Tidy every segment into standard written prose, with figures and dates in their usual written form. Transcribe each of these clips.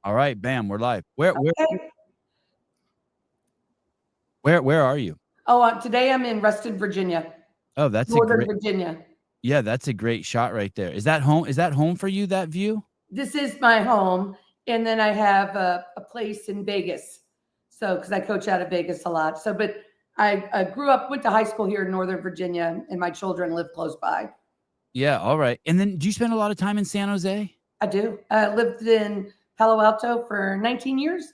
All right, bam, we're live. Where where Okay. where are you? Oh, today I'm in Reston, Virginia, Oh, that's a Northern great Virginia. yeah, that's a great shot right there. Is that home? Is that home for you, that view? This is my home, and then I have a place in Vegas. So, because I coach out of Vegas a lot. So, but I grew up, went to high school here in Northern Virginia, and my children live close by. Yeah, all right. And then do you spend a lot of time in San Jose? I do. I lived in Palo Alto for 19 years.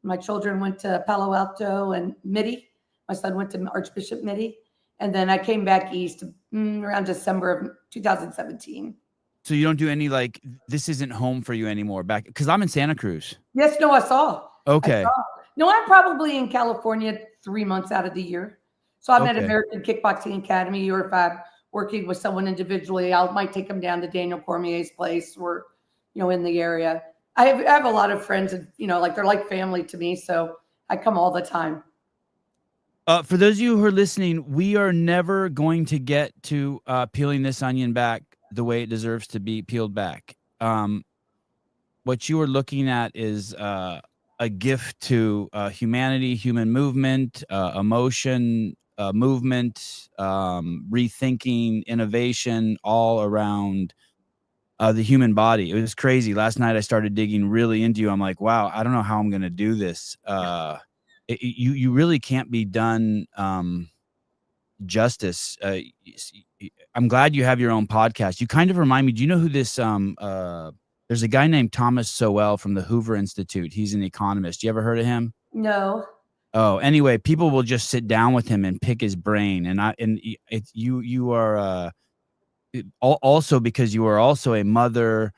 My children went to Palo Alto and Midi. My son went to Archbishop Midi. And then I came back east around December of 2017. So you don't do any like this isn't home for you anymore back because I'm in Santa Cruz. Yes, no, I saw. I Okay. saw. No, I'm probably in California 3 months out of the year. So I'm at Okay. American Kickboxing Academy, or if I'm working with someone individually, I might take them down to Daniel Cormier's place or, in the area. I have a lot of friends, and like they're like family to me. So I come all the time. For those of you who are listening, we are never going to get to peeling this onion back the way it deserves to be peeled back. What you are looking at is a gift to humanity, human movement, emotion, movement, rethinking, innovation, all around the human body. It was crazy. Last night I started digging really into you. I'm like, wow, I don't know how I'm going to do this. You really can't be done justice. I'm glad you have your own podcast. You kind of remind me. Do you know who this? There's a guy named Thomas Sowell from the Hoover Institute. He's an economist. You ever heard of him? No. Oh, anyway, people will just sit down with him and pick his brain. And you are also because you are also a mother.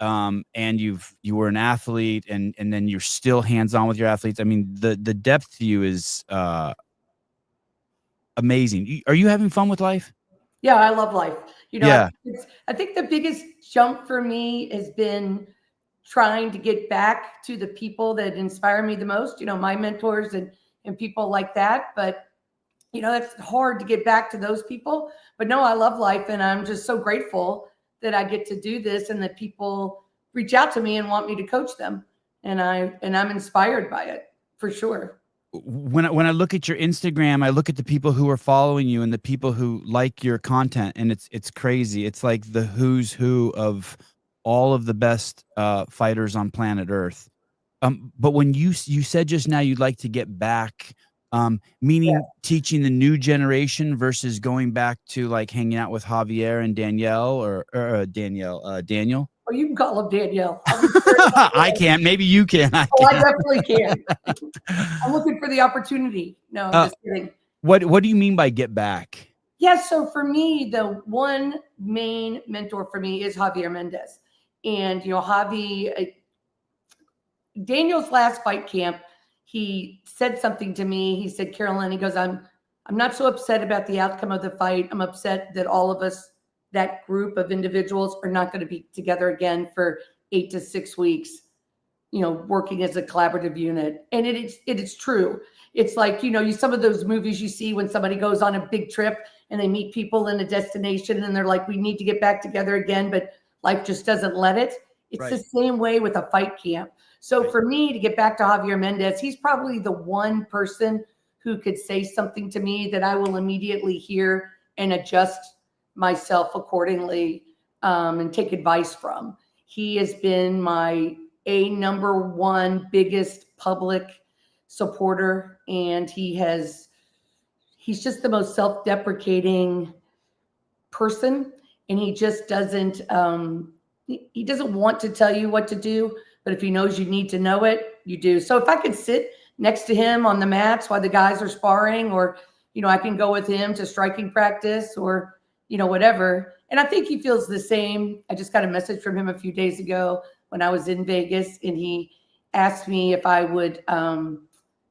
And you were an athlete, and then you're still hands-on with your athletes. I mean, the depth to you is amazing. Are you having fun with life? Yeah, I love life. Yeah. I think the biggest jump for me has been trying to get back to the people that inspire me the most, my mentors and people like that. But, that's hard to get back to those people. But no, I love life, and I'm just so grateful that I get to do this and that people reach out to me and want me to coach them. And I'm inspired by it for sure. When I look at your Instagram, I look at the people who are following you and the people who like your content, and it's crazy. It's like the who's who of all of the best fighters on planet Earth. But when you said just now you'd like to get back, meaning teaching the new generation versus going back to like hanging out with Javier and Danielle or Daniel. Oh, you can call him Danielle. I can't. Maybe you can. I definitely can. I'm looking for the opportunity. No, I'm just kidding. What do you mean by get back? Yeah, so for me, the one main mentor for me is Javier Mendez. And, Javi, Daniel's last fight camp, he said something to me. He said, Carolyn, he goes, I'm not so upset about the outcome of the fight. I'm upset that all of us, that group of individuals, are not going to be together again for 8 to 6 weeks, working as a collaborative unit. And it is true. It's like, some of those movies you see when somebody goes on a big trip and they meet people in a destination and they're like, we need to get back together again, but life just doesn't let it. It's the same way with a fight camp. So for me to get back to Javier Mendez, he's probably the one person who could say something to me that I will immediately hear and adjust myself accordingly, and take advice from. He has been my number one biggest public supporter, and he's just the most self-deprecating person, and he just doesn't he doesn't want to tell you what to do, but if he knows you need to know it, you do. So if I could sit next to him on the mats while the guys are sparring, or I can go with him to striking practice, or whatever. And I think he feels the same. I just got a message from him a few days ago when I was in Vegas, and he asked me if I would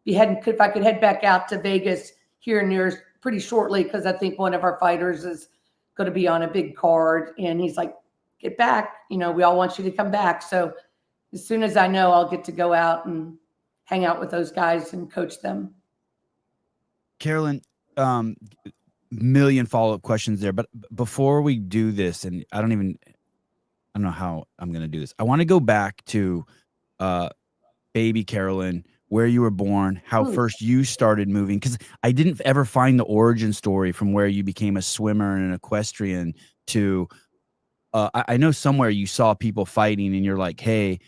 if I could head back out to Vegas here near pretty shortly, because I think one of our fighters is going to be on a big card. And he's like, get back. We all want you to come back. So as soon as I know, I'll get to go out and hang out with those guys and coach them. Carolyn, million follow-up questions there, but before we do this, and I don't know how I'm going to do this. I want to go back to baby Carolyn, where you were born, how Ooh, first you started moving, because I didn't ever find the origin story from where you became a swimmer and an equestrian to I know somewhere you saw people fighting and you're like, hey,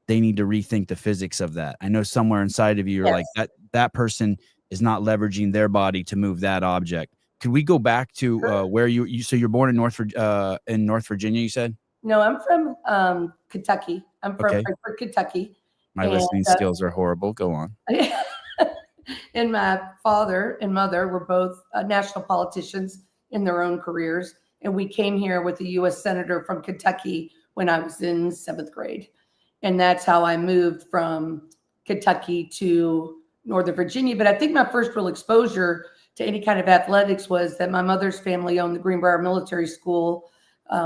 they need to rethink the physics of that. I know somewhere inside of you, you're like, yes. that person is not leveraging their body to move that object. Could we go back to Sure. where so you're born in North Virginia, you said? No, I'm from Kentucky. I'm from Okay. Frankfort, Kentucky. My And listening skills are horrible. Go on. and my father and mother were both national politicians in their own careers. And we came here with a U.S. Senator from Kentucky when I was in 7th grade. And that's how I moved from Kentucky to Northern Virginia. But I think my first real exposure to any kind of athletics was that my mother's family owned the Greenbrier Military School,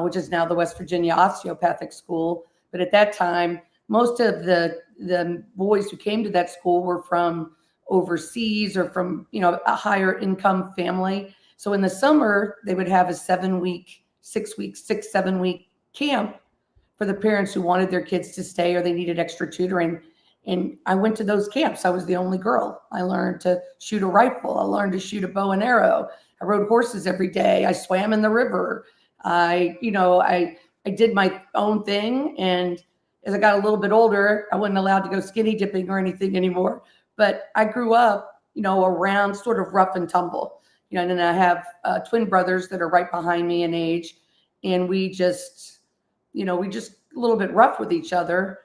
which is now the West Virginia Osteopathic School. But at that time, most of the boys who came to that school were from overseas or from a higher income family. So in the summer, they would have a 7-week, 6-week, 7-week camp for the parents who wanted their kids to stay or they needed extra tutoring. And I went to those camps. I was the only girl. I learned to shoot a rifle. I learned to shoot a bow and arrow. I rode horses every day. I swam in the river. I did my own thing. And as I got a little bit older, I wasn't allowed to go skinny dipping or anything anymore. But I grew up, around sort of rough and tumble. And then I have twin brothers that are right behind me in age. And we just a little bit rough with each other.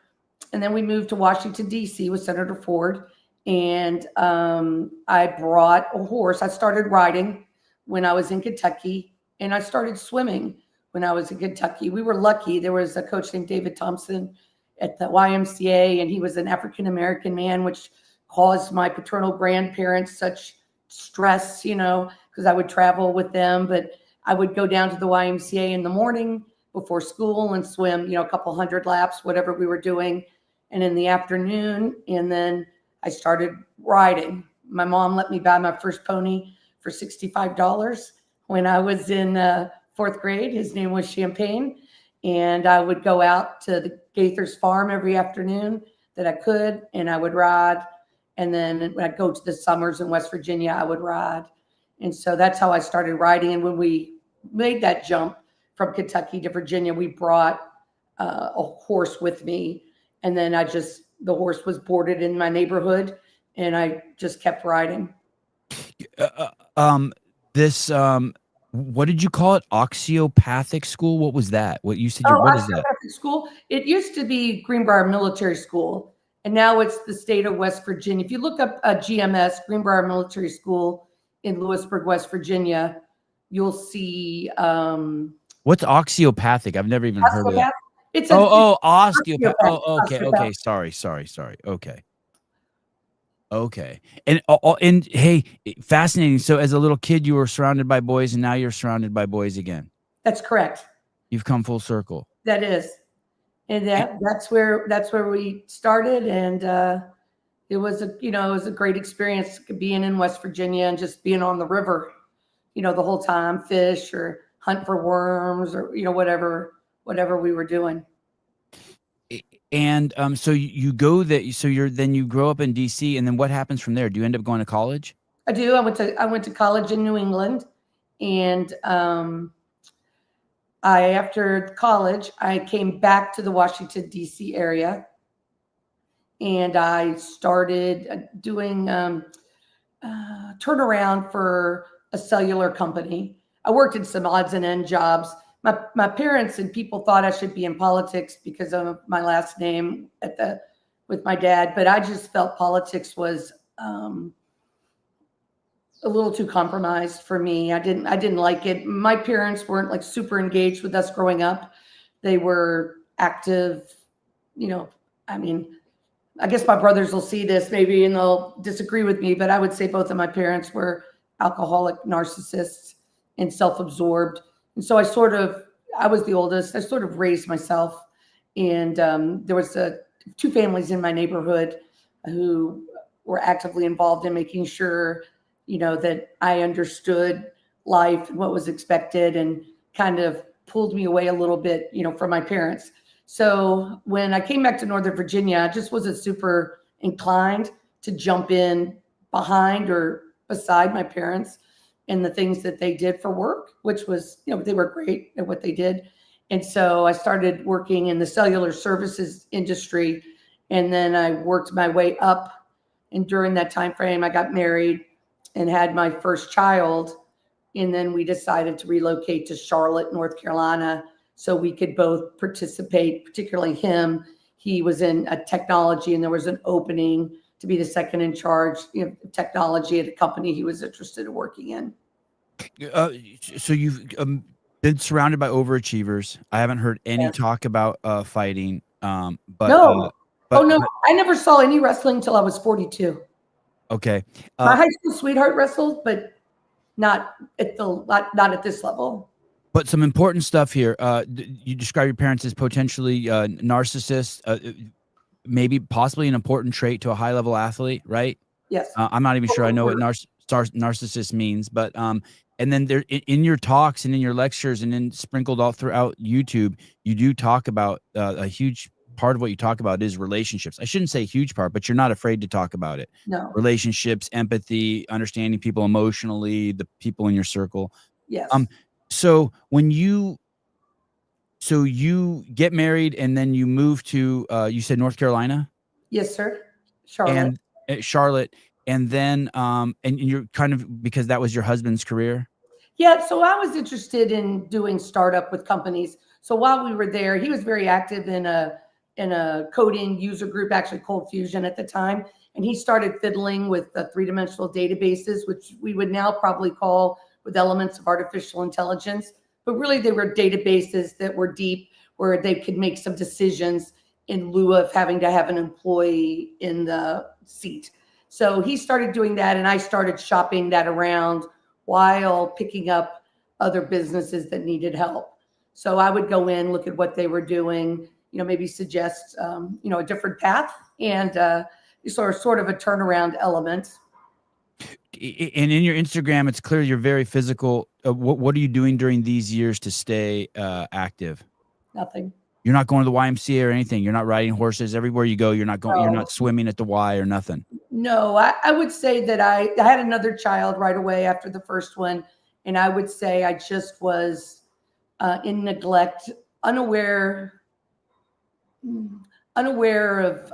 And then we moved to Washington, D.C. with Senator Ford. And I brought a horse. I started riding when I was in Kentucky, and I started swimming when I was in Kentucky. We were lucky. There was a coach named David Thompson at the YMCA, and he was an African-American man, which caused my paternal grandparents such stress, because I would travel with them. But I would go down to the YMCA in the morning before school and swim, a couple hundred laps, whatever we were doing. And in the afternoon, and then I started riding. My mom let me buy my first pony for $65 when I was in 4th grade. His name was Champagne. And I would go out to the Gaithers farm every afternoon that I could, and I would ride. And then when I'd go to the summers in West Virginia, I would ride. And so that's how I started riding. And when we made that jump from Kentucky to Virginia, we brought a horse with me. And then the horse was boarded in my neighborhood, and I just kept riding. What did you call it? Osteopathic school? What was that? What you said? What is that? Osteopathic school. It used to be Greenbrier Military School, and now it's the state of West Virginia. If you look up GMS, Greenbrier Military School in Lewisburg, West Virginia, you'll see. What's osteopathic? I've never even heard of that. It's osteopathic. Oh, okay. Osteopathic. Sorry. Okay. And hey, fascinating. So as a little kid, you were surrounded by boys, and now you're surrounded by boys again. That's correct. You've come full circle. That is, and that's where we started, and it was a great experience being in West Virginia and just being on the river, the whole time, fish or hunt for worms or whatever we were doing. And so you go that, so then you grow up in DC, and then what happens from there? Do you end up going to college? I do. I went to college in New England, and after college, I came back to the Washington DC area, and I started doing turnaround for a cellular company. I worked in some odds and end jobs. My parents and people thought I should be in politics because of my last name with my dad, but I just felt politics was a little too compromised for me. I didn't like it. My parents weren't like super engaged with us growing up. They were active, I guess my brothers will see this maybe and they'll disagree with me, but I would say both of my parents were alcoholic narcissists and self-absorbed. And so I was the oldest. I sort of raised myself. And there was two families in my neighborhood who were actively involved in making sure, that I understood life and what was expected, and kind of pulled me away a little bit, from my parents. So when I came back to Northern Virginia, I just wasn't super inclined to jump in behind or beside my parents in the things that they did for work, which was, they were great at what they did. And so I started working in the cellular services industry, and then I worked my way up. And during that time frame, I got married and had my first child. And then we decided to relocate to Charlotte, North Carolina, so we could both participate, particularly him. He was in a technology, and there was an opening to be the second in charge, technology at a company he was interested in working in. So you've been surrounded by overachievers. I haven't heard any talk about fighting. But no. I never saw any wrestling until I was 42. Okay. My high school sweetheart wrestled, but not at this level. But some important stuff here. You describe your parents as potentially narcissists, maybe possibly an important trait to a high-level athlete, right? Yes. I'm not even sure I know what narcissist means, but and then there in your talks and in your lectures and then sprinkled all throughout YouTube, you do talk about a huge part of what you talk about is relationships. I shouldn't say huge part, but you're not afraid to talk about it. No. Relationships, empathy, understanding people emotionally, the people in your circle. Yes. So when you get married and then you move to you said North Carolina? Yes, sir. Charlotte. And Charlotte, and then and you're kind of, because that was your husband's career? Yeah, so I was interested in doing startup with companies. So while we were there, he was very active in a coding user group, actually Cold Fusion at the time, and he started fiddling with the three-dimensional databases, which we would now probably call with elements of artificial intelligence, but really they were databases that were deep, where they could make some decisions in lieu of having to have an employee in the seat. So he started doing that, and I started shopping that around while picking up other businesses that needed help. So I would go in, look at what they were doing, maybe suggest, a different path, and sort of a turnaround element. And in your Instagram, it's clear you're very physical. What are you doing during these years to stay active? Nothing. You're not going to the YMCA or anything. You're not riding horses everywhere you go. You're not going. No. You're not swimming at the Y or nothing. No, I would say that I had another child right away after the first one, and I would say I just was in neglect, unaware of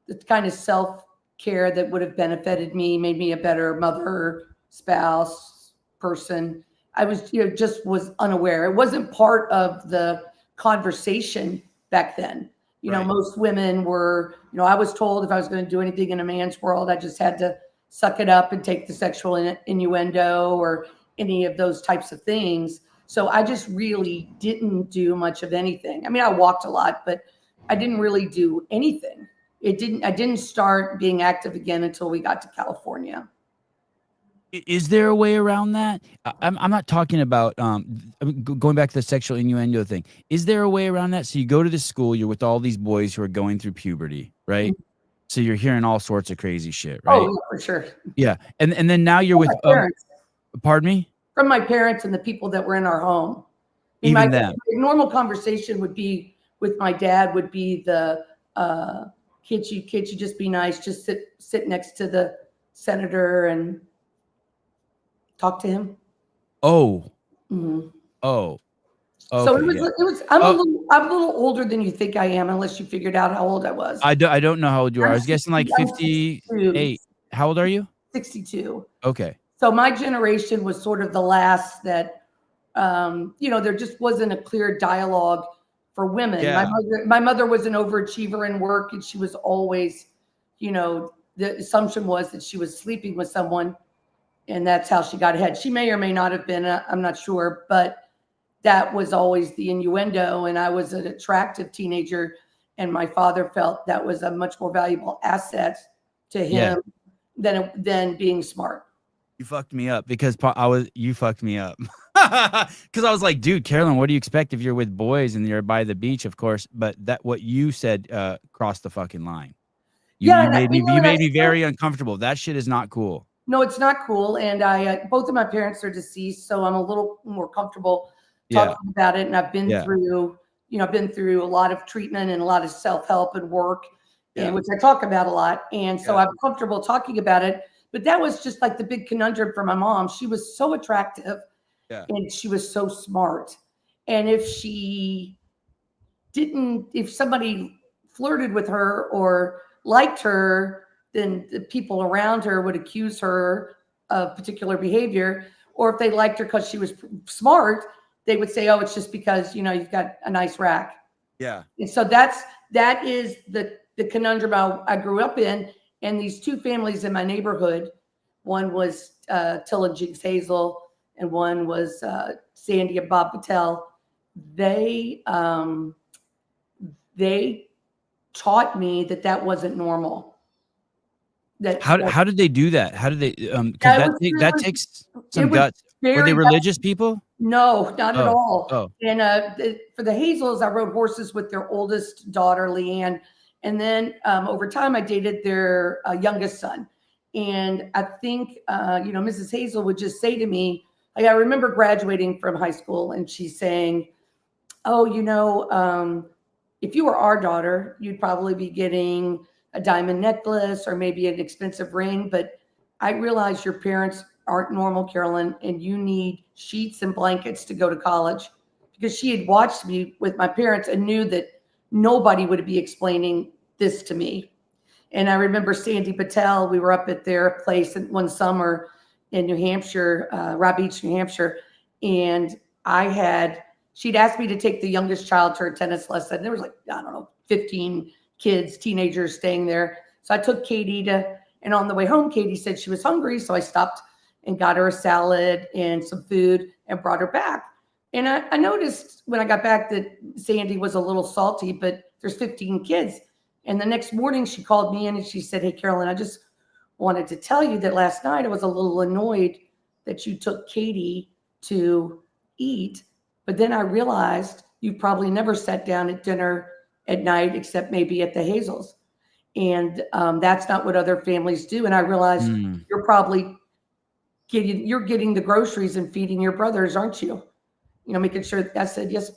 the kind of self-care that would have benefited me, made me a better mother, spouse, person. I was, just was unaware. It wasn't part of the conversation back then. Right. Most women were, I was told if I was going to do anything in a man's world, I just had to suck it up and take the sexual innuendo or any of those types of things. So I just really didn't do much of anything. I mean, I walked a lot, but I didn't really do anything. I didn't start being active again until we got to California. Is there a way around that? I'm not talking about going back to the sexual innuendo thing. Is there a way around that? So you go to this school, you're with all these boys who are going through puberty, right? Mm-hmm. So you're hearing all sorts of crazy shit, right? Oh, yeah, for sure. Yeah, and then now you're with parents. Pardon me? From my parents and the people that were in our home. Even them. Normal conversation would be with my dad would be the can't you just be nice, just sit next to the senator and talk to him. Oh. Mm-hmm. Oh. Okay, so it was I'm a little older than you think I am, unless you figured out how old I was. I don't know how old you are. I was guessing like 58. How old are you? 62. Okay. So my generation was sort of the last that there just wasn't a clear dialogue for women. Yeah. My mother was an overachiever in work, and she was always, the assumption was that she was sleeping with someone, and that's how she got ahead. She may or may not have been, I'm not sure, but that was always the innuendo. And I was an attractive teenager, and my father felt that was a much more valuable asset to him than being smart. You fucked me up because you fucked me up. Because I was like, dude, Carolyn, what do you expect if you're with boys and you're by the beach, of course? But that what you said crossed the fucking line. You made me very uncomfortable. That shit is not cool. No, it's not cool. And both of my parents are deceased, so I'm a little more comfortable talking about it. And I've been through, a lot of treatment and a lot of self-help and work. and which I talk about a lot. And so I'm comfortable talking about it. But that was just like the big conundrum for my mom. She was so attractive and she was so smart. And if somebody flirted with her or liked her, then the people around her would accuse her of particular behavior. Or if they liked her because she was smart, they would say, oh, it's just because, you've got a nice rack. Yeah. And so that is the conundrum I grew up in. And these two families in my neighborhood, one was Till and Jinx Hazel, and one was Sandy and Bob Patel. They taught me that wasn't normal. How did they do that? How did they? Because that takes some guts. Were they religious people? No, not at all. Oh. And for the Hazels, I rode horses with their oldest daughter, Leanne. And then over time, I dated their youngest son. And I think, Mrs. Hazel would just say to me, like, I remember graduating from high school and she's saying, oh, if you were our daughter, you'd probably be getting a diamond necklace or maybe an expensive ring. But I realize your parents aren't normal, Carolyn, and you need sheets and blankets to go to college, because she had watched me with my parents and knew that nobody would be explaining this to me. And I remember Sandy Patel, we were up at their place one summer in New Hampshire, Robb Beach, New Hampshire. And she'd asked me to take the youngest child to her tennis lesson. There was 15 kids, teenagers staying there. So I took Katie and on the way home, Katie said she was hungry. So I stopped and got her a salad and some food and brought her back. And I noticed when I got back that Sandy was a little salty, but there's 15 kids. And the next morning she called me in and she said, hey, Carolyn, I just wanted to tell you that last night I was a little annoyed that you took Katie to eat. But then I realized you probably never sat down at dinner at night except maybe at the Hazels. And that's not what other families do. And I realized you're probably getting the groceries and feeding your brothers, aren't you? Making sure. I said, yes,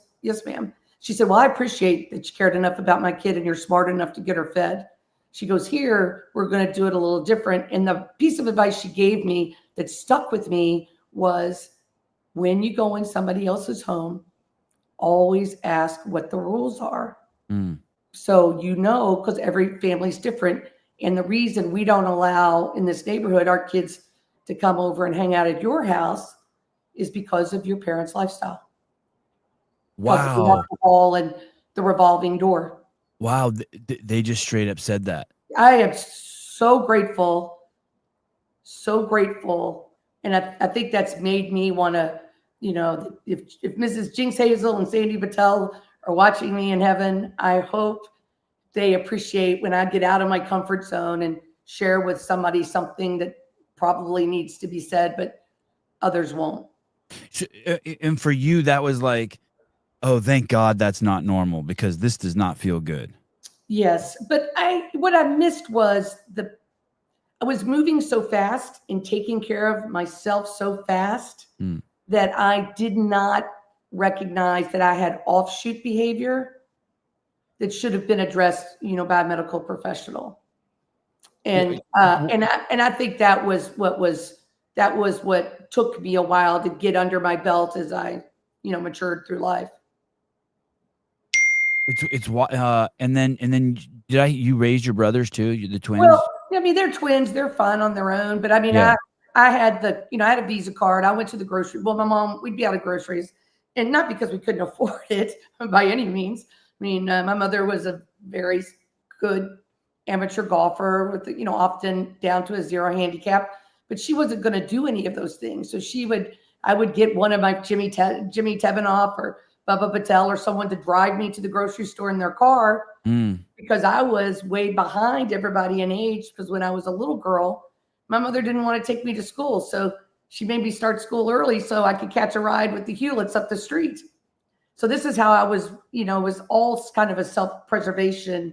ma'am. She said, well, I appreciate that you cared enough about my kid and you're smart enough to get her fed. She goes, here, we're going to do it a little different. And the piece of advice she gave me that stuck with me was, when you go in somebody else's home, always ask what the rules are. So, because every family's different. And the reason we don't allow in this neighborhood our kids to come over and hang out at your house is because of your parents' lifestyle. Wow. The wall and the revolving door. Wow. They just straight up said that. I am so grateful. So grateful. And I think that's made me want to, if Mrs. Jinx Hazel and Sandy Patel are watching me in heaven, I hope they appreciate when I get out of my comfort zone and share with somebody something that probably needs to be said, but others won't. And for you, that was like, oh, thank God that's not normal, because this does not feel good. Yes. But what I missed was I was moving so fast and taking care of myself so fast that I did not recognize that I had offshoot behavior that should have been addressed, by a medical professional. And I think that was what took me a while to get under my belt as I, matured through life. And then you raised your brothers too, the twins? Well, they're twins. They're fun on their own. But I had I had a Visa card. I went to the grocery. Well, my mom, we'd be out of groceries, and not because we couldn't afford it by any means. My mother was a very good amateur golfer with, often down to a 0 handicap, but she wasn't going to do any of those things. So I would get one of my Jimmy Tebanoff or Bubba Patel or someone to drive me to the grocery store in their car because I was way behind everybody in age. Because when I was a little girl, my mother didn't want to take me to school. So she made me start school early so I could catch a ride with the Hewletts up the street. So this is how I was, it was all kind of a self-preservation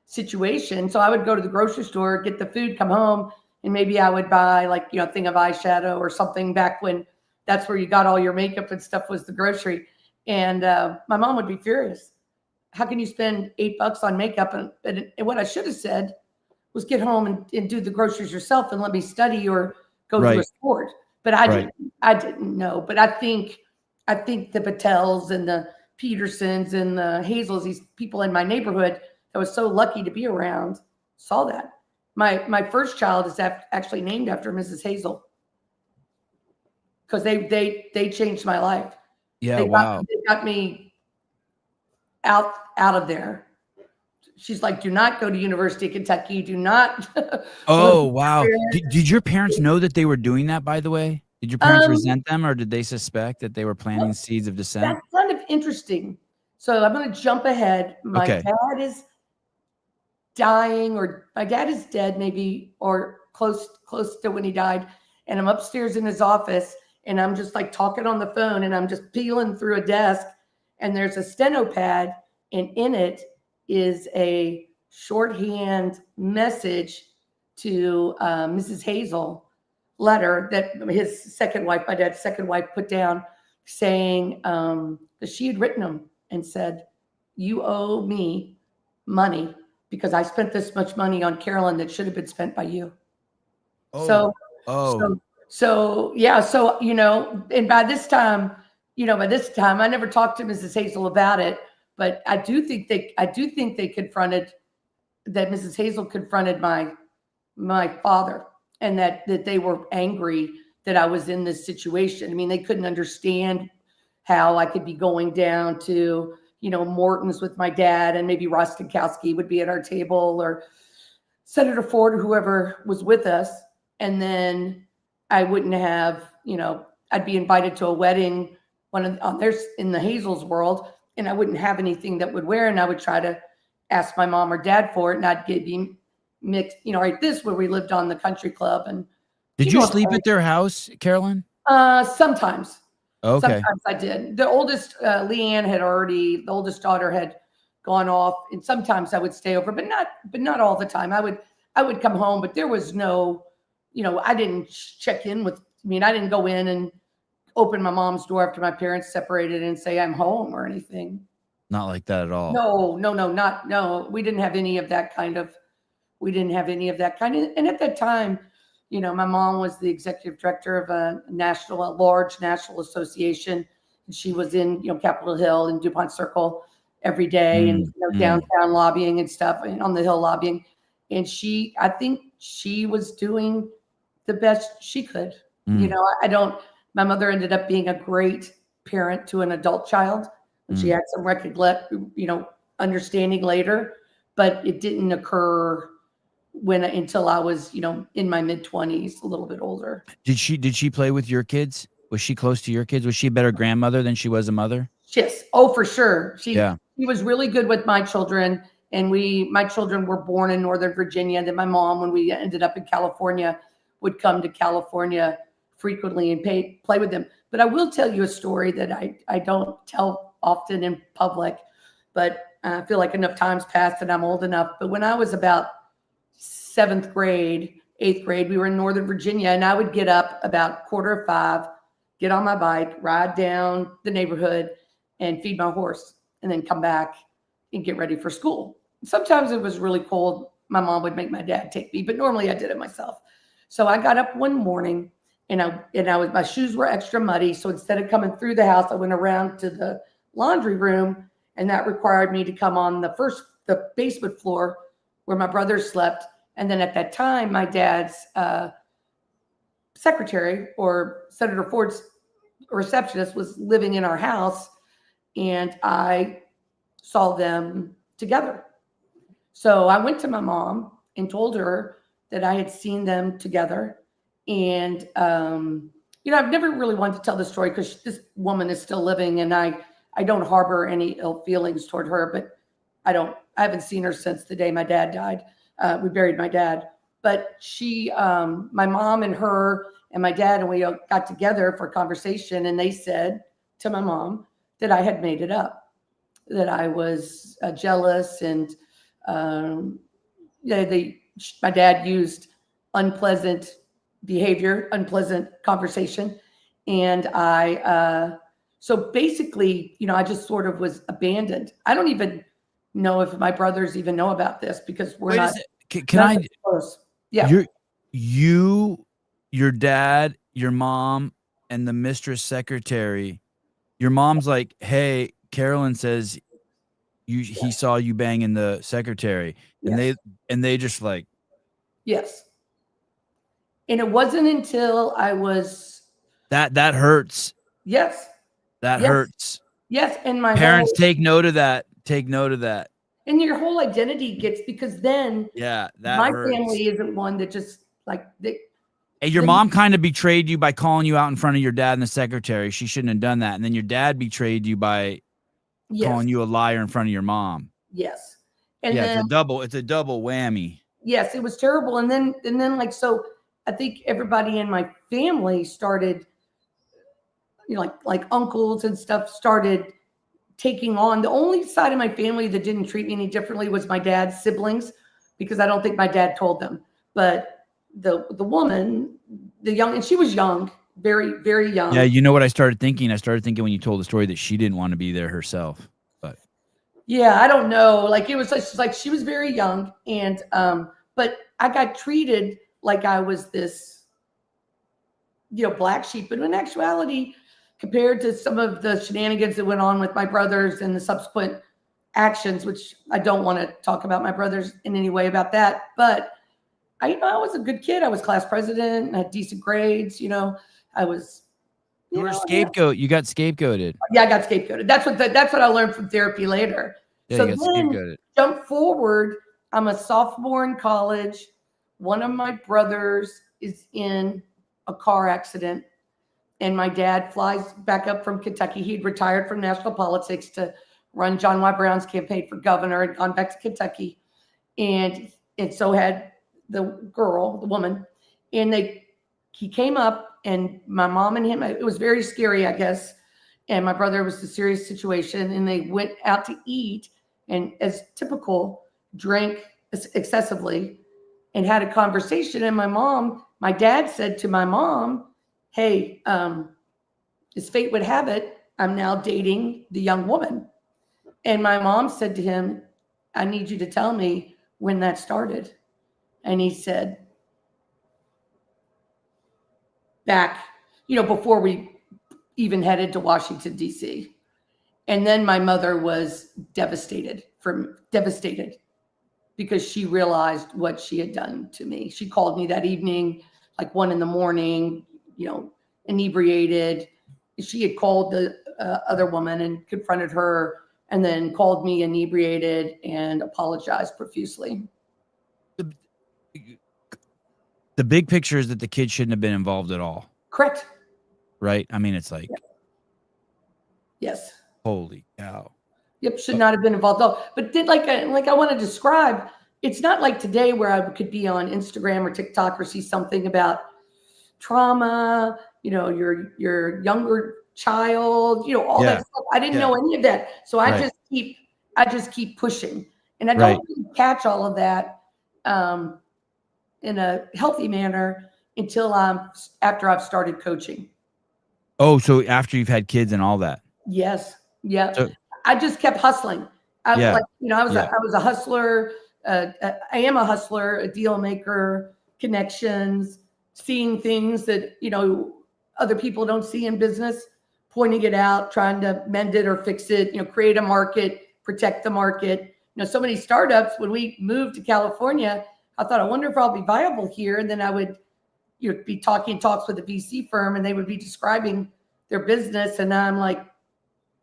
situation. So I would go to the grocery store, get the food, come home, and maybe I would buy a thing of eyeshadow or something back when that's where you got all your makeup and stuff was the grocery. And my mom would be furious. how can you spend $8 on makeup? And what I should have said was get home and do the groceries yourself and let me study or go do a sport. But I didn't know. But I think the Patels and the Petersons and the Hazels, these people in my neighborhood that was so lucky to be around, saw that. My first child is actually named after Mrs. Hazel because they changed my life. Yeah, they got me out of there. She's like, do not go to University of Kentucky. Do not. Oh, wow. Did your parents know that they were doing that, by the way? Did your parents resent them, or did they suspect that they were planting seeds of dissent? That's kind of interesting. So I'm going to jump ahead. My dad is dying, or my dad is dead, maybe, or close to when he died. And I'm upstairs in his office, and I'm just like talking on the phone, and I'm just peeling through a desk, and there's a steno pad, and in it is a shorthand message to Mrs. Hazel, letter that his second wife, my dad's second wife, put down, saying that she had written him and said, you owe me money because I spent this much money on Carolyn that should have been spent by you. So yeah. So, and by this time, I never talked to Mrs. Hazel about it, but I do think they confronted, that Mrs. Hazel confronted my father, and that they were angry that I was in this situation. I mean, they couldn't understand how I could be going down to, Morton's with my dad, and maybe Rostenkowski would be at our table, or Senator Ford, or whoever was with us. And then I wouldn't have, I'd be invited to a wedding, there's in the Hazel's world, and I wouldn't have anything that would wear. And I would try to ask my mom or dad for it, and I'd be mixed, like this, where we lived on the country club. And did you sleep at their house, Carolyn? Sometimes. Okay. Sometimes I did. The oldest, Leanne, the oldest daughter had gone off, and sometimes I would stay over, but not all the time. I would come home, but there was no, I didn't check in with. I didn't go in and open my mom's door after my parents separated and say I'm home or anything. Not like that at all. No. We didn't have any of that kind of. And at that time, my mom was the executive director of a large national association. And she was in, Capitol Hill and DuPont Circle every day, and downtown lobbying and stuff, and on the Hill lobbying. And I think she was doing the best she could. My mother ended up being a great parent to an adult child. And she had some understanding later, but it didn't occur until I was, in my mid-20s, a little bit older. Did she play with your kids? Was she close to your kids? Was she a better grandmother than she was a mother? Yes. Oh, for sure. She was really good with my children. And my children were born in Northern Virginia. And then my mom, when we ended up in California, would come to California frequently and play with them. But I will tell you a story that I don't tell often in public, but I feel like enough time's passed and I'm old enough. But when I was about 7th grade, 8th grade, we were in Northern Virginia, and I would get up about 4:45, get on my bike, ride down the neighborhood, and feed my horse, and then come back and get ready for school. Sometimes it was really cold. My mom would make my dad take me, but normally I did it myself. So I got up one morning, and my shoes were extra muddy. So instead of coming through the house, I went around to the laundry room, and that required me to come on the basement floor where my brother slept. And then at that time, my dad's secretary, or Senator Ford's receptionist, was living in our house, and I saw them together. So I went to my mom and told her that I had seen them together. And, I've never really wanted to tell the story because this woman is still living, and I don't harbor any ill feelings toward her, but I haven't seen her since the day my dad died. We buried my dad, but my mom and her and my dad, and we got together for a conversation, and they said to my mom that I had made it up, that I was jealous, and my dad used unpleasant behavior, unpleasant conversation. And so basically, I just sort of was abandoned. I don't even know if my brothers even know about this because we're Wait a not. sec. Can I? Close. Yeah. Your dad, your mom, and the mistress secretary. Your mom's like, "Hey, Carolyn says he saw you banging the secretary," and Yes. they just like, Yes. And it wasn't until I was. that hurts. Yes. That Yes. hurts. Yes. And my Parents, whole. take note of that. Take note of that. And your whole identity gets, because then Yeah, that my hurts. family isn't one that just like they. Hey, your mom kind of betrayed you by calling you out in front of your dad and the secretary. She shouldn't have done that. And then your dad betrayed you by calling you a liar in front of your mom. Yes. And yeah, then it's a double whammy. yes, it was terrible. And then like, so I think everybody in my family started, like uncles and stuff started taking on. The only side of my family that didn't treat me any differently was my dad's siblings, because I don't think my dad told them. But the woman, the young, and she was young, very, very young. Yeah, you know what I started thinking? I started thinking when you told the story that she didn't want to be there herself. But yeah, I don't know. Like it was like she was very young, and but I got treated like I was this, black sheep. But in actuality, compared to some of the shenanigans that went on with my brothers and the subsequent actions, which I don't want to talk about my brothers in any way about that, but I was a good kid. I was class president and had decent grades. I was. You were a scapegoat. You got scapegoated. Yeah, I got scapegoated. That's what I learned from therapy later. Yeah, So you got then scapegoated. jump forward. I'm a sophomore in college. One of my brothers is in a car accident, and my dad flies back up from Kentucky. He'd retired from national politics to run John Y. Brown's campaign for governor and gone back to Kentucky. And so had the girl, the woman, and he came up, and my mom and him, it was very scary, I guess. And my brother was a serious situation, and they went out to eat, and as typical, drank excessively and had a conversation. And my dad said to my mom, "Hey, as fate would have it, I'm now dating the young woman." And my mom said to him, "I need you to tell me when that started." And he said, back, before we even headed to Washington, D.C. And then my mother was devastated because she realized what she had done to me. She called me that evening, like 1 a.m, inebriated. She had called the other woman and confronted her, and then called me inebriated and apologized profusely. The big picture is that the kid shouldn't have been involved at all. Correct. Right? I mean, it's like, yes. Holy cow. Yep, should not have been involved. But like I want to describe, it's not like today where I could be on Instagram or TikTok or see something about trauma, your younger child, all that stuff. I didn't know any of that. So I just keep pushing. And I don't really catch all of that in a healthy manner until after I've started coaching. Oh, so after you've had kids and all that. Yes. Yeah. So, I just kept hustling. I was a hustler. I am a hustler, a deal maker, connections, seeing things that, other people don't see in business, pointing it out, trying to mend it or fix it, create a market, protect the market. So many startups, when we moved to California, I thought, I wonder if I'll be viable here. And then I would be talks with a VC firm, and they would be describing their business. And I'm like,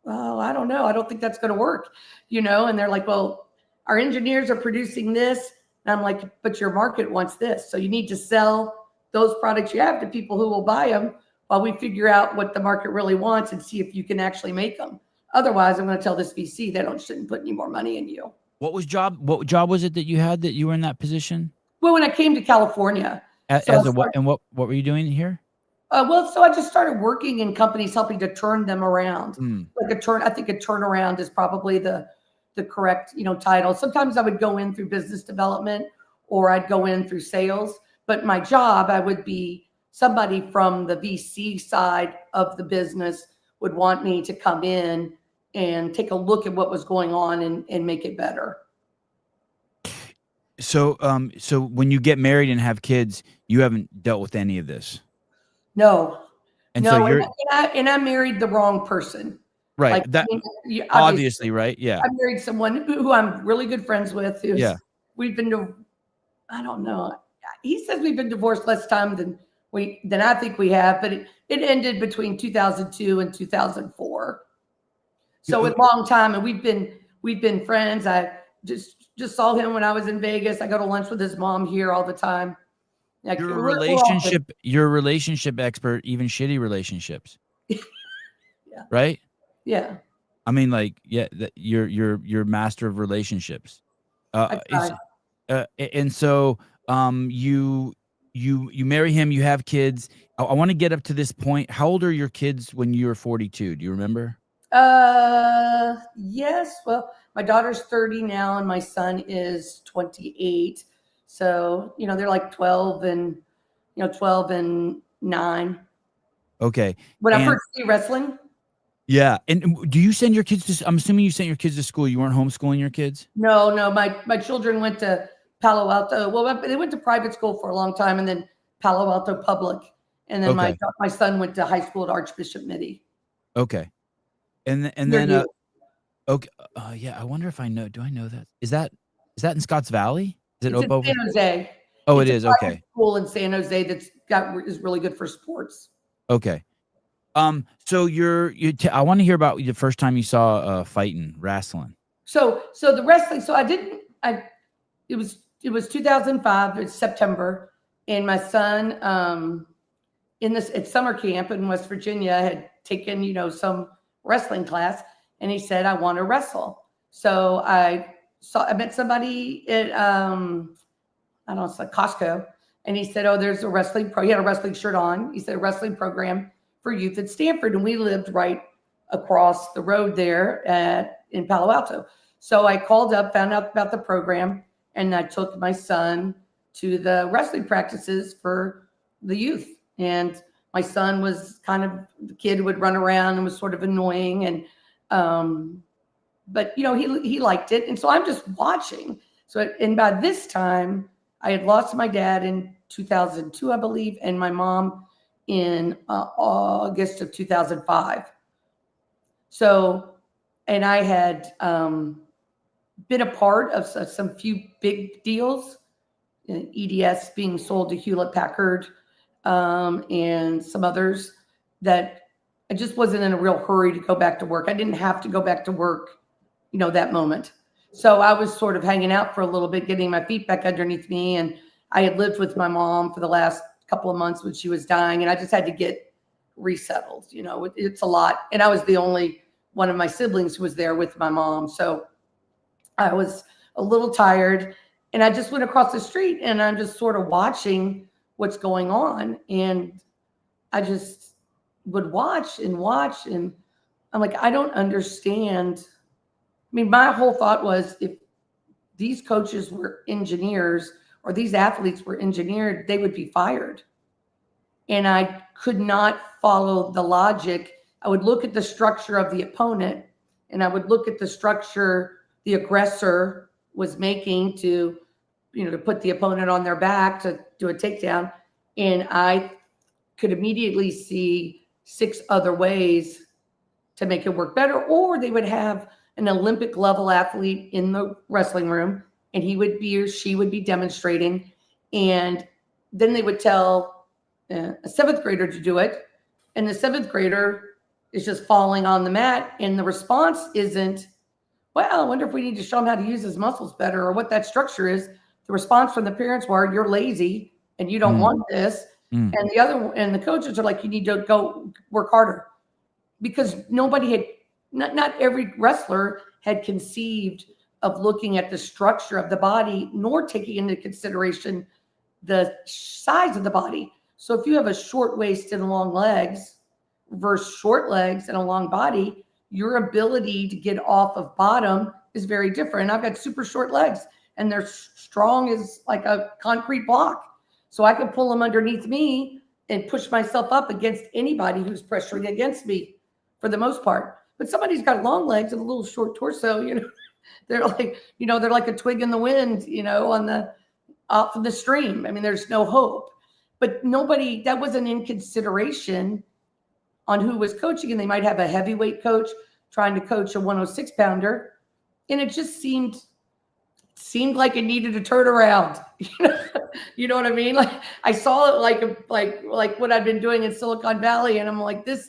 oh, I don't know. I don't think that's going to work, and they're like, well, our engineers are producing this. And I'm like, but your market wants this. So you need to sell those products you have to people who will buy them while we figure out what the market really wants and see if you can actually make them. Otherwise, I'm going to tell this VC they shouldn't put any more money in you. What job was it that you had that you were in that position? Well, when I came to California. What were you doing here? So I just started working in companies, helping to turn them around. I think a turnaround is probably the correct, title. Sometimes I would go in through business development, or I'd go in through sales. But my job, I would be somebody from the VC side of the business would want me to come in and take a look at what was going on and make it better. So, so when you get married and have kids, you haven't dealt with any of this. No, And so no, you're and I married the wrong person. right. Like, That obviously, obviously, right? Yeah. I married someone who I'm really good friends with. Yeah. We've been, I don't know. He says we've been divorced less time than I think we have, but it ended between 2002 and 2004. So a long time, and we've been friends. I just saw him when I was in Vegas. I go to lunch with his mom here all the time. Like, You're a we're relationship expert, even shitty relationships. Yeah. Right? Yeah. I mean, like, yeah, you're master of relationships. I It's try. and so you marry him, you have kids. I want to get up to this point. How old are your kids when you were 42? Do you remember? Yes. Well, my daughter's 30 now, and my son is 28. So, they're like 12 and 9. Okay. When I And first see wrestling, yeah. And do you send your kids to I'm assuming you sent your kids to school. You weren't homeschooling your kids? no, my children went to Palo Alto. Well, they went to private school for a long time, and then Palo Alto Public. And then Okay. my son went to high school at Archbishop Mitty. Okay. And Near then you. okay. Yeah, I wonder if I know. Do I know that? Is that in Scotts Valley? Is it It's in over? San Jose. Oh, It's it a is. private Okay. school in San Jose is really good for sports. Okay. So I want to hear about the first time you saw fighting, wrestling. So the wrestling. So it was 2005. It's September, and my son at summer camp in West Virginia had taken some wrestling class, and he said, I want to wrestle. So I met somebody at I don't know, it's like Costco, and he said, oh, there's a wrestling pro. He had a wrestling shirt on. He said, a wrestling program for youth at Stanford, and we lived right across the road there in Palo Alto. So I called up, found out about the program, and I took my son to the wrestling practices for the youth. And my son was the kid who would run around and was sort of annoying, and but he liked it, and so I'm just watching. And by this time, I had lost my dad in 2002, I believe, and my mom in August of 2005. So, and I had been a part of some few big deals, EDS being sold to Hewlett Packard, and some others that I just wasn't in a real hurry to go back to work. I didn't have to go back to work, that moment. So I was sort of hanging out for a little bit, getting my feet back underneath me. And I had lived with my mom for the last couple of months when she was dying, and I just had to get resettled. It's a lot. And I was the only one of my siblings who was there with my mom. So I was a little tired, and I just went across the street, and I'm just sort of watching what's going on. And I just would watch, and I'm like, I don't understand. I mean, my whole thought was, if these coaches were engineers or these athletes were engineered, they would be fired. And I could not follow the logic. I would look at the structure of the opponent, and I would look at the structure the aggressor was making to put the opponent on their back to do a takedown. And I could immediately see 6 other ways to make it work better. Or they would have an Olympic level athlete in the wrestling room, and he would be or she would be demonstrating. And then they would tell a 7th grader to do it. And the 7th grader is just falling on the mat. And the response isn't, well, I wonder if we need to show him how to use his muscles better, or what that structure is. The response from the parents were, you're lazy and you don't want this. And the coaches are like, you need to go work harder, because nobody had, not every wrestler had conceived of looking at the structure of the body, nor taking into consideration the size of the body. So if you have a short waist and long legs versus short legs and a long body, your ability to get off of bottom is very different. I've got super short legs, and they're strong as like a concrete block. So I could pull them underneath me and push myself up against anybody who's pressuring against me for the most part. But somebody's got long legs and a little short torso, they're like a twig in the wind, on the off of the stream. I mean, there's no hope. But that wasn't in consideration on who was coaching. And they might have a heavyweight coach trying to coach a 106 pounder. And it just seemed like it needed to turn around. You know what I mean? Like I saw it like what I've been doing in Silicon Valley, and I'm like, this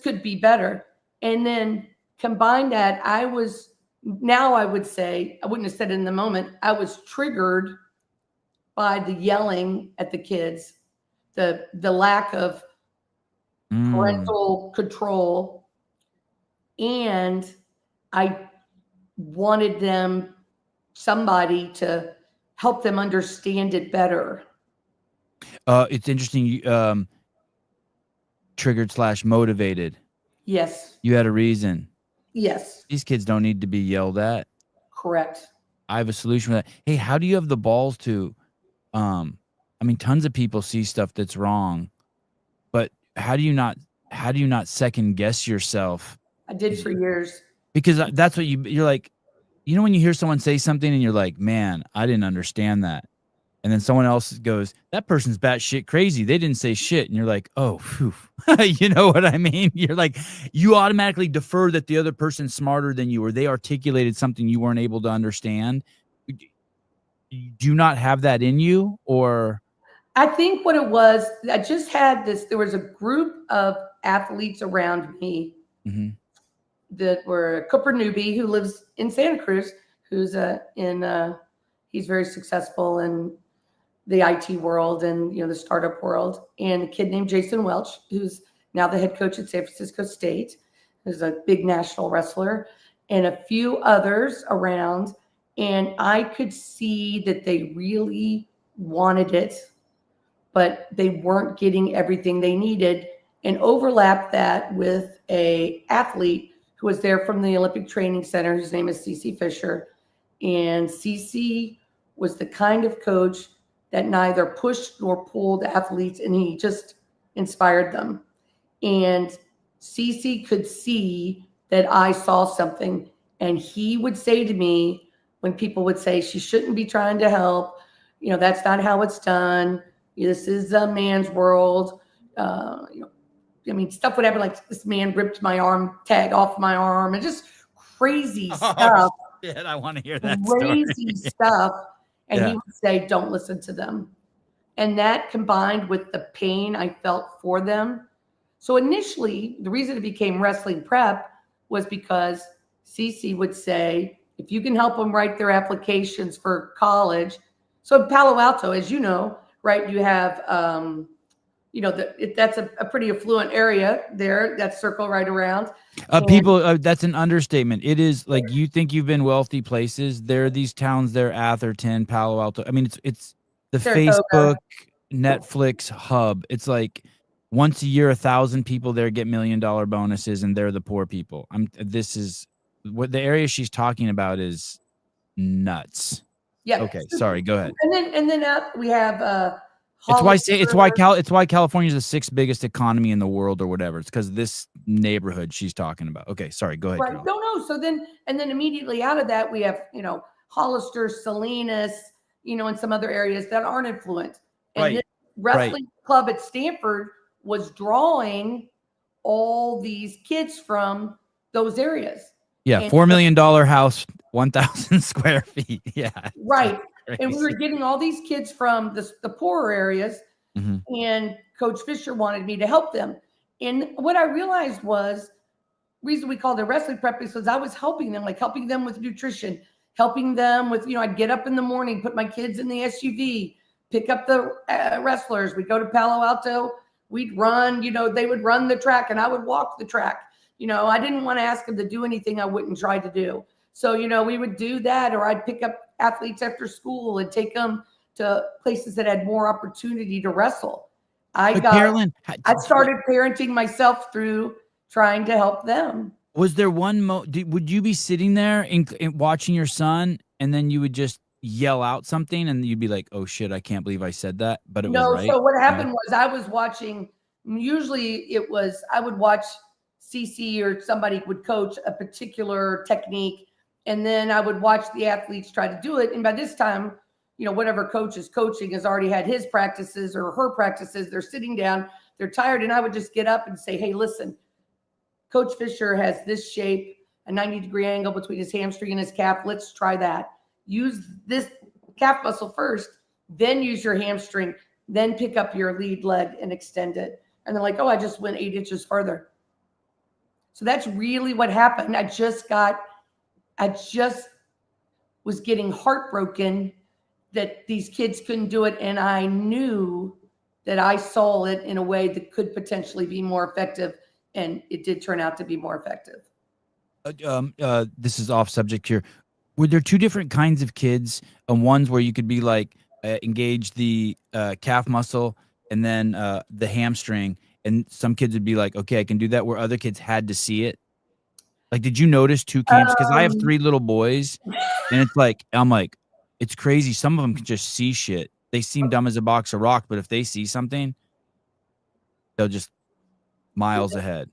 could be better. And then combine that, I would say, I wouldn't have said it in the moment, I was triggered by the yelling at the kids, the lack of parental control, and I wanted somebody to help them understand it better. It's interesting. Triggered / motivated. Yes. You had a reason. Yes. These kids don't need to be yelled at. Correct. I have a solution for that. Hey, how do you have the balls to, tons of people see stuff that's wrong, but how do you not second guess yourself? I did for years. Because that's what you're like, when you hear someone say something and you're like, man, I didn't understand that. And then someone else goes, that person's batshit crazy. They didn't say shit. And you're like, oh, phew. You know what I mean? You're like, you automatically defer that the other person's smarter than you, or they articulated something you weren't able to understand. Do you not have that in you? Or I think what it was, I just had there was a group of athletes around me that were Cooper Newby, who lives in Santa Cruz, who's he's very successful in the IT world and the startup world, and a kid named Jason Welch, who's now the head coach at San Francisco State, who's a big national wrestler, and a few others around. And I could see that they really wanted it, but they weren't getting everything they needed, and overlap that with a athlete who was there from the Olympic Training Center, whose name is CC Fisher. And CC was the kind of coach that neither pushed nor pulled athletes, and he just inspired them. And CC could see that I saw something, and he would say to me, when people would say, she shouldn't be trying to help, that's not how it's done. This is a man's world. Stuff would happen, like this man ripped my arm tag off my arm, and just crazy stuff. Shit, I want to hear that crazy story. Stuff. And he would say, don't listen to them. And that combined with the pain I felt for them. So initially, the reason it became wrestling prep was because CC would say, if you can help them write their applications for college. So in Palo Alto, as you know, right, you have, that's a pretty affluent area there, that circle right around. People, that's an understatement. It is like, you think you've been wealthy places. There are these towns there, Atherton, Palo Alto. I mean, it's the Saratoga. Facebook, Netflix hub. It's like once a year, 1,000 people there get $1 million bonuses, and they're the poor people. This is what the area she's talking about is nuts. Yeah. Okay. Sorry. Go ahead. And then we have, it's why California is the 6th biggest economy in the world, or whatever. It's because this neighborhood she's talking about. Okay, sorry, go ahead. Right. No. So then immediately out of that, we have Hollister, Salinas, and some other areas that aren't affluent. And this wrestling club at Stanford was drawing all these kids from those areas. Yeah, $4 million house, 1,000 square feet. Yeah. Right. And we were getting all these kids from the poorer areas, and Coach Fisher wanted me to help them. And what I realized was, reason we called it wrestling prep is because I was helping them with nutrition, helping them with, I'd get up in the morning, put my kids in the SUV, pick up the wrestlers. We'd go to Palo Alto. We'd run, they would run the track and I would walk the track. I didn't want to ask them to do anything I wouldn't try to do. So, we would do that, or I'd pick up athletes after school and take them to places that had more opportunity to wrestle. Carolyn, I started parenting myself through trying to help them. Was there one would you be sitting there and watching your son, and then you would just yell out something and you'd be like, oh shit, I can't believe I said that, but it was right? So what happened was I was watching, usually I would watch CC or somebody would coach a particular technique, and then I would watch the athletes try to do it. And by this time, whatever coach is coaching has already had his practices or her practices. They're sitting down, they're tired, and I would just get up and say, hey, listen, Coach Fisher has this shape, a 90-degree angle between his hamstring and his calf. Let's try that. Use this calf muscle first, then use your hamstring, then pick up your lead leg and extend it. And they're like, oh, I just went 8 inches further. So that's really what happened. I just was getting heartbroken that these kids couldn't do it. And I knew that I saw it in a way that could potentially be more effective. And it did turn out to be more effective. This is off subject here. Were there two different kinds of kids? Ones where you could be like, engage the calf muscle and then the hamstring. And some kids would be like, okay, I can do that, where other kids had to see it. Like, did you notice two camps? Because I have 3 little boys, and it's like, I'm like, it's crazy. Some of them can just see shit. They seem dumb as a box of rock, but if they see something, they'll just miles ahead.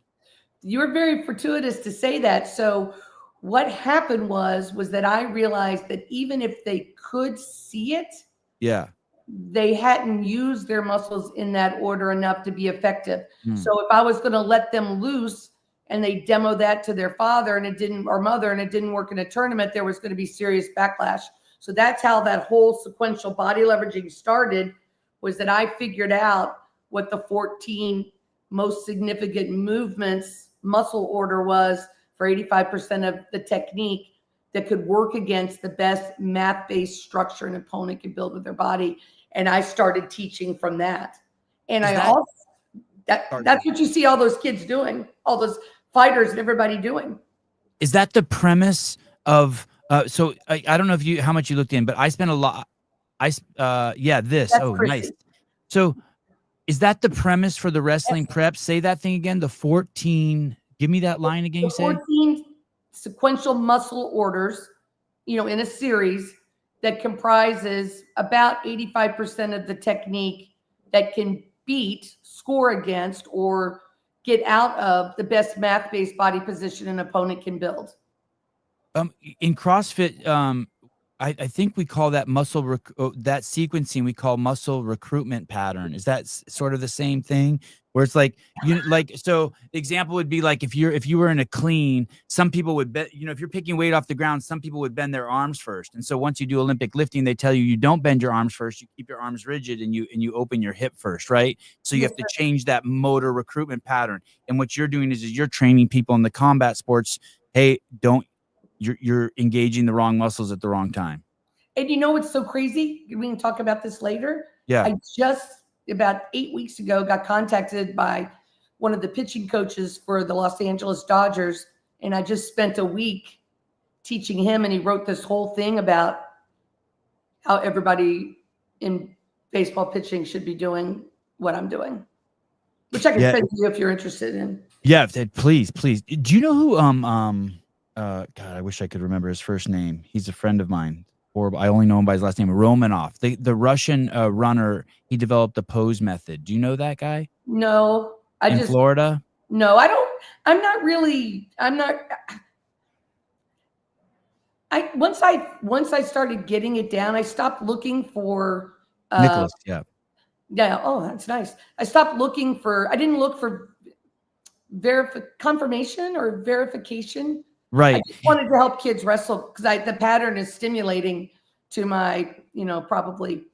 You were very fortuitous to say that. So what happened was that I realized that even if they could see it, yeah, they hadn't used their muscles in that order enough to be effective. So if I was going to let them loose and they demo that to their father and it didn't, or mother, and it didn't work in a tournament, there was going to be serious backlash. So that's how that whole sequential body leveraging started, was that I figured out what the 14 most significant movements muscle order was for 85% of the technique that could work against the best math-based structure an opponent can build with their body. And I started teaching from that. And that's what you see all those kids doing, all those fighters and everybody doing. Is that the premise of, so I don't know how much you looked in, but I spent a lot. This. That's Chrissy. Nice. So is that the premise for the wrestling prep? Say that thing again. The 14, give me that line again. You said 14 sequential muscle orders, in a series that comprises about 85% of the technique that can beat, score against, or get out of the best math-based body position an opponent can build. In CrossFit, I think we call that that sequencing we call muscle recruitment pattern. Is that sort of the same thing? Where it's like, so the example would be like, if you were in a clean, some people would bet, if you're picking weight off the ground, some people would bend their arms first. And so once you do Olympic lifting, they tell you don't bend your arms first. You keep your arms rigid and you open your hip first, right? So you have to change that motor recruitment pattern. And what you're doing is you're training people in the combat sports. Hey, you're engaging the wrong muscles at the wrong time. And what's so crazy? We can talk about this later. Yeah. I just about 8 weeks ago got contacted by one of the pitching coaches for the Los Angeles Dodgers. And I just spent a week teaching him, and he wrote this whole thing about how everybody in baseball pitching should be doing what I'm doing, which I can send you if you're interested in. Yeah, please. Do you know who, God, I wish I could remember his first name. He's a friend of mine. Or I only know him by his last name, Romanov. The Russian runner, he developed the pose method. Do you know that guy? No. In Florida? No, I don't. Once I started getting it down, I stopped looking for Nicholas, yeah. Yeah, oh, that's nice. I didn't look for confirmation or verification. Right. I just wanted to help kids wrestle because the pattern is stimulating to my, probably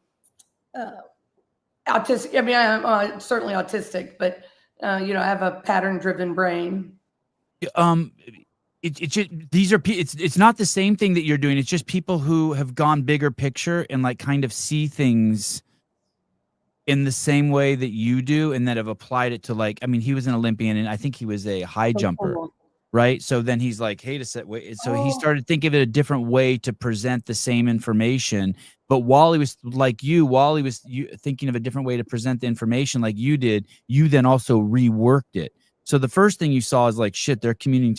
autistic. I mean, I'm certainly autistic, but I have a pattern-driven brain. It's not the same thing that you're doing. It's just people who have gone bigger picture and like kind of see things in the same way that you do, and that have applied it to he was an Olympian, and I think he was a high jumper. Cool. Right. So then he's like, hey, so he started thinking of it a different way to present the same information. But while he was thinking of a different way to present the information like you did, you then also reworked it. So the first thing you saw is like, shit, they're communicating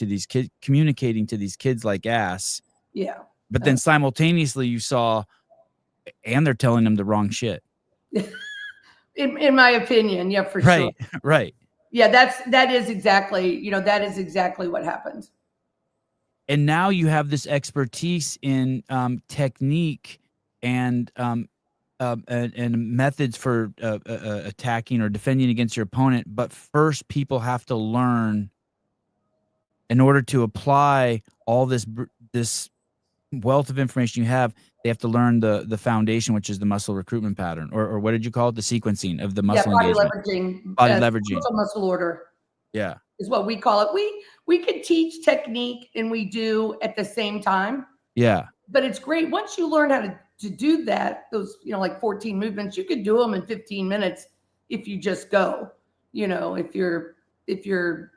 to these kids like ass. Yeah. But then simultaneously you saw, and they're telling them the wrong shit. In my opinion. Yeah, for sure. Right. Yeah, that is exactly, that is exactly what happened. And now you have this expertise in technique and and methods for attacking or defending against your opponent. But first, people have to learn in order to apply all this wealth of information you have. They have to learn the foundation, which is the muscle recruitment pattern, or what did you call it? The sequencing of the Yeah, muscle body engagement, leveraging, body leveraging. muscle order Yeah, is what we call it. We can teach technique, and we do at the same time. yeah. But it's great once you learn how to do that. Those like 14 movements, you could do them in 15 minutes if you just go. If you're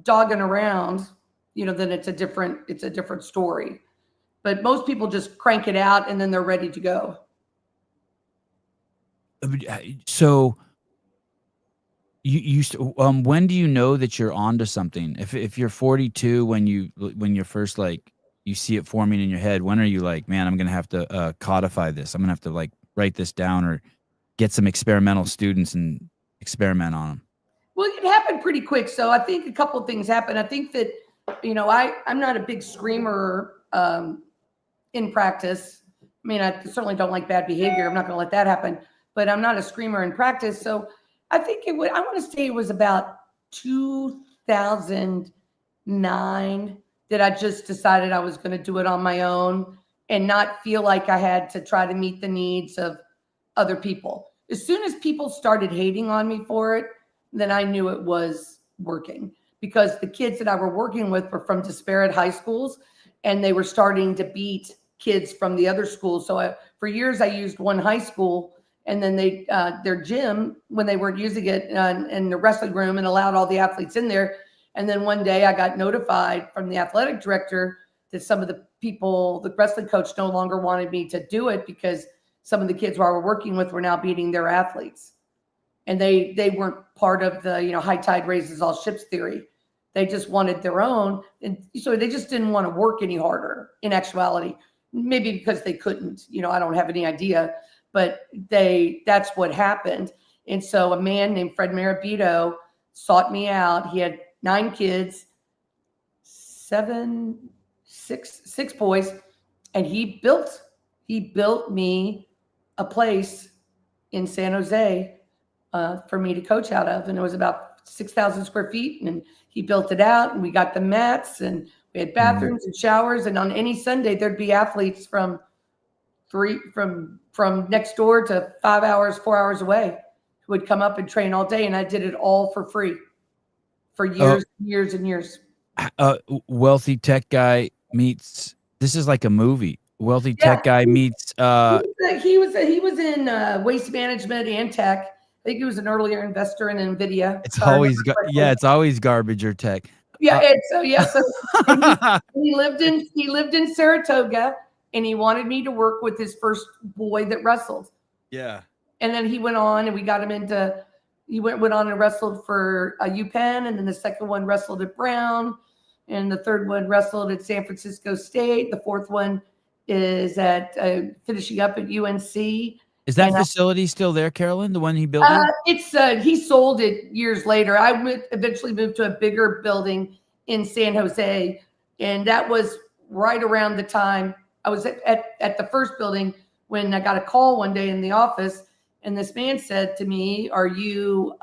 dogging around, then it's a different story. But most people just crank it out and then they're ready to go. So you when do you know that you're onto something? If you're 42, when you're first like you see it forming in your head, when are you like, man, I'm gonna have to codify this. I'm gonna have to like write this down or get some experimental students and experiment on them. Well, it happened pretty quick. So I think a couple of things happened. I think that, I'm not a big screamer in practice. I mean, I certainly don't like bad behavior. I'm not going to let that happen, but I'm not a screamer in practice. So I think I want to say it was about 2009 that I just decided I was going to do it on my own and not feel like I had to try to meet the needs of other people. As soon as people started hating on me for it, then I knew it was working, because the kids that I were working with were from disparate high schools, and they were starting to beat kids from the other schools. So for years I used one high school, and then their gym, when they weren't using it in the wrestling room, and allowed all the athletes in there. And then one day I got notified from the athletic director that some of the people, the wrestling coach, no longer wanted me to do it because some of the kids who I were working with were now beating their athletes. And they weren't part of the, high tide raises all ships theory. They just wanted their own. And so they just didn't want to work any harder in actuality, maybe because they couldn't, I don't have any idea, but that's what happened. And so a man named Fred Marabito sought me out. He had 9 kids, 6 boys. And he built me a place in San Jose for me to coach out of. And it was about 6,000 square feet. And he built it out, and we got the mats, and we had bathrooms and showers. And on any Sunday, there'd be athletes from next door to 5 hours, 4 hours away who would come up and train all day. And I did it all for free for years, years and years. Wealthy tech guy meets, this is like a movie. Wealthy tech guy meets. He was in waste management and tech. I think he was an earlier investor in NVIDIA. It's always garbage or tech. Yeah. So he lived in Saratoga, and he wanted me to work with his first boy that wrestled. Yeah. And then he went on, and we got him into. He went on and wrestled for UPenn, and then the second one wrestled at Brown, and the third one wrestled at San Francisco State. The fourth one is at finishing up at UNC. Is that facility still there, Carolyn? The one he built? It's he sold it years later. I eventually moved to a bigger building in San Jose, and that was right around the time I was at the first building, when I got a call one day in the office, and this man said to me, "Are you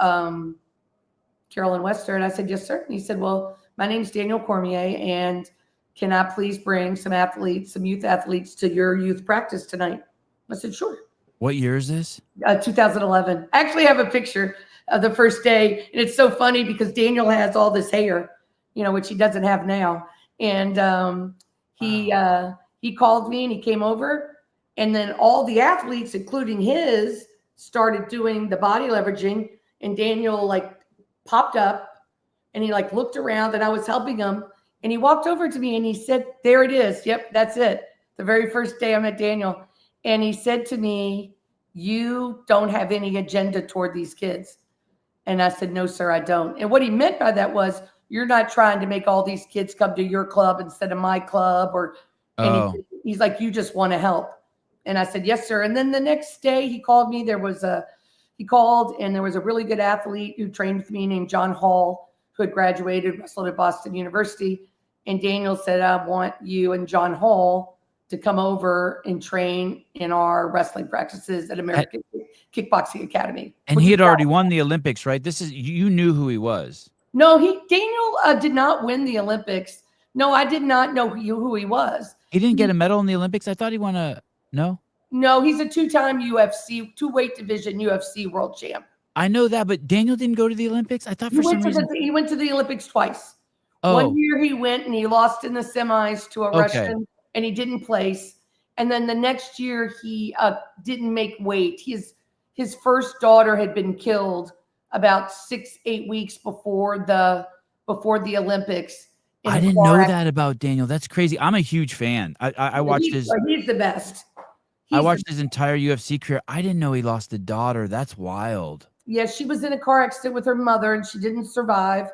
Carolyn Wester?" And I said, "Yes, sir." And he said, "Well, my name's Daniel Cormier, and can I please bring some youth athletes to your youth practice tonight?" I said, "Sure." What year is this? 2011. I actually have a picture of the first day, and it's so funny because Daniel has all this hair, which he doesn't have now. And he called me, and he came over, and then all the athletes, including his, started doing the body leveraging, and Daniel popped up, and he looked around, and I was helping him, and he walked over to me, and he said, "There it is. Yep, that's it." The very first day I met Daniel. And he said to me, "You don't have any agenda toward these kids." And I said, "No, sir, I don't." And what he meant by that was, you're not trying to make all these kids come to your club instead of my club or anything. He's like, "You just want to help." And I said, "Yes, sir." And then the next day he called me. There was he called, and there was a really good athlete who trained with me named John Hall, who had graduated, wrestled at Boston University. And Daniel said, I want you and John Hall to come over and train in our wrestling practices at American Kickboxing Academy. And he had already won the Olympics, right? You knew who he was. No, Daniel did not win the Olympics. No, I did not know who he was. He didn't get a medal in the Olympics? I thought he won no? No, he's a two-time UFC, two-weight division UFC world champ. I know that, but Daniel didn't go to the Olympics? I thought for some reason. He went to the Olympics twice. Oh. One year he went and he lost in the semis to a Russian, and he didn't place. And then the next year he didn't make weight. His first daughter had been killed about 6-8 weeks before the Olympics. I didn't know that about Daniel. That's crazy. I'm a huge fan. I watched his. He's the best. I watched his entire UFC career. I didn't know he lost a daughter. That's wild. Yeah, she was in a car accident with her mother, and she didn't survive.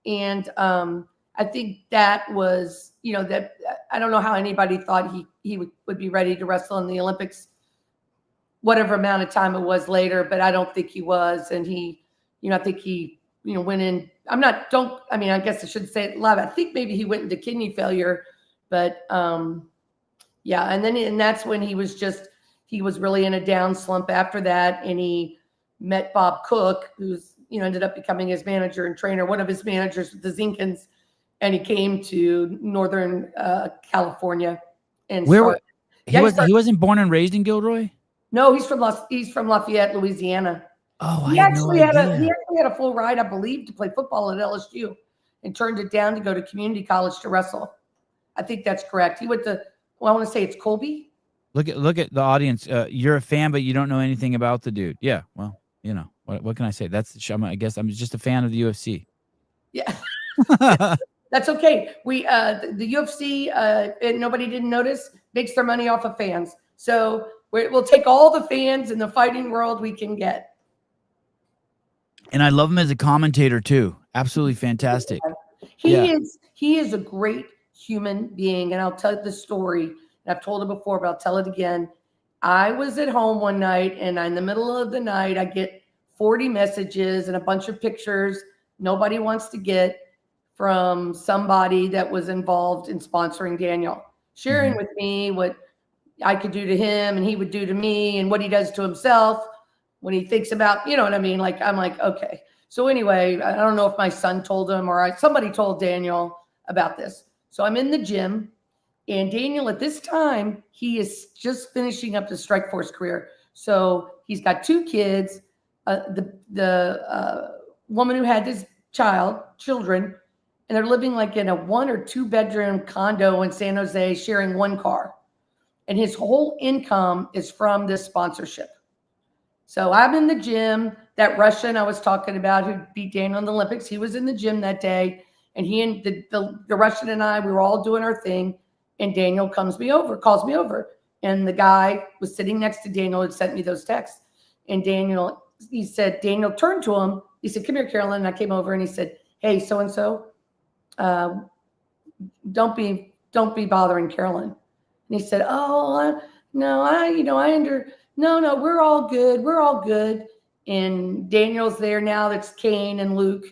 And I think that was, that I don't know how anybody thought he would be ready to wrestle in the Olympics, whatever amount of time it was later, but I don't think he was. And I think he, went in. I guess I shouldn't say it loud. I think maybe he went into kidney failure, but yeah. And that's when he was really in a down slump after that. And he met Bob Cook, who's, ended up becoming his manager and trainer, one of his managers with the Zinkins. And he came to Northern California. And he wasn't born and raised in Gilroy? No, he's from Lafayette, Louisiana. Oh, he actually had a full ride, I believe, to play football at LSU, and turned it down to go to community college to wrestle. I think that's correct. He went to, I want to say it's Colby. Look at the audience. You're a fan, but you don't know anything about the dude. Yeah, well, what can I say? I guess I'm just a fan of the UFC. Yeah, that's okay. We the UFC, and nobody didn't notice, makes their money off of fans. So we'll take all the fans in the fighting world we can get. And I love him as a commentator too. Absolutely fantastic. He is a great human being. And I'll tell you the story. And I've told it before, but I'll tell it again. I was at home one night, and in the middle of the night, I get 40 messages and a bunch of pictures nobody wants to get from somebody that was involved in sponsoring Daniel, sharing with me what I could do to him and he would do to me, and what he does to himself when he thinks about, you know what I mean? Like, I'm like, okay. So anyway, I don't know if my son told him or somebody told Daniel about this. So I'm in the gym, and Daniel at this time, he is just finishing up his Strikeforce career. So he's got 2 kids. The woman who had his children, and they're living like in a 1 or 2 bedroom condo in San Jose, sharing 1 car. And his whole income is from this sponsorship. So I'm in the gym. That Russian I was talking about who beat Daniel in the Olympics, he was in the gym that day. And he and the Russian and I, we were all doing our thing. And Daniel calls me over. And the guy was sitting next to Daniel and sent me those texts. And Daniel turned to him. He said, "Come here, Carolyn." And I came over and he said, "Hey, so-and-so, don't be bothering Carolyn." And he said, "Oh, no, we're all good. We're all good." And Daniel's there now. That's Kane and Luke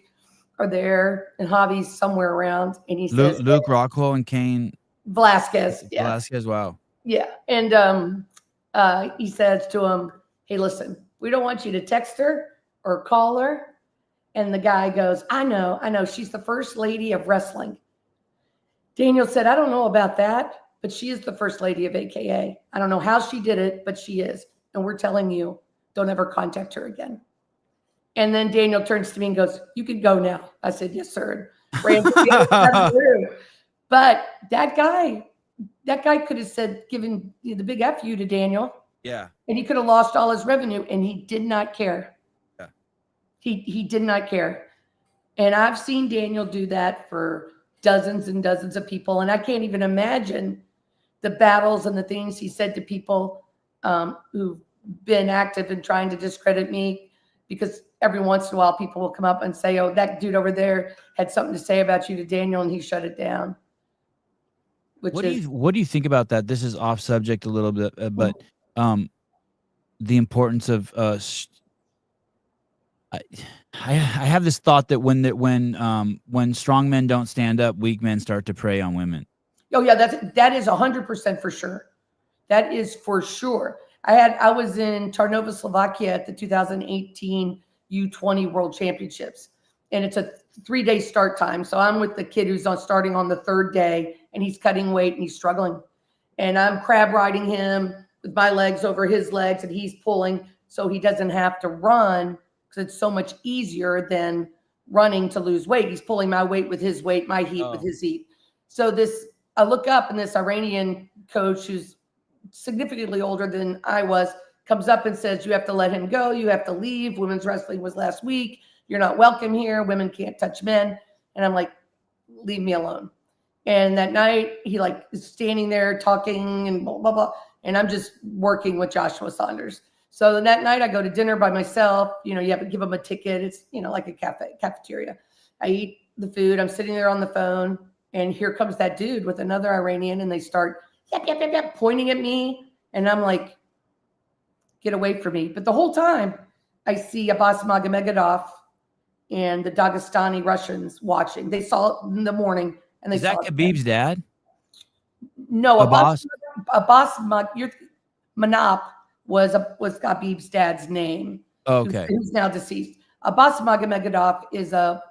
are there, and Javi's somewhere around. And he says, Luke Rockwell and Kane Velasquez. Yeah. Velasquez, wow. Yeah. And he says to him, "Hey, listen, we don't want you to text her or call her." And the guy goes, I know. She's the first lady of wrestling." Daniel said, "I don't know about that, but she is the first lady of AKA. I don't know how she did it, but she is. And we're telling you, don't ever contact her again." And then Daniel turns to me and goes, "You can go now." I said, "Yes, sir." But that guy could have said, given the big F you to Daniel. Yeah. And he could have lost all his revenue, and he did not care. Yeah. He did not care. And I've seen Daniel do that for dozens and dozens of people. And I can't even imagine the battles and the things he said to people who've been active in trying to discredit me, because every once in a while people will come up and say, "Oh, that dude over there had something to say about you to Daniel," and he shut it down. What do you think about that? This is off subject a little bit, but the importance of I I have this thought that when strong men don't stand up, weak men start to prey on women. Oh yeah, that is 100% for sure. That is for sure. I was in Tarnova, Slovakia at the 2018 U20 World Championships, and it's a 3-day start time. So I'm with the kid who's starting on the 3rd day, and he's cutting weight and he's struggling, and I'm crab riding him with my legs over his legs, and he's pulling so he doesn't have to run because it's so much easier than running to lose weight. He's pulling my weight with his weight, my heat with his heat. So I look up, and this Iranian coach who's significantly older than I was comes up and says, you have to let him go. You have to leave. Women's wrestling was last week. You're not welcome here. Women can't touch men. And I'm like, leave me alone. And that night he is standing there talking and blah, blah, blah. And I'm just working with Joshua Saunders. So that night I go to dinner by myself. You have to give them a ticket. It's, like a cafeteria. I eat the food. I'm sitting there on the phone, and here comes that dude with another Iranian, and they start pointing at me, and I'm like, get away from me. But the whole time I see Abbas Magomedov and the Dagestani Russians watching. They saw it in the morning, and they Is that Khabib's dad? No, Abbas Manap was Khabib's dad's name. Okay. Who's now deceased. Abbas Magomedov is a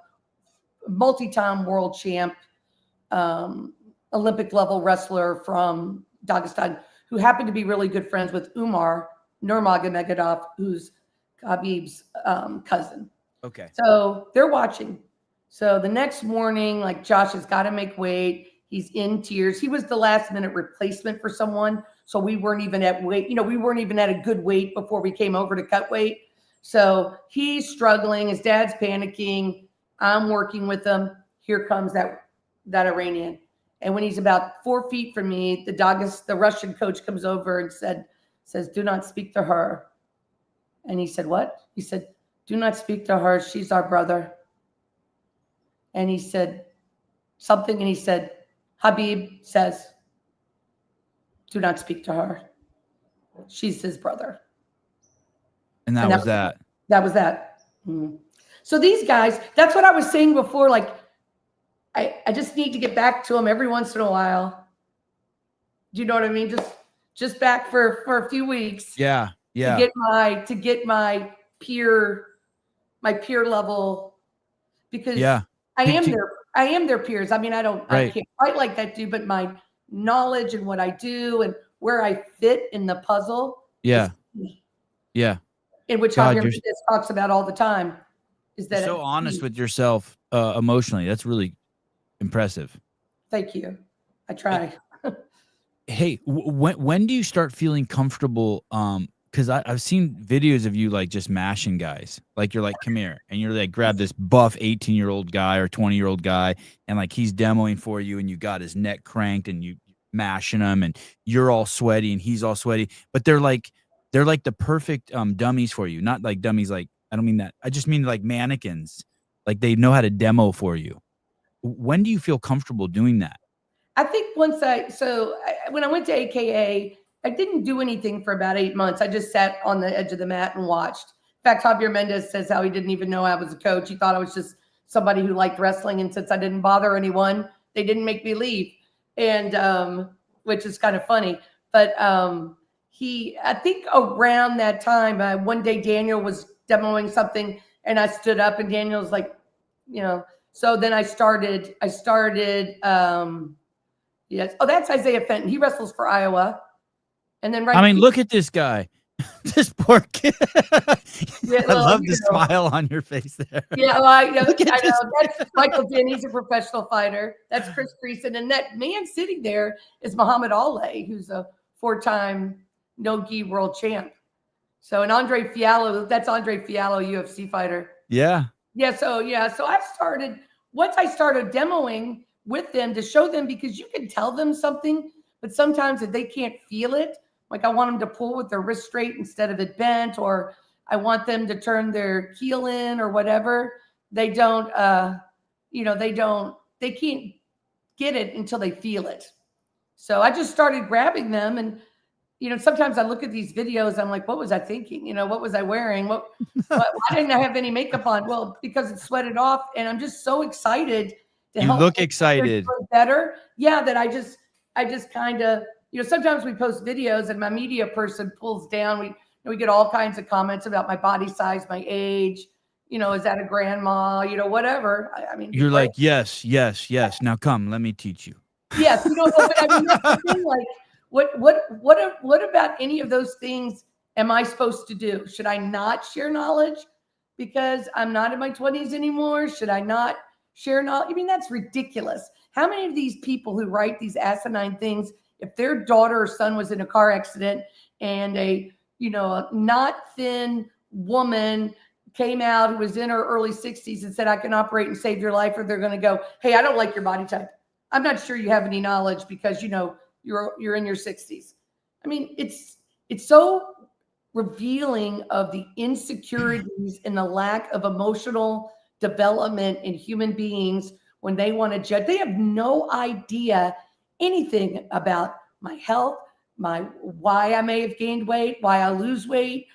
multi-time world champ, Olympic level wrestler from Dagestan, who happened to be really good friends with Umar Nurmagomedov, who's Khabib's cousin. Okay. So they're watching. So the next morning, Josh has got to make weight. He's in tears. He was the last minute replacement for someone. So we weren't even at weight. We weren't even at a good weight before we came over to cut weight. So he's struggling. His dad's panicking. I'm working with him. Here comes that Iranian. And when he's about 4 feet from me, the Russian coach comes over and says, do not speak to her. And he said, what? He said, do not speak to her. She's our brother. And he said something, and he said, Habib says, do not speak to her. She's his brother. And that was that. That was that. Mm-hmm. So these guys, that's what I was saying before, I just need to get back to them every once in a while. Do you know what I mean? Just back for a few weeks. Yeah. Yeah. To get my peer level, because I am their peers. I mean, I can't fight like that dude, but my knowledge and what I do and where I fit in the puzzle. Yeah. Yeah. In which Javier Mendez talks about all the time. Is that you're so honest with yourself emotionally. That's really impressive. Thank you. I try. Hey, when do you start feeling comfortable? Because I've seen videos of you just mashing guys. You're like, come here, and you're grab this buff 18-year-old guy or 20-year-old guy, and he's demoing for you, and you got his neck cranked, and you mashing him, and you're all sweaty, and he's all sweaty, but they're the perfect dummies for you. Not dummies. I don't mean that. I just mean mannequins. They know how to demo for you. When do you feel comfortable doing that? I think when I went to AKA, I didn't do anything for about 8 months. I just sat on the edge of the mat and watched. In fact, Javier Mendez says how he didn't even know I was a coach. He thought I was just somebody who liked wrestling. And since I didn't bother anyone, they didn't make me leave. And which is kind of funny. But I think around that time, one day Daniel was demoing something, and I stood up, and Daniel was like, so then I started, yes. Oh, that's Isaiah Fenton. He wrestles for Iowa. And then look at this guy. This poor kid. Yeah, I love the smile on your face there. Yeah, I know. That's Michael Dinn. He's a professional fighter. That's Chris Creason. And that man sitting there is Muhammad Ali, who's a 4-time no-gi world champ. So, and Andre Fiallo, that's Andre Fiallo, UFC fighter. Yeah. Yeah. So once I started demoing with them to show them, because you can tell them something, but sometimes if they can't feel it, I want them to pull with their wrist straight instead of it bent, or I want them to turn their heel in or whatever. They don't, they can't get it until they feel it. So I just started grabbing them, and sometimes I look at these videos, I'm like, what was I thinking? What was I wearing? Why didn't I have any makeup on? Well, because it sweated off, and I'm just so excited to You help look make excited. others feel better. Yeah, that I just kind of, sometimes we post videos and my media person pulls down. We get all kinds of comments about my body size, my age. Is that a grandma? Whatever. I mean, You're great. like, yes. Now come, let me teach you. Yes, but I mean, that's the thing. Like, what about any of those things am I supposed to do? Should I not share knowledge because I'm not in my 20s anymore? Should I not share knowledge? I mean, that's ridiculous. How many of these people who write these asinine things, if their daughter or son was in a car accident and a not thin woman came out who was in her early 60s and said, I can operate and save your life, or they're going to go, hey, I don't like your body type. I'm not sure you have any knowledge because you're in your 60s. I mean, it's so revealing of the insecurities and the lack of emotional development in human beings when they want to judge. They have no idea anything about my health, why I may have gained weight, why I lose weight.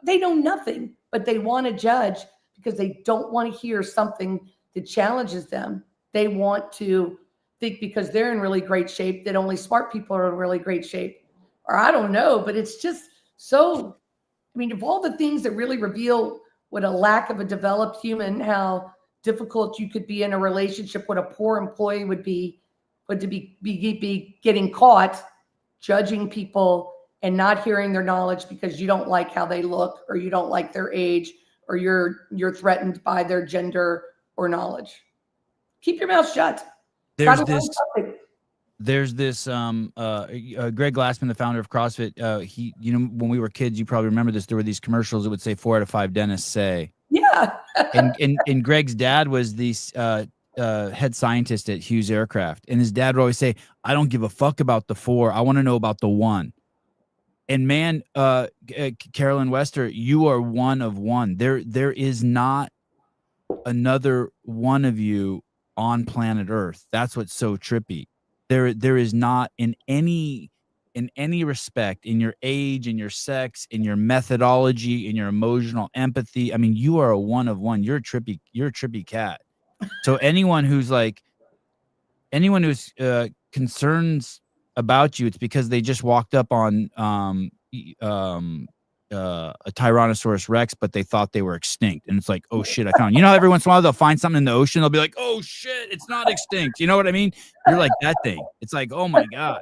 They know nothing, but they want to judge because they don't want to hear something that challenges them. They want to think because they're in really great shape that only smart people are in really great shape, or I don't know, but it's just so, I mean, of all the things that really reveal what a lack of a developed human, how difficult you could be in a relationship, what a poor employee would be, but to be getting caught judging people and not hearing their knowledge because you don't like how they look, or you don't like their age, or you're threatened by their gender or knowledge. Keep your mouth shut. There's this Greg Glassman, the founder of CrossFit. He, when we were kids, you probably remember this. There were these commercials that would say 4 out of 5 dentists say. Yeah. and Greg's dad was the head scientist at Hughes Aircraft, and his dad would always say, I don't give a fuck about the 4. I want to know about the 1. And man, Carolyn Wester, you are one of one. There is not another one of you on planet Earth. That's what's so trippy. There is not in any respect, in your age, in your sex, in your methodology, in your emotional empathy. I mean, you are a one of one. You're a trippy cat. So anyone who's concerns about you, it's because they just walked up on a Tyrannosaurus Rex, but they thought they were extinct. And it's like, oh shit, I found. Every once in a while they'll find something in the ocean. They'll be like, oh shit, it's not extinct. You know what I mean? You're like that thing. It's like, oh my God.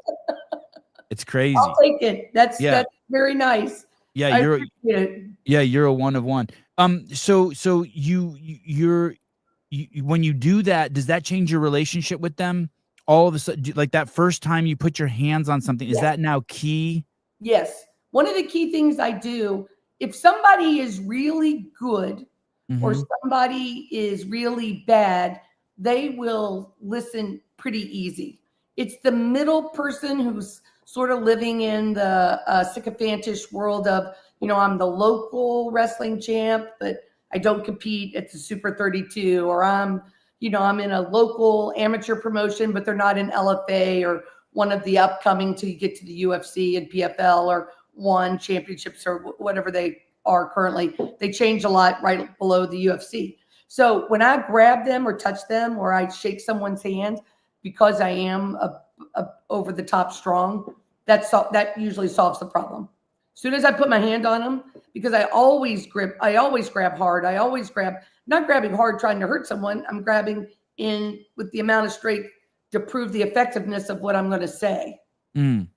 It's crazy. I'll take it. That's very nice. Yeah, you're a one of one. So you're when you do that, does that change your relationship with them? All of a sudden, like that first time you put your hands on something, is that now key? Yes. One of the key things I do, if somebody is really good or somebody is really bad, they will listen pretty easy. It's the middle person who's sort of living in the sycophantish world of, I'm the local wrestling champ, but I don't compete at the Super 32, or I'm in a local amateur promotion, but they're not in LFA or one of the upcoming till you get to the UFC and PFL or one championships or whatever they are currently. They change a lot right below the UFC. So when I grab them or touch them or I shake someone's hand, because I am a over the top strong, that usually solves the problem. As soon as I put my hand on them, because I always grab hard. Not grabbing hard trying to hurt someone. I'm grabbing in with the amount of strength to prove the effectiveness of what I'm going to say. Mm.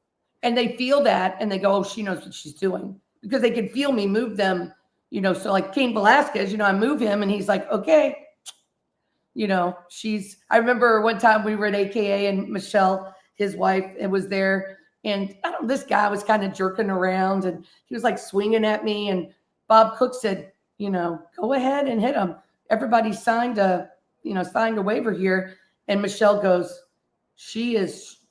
And they feel that and they go, oh, she knows what she's doing, because they can feel me move them, so like Cain Velasquez, I move him and he's like, okay. I remember one time we were at AKA and Michelle, his wife, was there. And this guy was kind of jerking around and he was like swinging at me. And Bob Cook said, go ahead and hit him. Everybody signed a waiver here. And Michelle goes,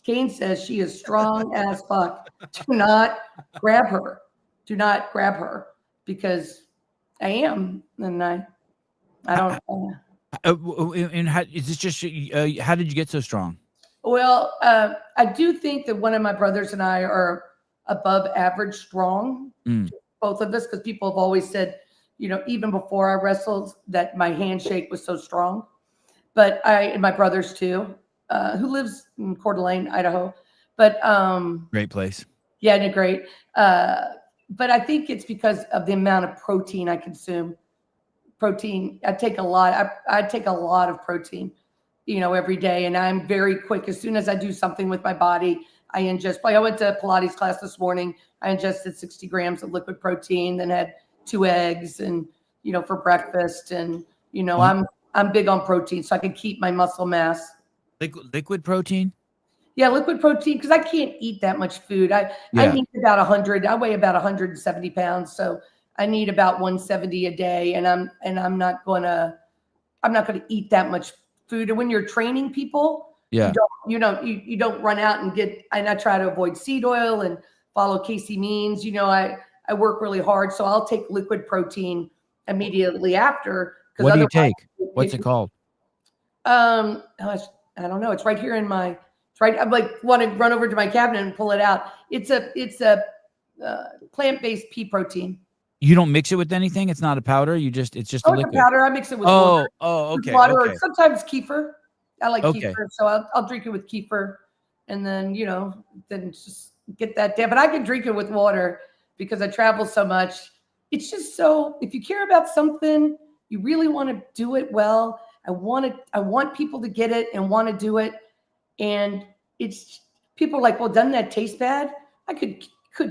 Cain says she is strong as fuck. Do not grab her. Do not grab her, because I am. And I don't. And how is this just? How did you get so strong? Well, I do think that one of my brothers and I are above average strong, both of us, because people have always said, even before I wrestled, that my handshake was so strong. But and my brothers too, who lives in Coeur d'Alene, Idaho. But great place. Yeah, great. But I think it's because of the amount of protein I consume. Protein, I take a lot. I take a lot of protein, every day, and I'm very quick. As soon as I do something with my body, I ingest. Like I went to Pilates class this morning. I ingested 60 grams of liquid protein, then had 2 eggs, and for breakfast. And I'm big on protein, so I can keep my muscle mass. Liquid protein. Yeah, liquid protein, because I can't eat that much food. I need about 100. I weigh about 170 pounds, so I need about 170 a day, and I'm not gonna eat that much food. And when you're training people, you don't run out and get. And I try to avoid seed oil and follow Casey Means. I work really hard, so I'll take liquid protein immediately after. What do you take? What's it called? I don't know. It's right here in my. It's right. I'm like want to run over to my cabinet and pull it out. It's a plant-based pea protein. You don't mix it with anything? It's not a powder? It's just a liquid? It's a powder. I mix it with water. Okay. Water, okay. Or sometimes kefir. I like kefir, so I'll drink it with kefir, and then then just get that down. But I can drink it with water because I travel so much. It's just so, if you care about something, you really want to do it well. I want people to get it and want to do it. And it's people are like, well, doesn't that taste bad? I could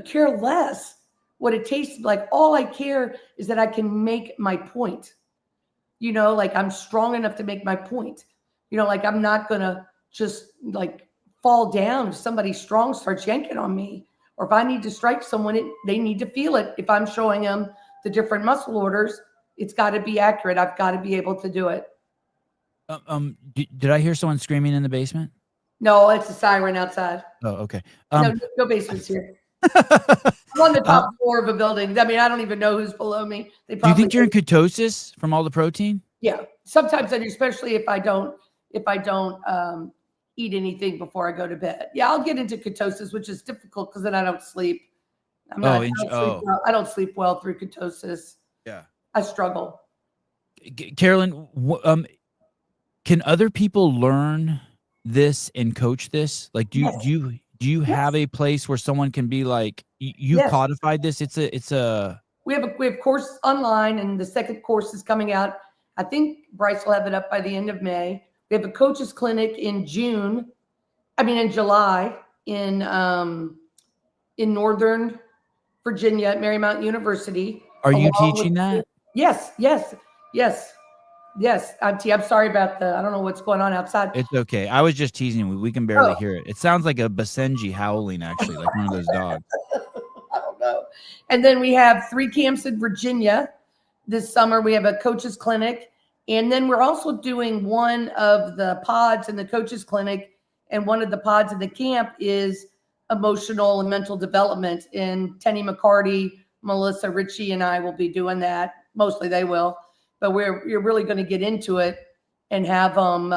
care less what it tastes like. All I care is that I can make my point. Like I'm strong enough to make my point. Like I'm not gonna just like fall down if somebody strong starts yanking on me, or if I need to strike someone, they need to feel it. If I'm showing them the different muscle orders, it's got to be accurate. I've got to be able to do it. Did I hear someone screaming in the basement? No, it's a siren outside. Oh, okay. No basements here. I'm on the top floor of a building. I mean, I don't even know who's below me. Do you think you're in ketosis from all the protein? Yeah, sometimes I do, especially if I don't eat anything before I go to bed. Yeah, I'll get into ketosis, which is difficult because then I don't sleep. I don't sleep well through ketosis. Yeah, I struggle. Carolyn, can other people learn this and coach this? Like, do you have a place where someone can be like, you codified this? We have courses online, and the second course is coming out. I think Bryce will have it up by the end of May. We have a coaches clinic in July in Northern Virginia at Marymount University. Are you teaching that? Yes. I'm sorry about I don't know what's going on outside. It's okay. I was just teasing you. We can barely hear it. It sounds like a Basenji howling, actually, like one of those dogs. I don't know. And then we have 3 camps in Virginia. This summer, we have a coaches clinic. And then we're also doing one of the pods in the coaches clinic. And one of the pods in the camp is emotional and mental development. And Tenny McCarty, Melissa Ritchie, and I will be doing that. Mostly they will. But you're really going to get into it and have them,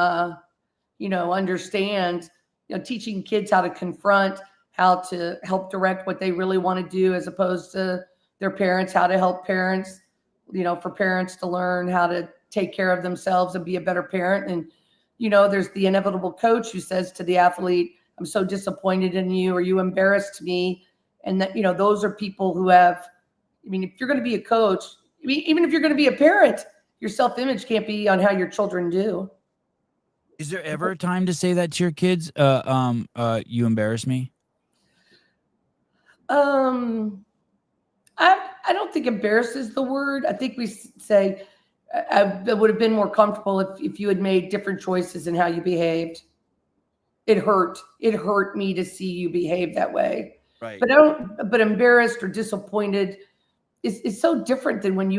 understand, teaching kids how to confront, how to help direct what they really want to do, as opposed to their parents, how to help parents, for parents to learn how to take care of themselves and be a better parent. And, there's the inevitable coach who says to the athlete, I'm so disappointed in you, or you embarrassed me. And that, those are people who have, if you're going to be a coach, even if you're going to be a parent, your self-image can't be on how your children do. Is there ever a time to say that to your kids? You embarrass me? I don't think embarrass is the word. I think we say I would have been more comfortable if you had made different choices in how you behaved. It hurt me to see you behave that way. Right. But embarrassed or disappointed is so different than when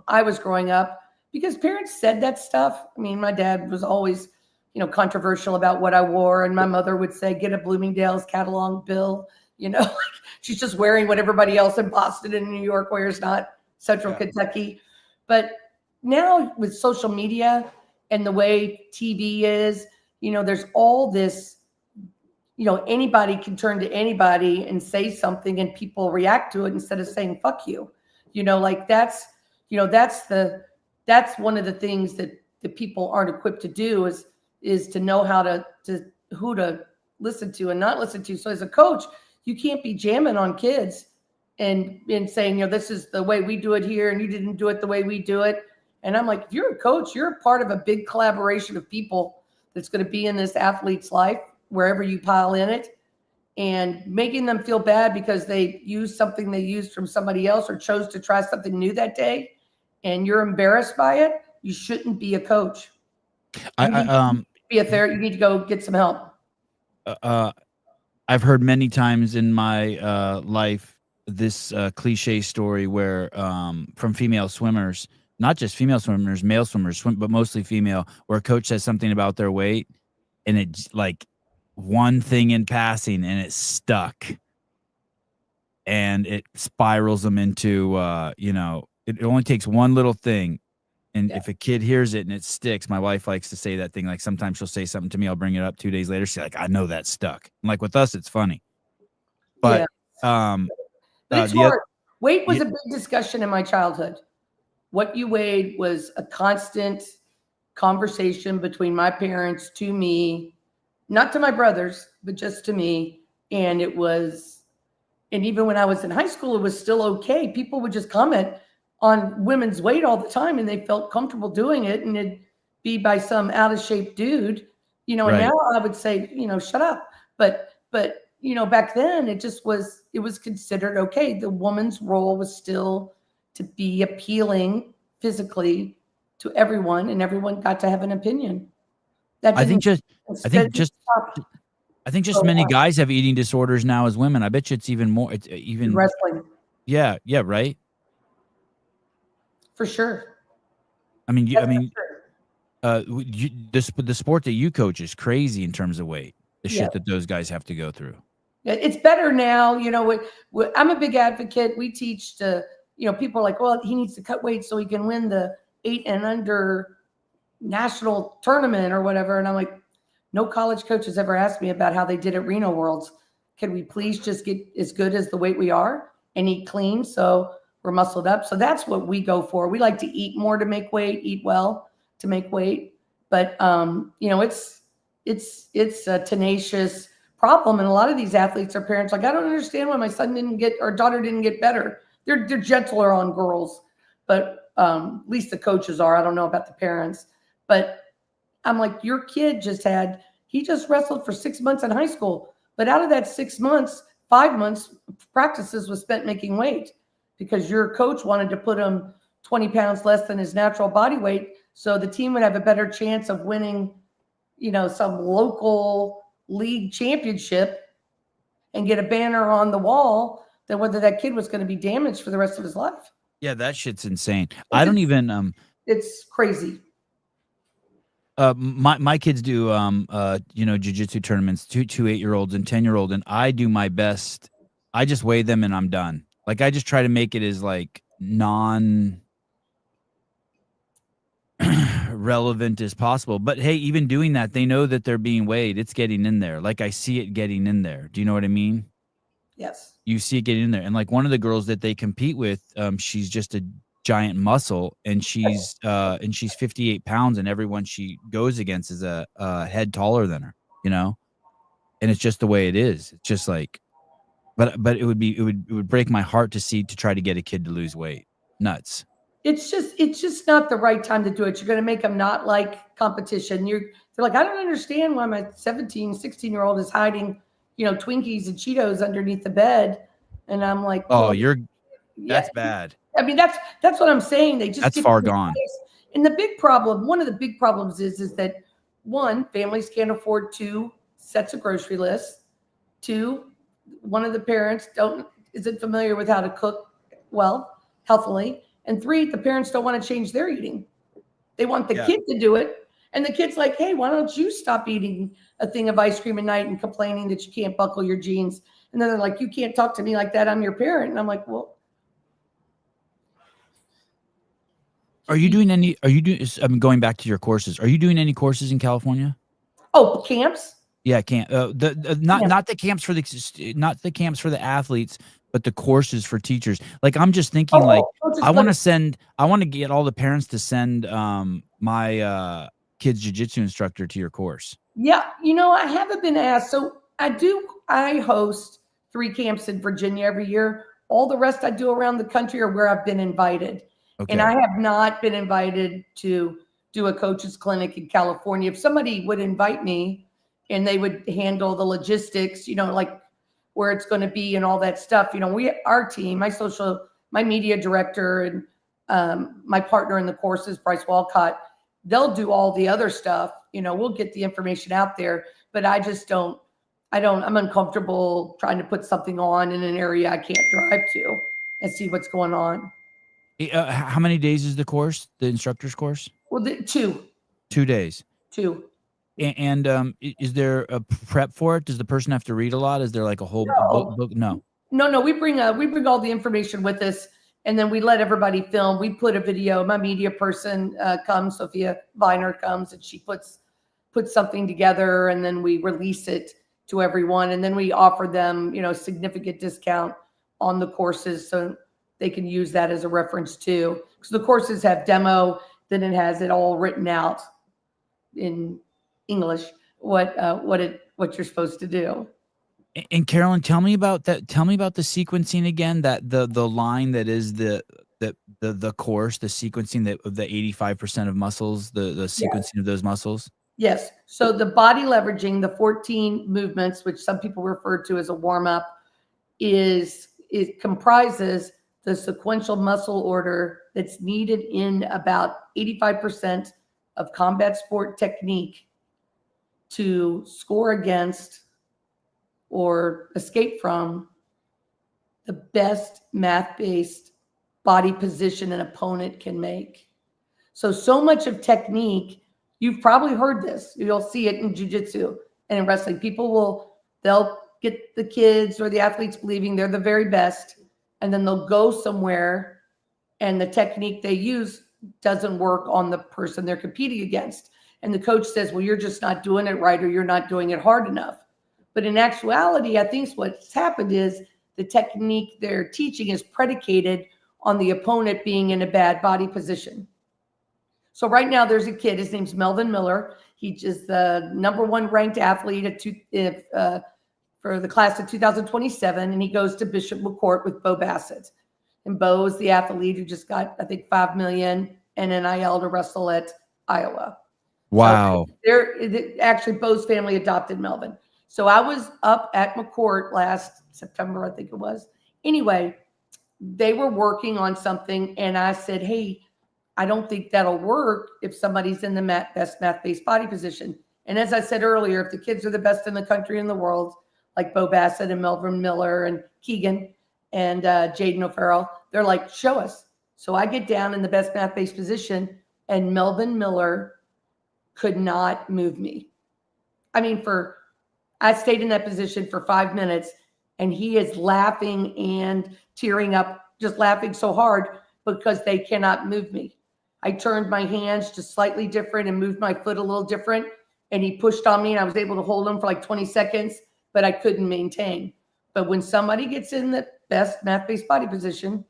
I was growing up, because parents said that stuff. My dad was always, controversial about what I wore, and my mother would say, get a Bloomingdale's catalog bill, like she's just wearing what everybody else in Boston and New York wears, not Central Kentucky. But now with social media and the way TV is, there's all this, anybody can turn to anybody and say something and people react to it instead of saying fuck you. Like that's that's one of the things that the people aren't equipped to do is to know how to who to listen to and not listen to. So as a coach, you can't be jamming on kids and saying, this is the way we do it here and you didn't do it the way we do it. And I'm like, if you're a coach, you're a part of a big collaboration of people that's going to be in this athlete's life, wherever you pile in it, and making them feel bad because they used something they used from somebody else or chose to try something new that day and you're embarrassed by it, you shouldn't be a coach. Be a therapist. You need to go get some help. I've heard many times in my life this cliche story where from female swimmers, not just female swimmers, male swimmers, but mostly female, where a coach says something about their weight and it's like one thing in passing and it's stuck and it spirals them into, it only takes one little thing. And if a kid hears it and it sticks, my wife likes to say that thing. Like sometimes she'll say something to me. I'll bring it up 2 days later. She's like, I know that stuck. And like with us, it's funny. But, but it's hard. Weight was a big discussion in my childhood. What you weighed was a constant conversation between my parents to me, not to my brothers, but just to me. And even when I was in high school, it was still okay. People would just comment on women's weight all the time and they felt comfortable doing it. And it'd be by some out of shape dude, and now I would say, shut up. But back then it was considered okay. The woman's role was still to be appealing physically to everyone and everyone got to have an opinion. I think just many guys have eating disorders now as women. I bet you it's even more. It's even wrestling. Yeah. Right. For sure. The sport that you coach is crazy in terms of weight. The shit that those guys have to go through. Yeah, it's better now. I'm a big advocate. We teach to, people are like, well, he needs to cut weight so he can win the 8 and under national tournament or whatever. And I'm like, no college coach has ever asked me about how they did at Reno Worlds. Can we please just get as good as the weight we are and eat clean so we're muscled up? So that's what we go for. We like to eat more to make weight, eat well to make weight. But, it's a tenacious problem. And a lot of these athletes are parents like, I don't understand why my son or daughter didn't get better. They're gentler on girls, but at least the coaches are. I don't know about the parents, but I'm like, your kid he just wrestled for 6 months in high school, but out of that 6 months, 5 months practices was spent making weight because your coach wanted to put him 20 pounds less than his natural body weight. So the team would have a better chance of winning, some local league championship and get a banner on the wall than whether that kid was going to be damaged for the rest of his life. Yeah, that shit's insane. I don't even it's crazy. My kids do jiu-jitsu tournaments, 2 8-year-olds and 10-year-old, and I do my best. I just weigh them and I'm done. Like I just try to make it as like non relevant as possible. But hey, even doing that, they know that they're being weighed. It's getting in there. Like I see it getting in there. Do you know what I mean? Yes. You see it getting in there. And like one of the girls that they compete with, she's just a giant muscle and she's 58 pounds and everyone she goes against is a head taller than her, and it's just the way it is. It's just like, but it would break my heart to try to get a kid to lose weight. Nuts. It's just not the right time to do it. You're going to make them not like competition. They're like, I don't understand why my 17, 16-year-old is hiding, Twinkies and Cheetos underneath the bed. And I'm like, oh, that's bad. I mean, that's what I'm saying. That's far gone. And one of the big problems is that 1, families can't afford 2 sets of grocery lists. 2, one of the parents isn't familiar with how to cook well, healthily. And 3, the parents don't want to change their eating. They want the kid to do it. And the kid's like, hey, why don't you stop eating a thing of ice cream at night and complaining that you can't buckle your jeans? And then they're like, you can't talk to me like that. I'm your parent. And I'm like, well. I'm going back to your courses. Are you doing any courses in California? Oh, camps? Yeah, camp. Not Yeah. not the camps for the athletes, but the courses for teachers. Like I'm just thinking, like Just go to I want to get all the parents to send my kid's jujitsu instructor to your course. Yeah, I haven't been asked. So I host 3 camps in Virginia every year. All the rest I do around the country are where I've been invited. And I Okay. have not been invited to do a coach's clinic in California. If somebody would invite me and they would handle the logistics, like where it's going to be and all that stuff, our team, my media director and my partner in the courses, Bryce Walcott, they'll do all the other stuff. We'll get the information out there, but I'm uncomfortable trying to put something on in an area I can't drive to and see what's going on. How many days is the course? The instructor's course? Well, 2. 2 days. 2. And is there a prep for it? Does the person have to read a lot? Is there like a whole book? No. No. We bring all the information with us, and then we let everybody film. We put a video. My media person comes, Sophia Viner comes, and she puts something together, and then we release it to everyone, and then we offer them, significant discount on the courses, so they can use that as a reference too. Because the courses have demo, then it has it all written out in English what you're supposed to do. And Carolyn, tell me about that. Tell me about the sequencing again. That the line that is the course, the sequencing that of the 85% of muscles, the sequencing of those muscles. Yes. So the body leveraging, the 14 movements, which some people refer to as a warm up, it comprises the sequential muscle order that's needed in about 85% of combat sport technique to score against or escape from the best math-based body position an opponent can make. So much of technique, you've probably heard this. You'll see it in jiu-jitsu and in wrestling. They'll get the kids or the athletes believing they're the very best, and then they'll go somewhere and the technique they use doesn't work on the person they're competing against. And the coach says, well, you're just not doing it right, or you're not doing it hard enough. But in actuality, I think what's happened is the technique they're teaching is predicated on the opponent being in a bad body position. So right now there's a kid, his name's Melvin Miller. He is the #1 ranked athlete for the class of 2027, and he goes to Bishop McCourt with Bo Bassett. And Bo is the athlete who just got, I think, $5 million and NIL to wrestle at Iowa. Wow. So actually, Bo's family adopted Melvin. So I was up at McCourt last September, I think it was. Anyway, they were working on something, and I said, hey, I don't think that'll work if somebody's in the best math-based body position. And as I said earlier, if the kids are the best in the country and the world, like Bo Bassett and Melvin Miller and Keegan and Jaden O'Farrell, they're like, show us. So I get down in the best math-based position, and Melvin Miller could not move me. I mean, I stayed in that position for 5 minutes, and he is laughing and tearing up, just laughing so hard because they cannot move me. I turned my hands just slightly different and moved my foot a little different, and he pushed on me, and I was able to hold him for like 20 seconds, but I couldn't maintain. But when somebody gets in the best math-based body position,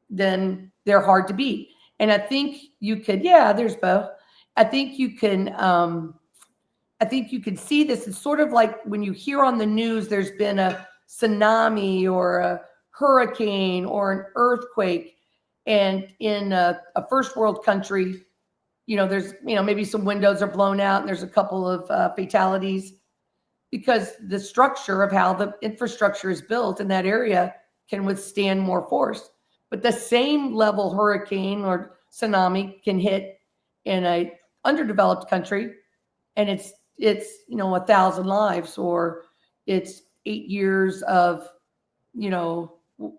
then they're hard to beat. And I think you could, there's Bo. I think you can see this. It's sort of like when you hear on the news there's been a tsunami or a hurricane or an earthquake, and in a first world country, there's, maybe some windows are blown out and there's a couple of fatalities because the structure of how the infrastructure is built in that area can withstand more force. But the same level hurricane or tsunami can hit in a underdeveloped country, and it's 1,000 lives, or it's 8 years of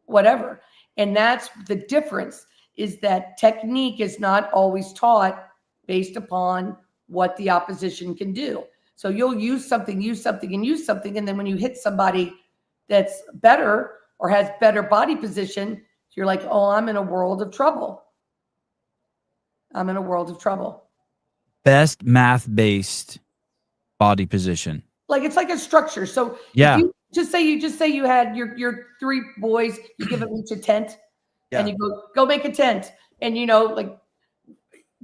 whatever. And that's the difference, is that technique is not always taught based upon what the opposition can do. So you'll use something, and then when you hit somebody that's better or has better body position, you're like, oh, I'm in a world of trouble. Best math-based body position. Like it's like a structure. So Yeah. if you just say you had your 3 boys, you give them each a tent, and you go make a tent, and like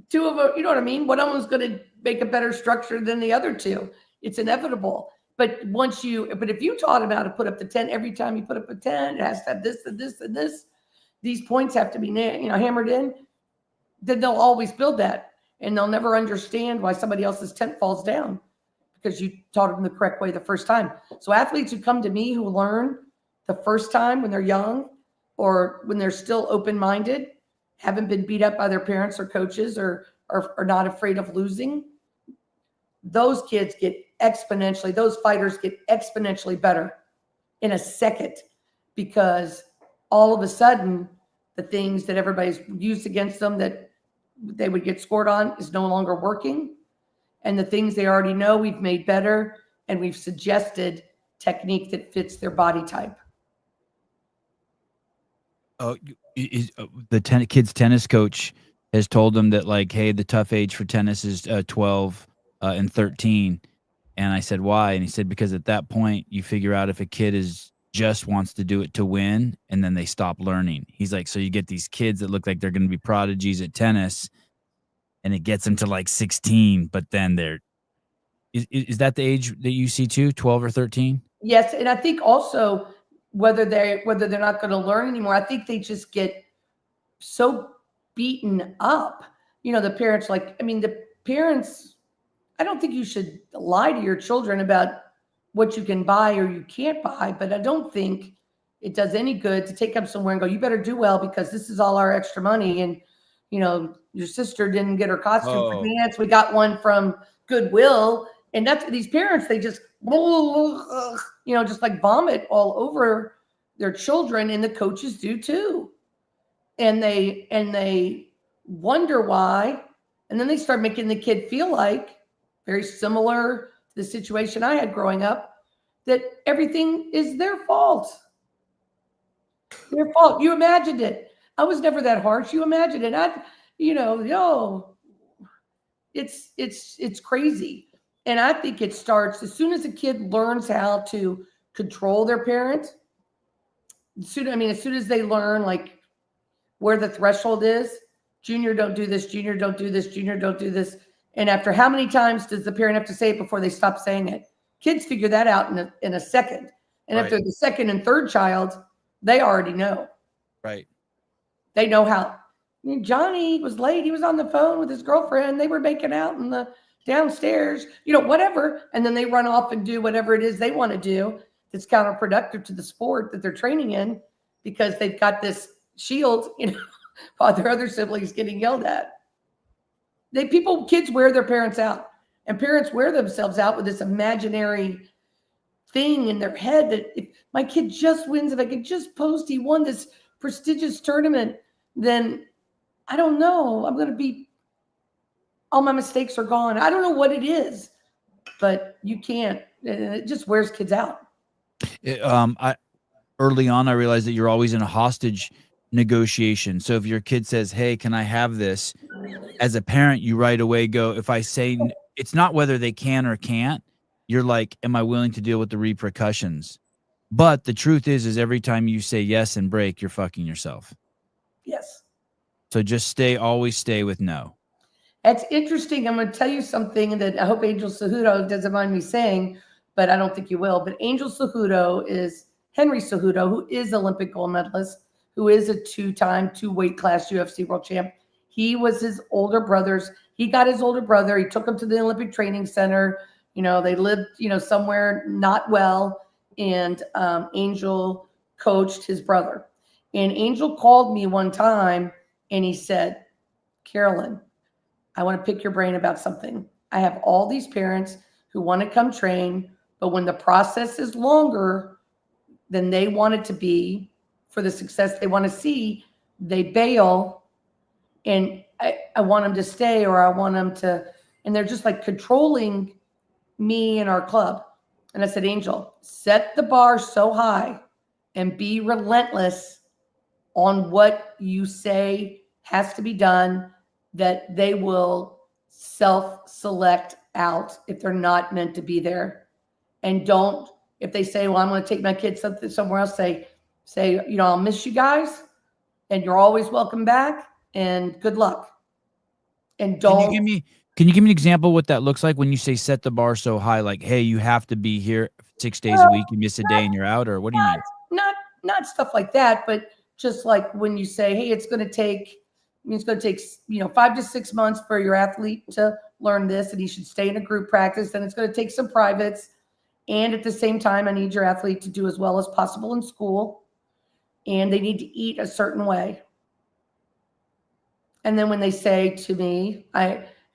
2 of them, you know what I mean? One of them is going to make a better structure than the other 2. It's inevitable. But if you taught them how to put up the tent, every time you put up a tent, it has to have this and this and this. These points have to be hammered in. Then they'll always build that, and they'll never understand why somebody else's tent falls down because you taught them the correct way the first time. So athletes who come to me who learn the first time when they're young or when they're still open-minded, haven't been beat up by their parents or coaches or are not afraid of losing, those kids get those fighters get exponentially better in a second, because all of a sudden the things that everybody's used against them that they would get scored on is no longer working. And the things they already know, we've made better, and we've suggested technique that fits their body type. Oh, the kid's tennis coach has told them that, like, hey, the tough age for tennis is 12 and 13. And I said, why? And he said, because at that point you figure out if a kid just wants to do it to win, and then they stop learning. He's like, so you get these kids that look like they're going to be prodigies at tennis, and it gets them to like 16, but then is that the age that you see too, 12 or 13? Yes, and I think also whether they're not going to learn anymore, I think they just get so beaten up. The parents, I don't think you should lie to your children about what you can buy or you can't buy, but I don't think it does any good to take them somewhere and go, you better do well because this is all our extra money. And, your sister didn't get her costume for dance. We got one from Goodwill. And that's these parents, they just, just like vomit all over their children, and the coaches do too. And they wonder why. And then they start making the kid feel like, very similar to the situation I had growing up, that everything is their fault. Their fault. You imagined it. I was never that harsh. You imagined it. It's crazy. And I think it starts as soon as a kid learns how to control their parent. As soon as they learn like where the threshold is, Junior, don't do this. Junior, don't do this. Junior, don't do this. And after how many times does the parent have to say it before they stop saying it? Kids figure that out in a second. And if they're the second and third child, they already know. Right. They know how. Johnny was late. He was on the phone with his girlfriend. They were making out in the downstairs, whatever. And then they run off and do whatever it is they want to do that's counterproductive to the sport that they're training in, because they've got this shield, while their other siblings getting yelled at. Kids wear their parents out, and parents wear themselves out with this imaginary thing in their head that if my kid just wins, if I could just post he won this prestigious tournament, then I don't know, I'm going to be, all my mistakes are gone. I don't know what it is, but you can't, and it just wears kids out. Early on, I realized that you're always in a hostage negotiation. So if your kid says, hey, can I have this? As a parent, you right away go, if I say, it's not whether they can or can't, you're like, am I willing to deal with the repercussions? But the truth is every time you say yes and break, you're fucking yourself. Yes. So just always stay with no. It's interesting. I'm going to tell you something that I hope Angel Cejudo doesn't mind me saying, but I don't think you will. But Angel Cejudo is Henry Cejudo, who is Olympic gold medalist, who is a 2-time, 2-weight class UFC world champ. He was his older brother's. He got his older brother. He took him to the Olympic Training Center. They lived, somewhere not well. And Angel coached his brother. And Angel called me one time and he said, Carolyn, I want to pick your brain about something. I have all these parents who want to come train, but when the process is longer than they want it to be for the success they want to see, they bail. And I want them to stay, or I want them to, and they're just like controlling me and our club. And I said, Angel, set the bar so high and be relentless on what you say has to be done, that they will self-select out if they're not meant to be there. And don't, if they say, well, I'm going to take my kids somewhere else, say, I'll miss you guys and you're always welcome back and good luck. And don't. Can you give me an example of what that looks like when you say set the bar so high, like, hey, you have to be here 6 days a week, you miss a day and you're out, or what do you mean? Not stuff like that, but just like when you say, hey, it's going to take 5 to 6 months for your athlete to learn this, and he should stay in a group practice, and it's going to take some privates. And at the same time, I need your athlete to do as well as possible in school, and they need to eat a certain way. And then when they say to me,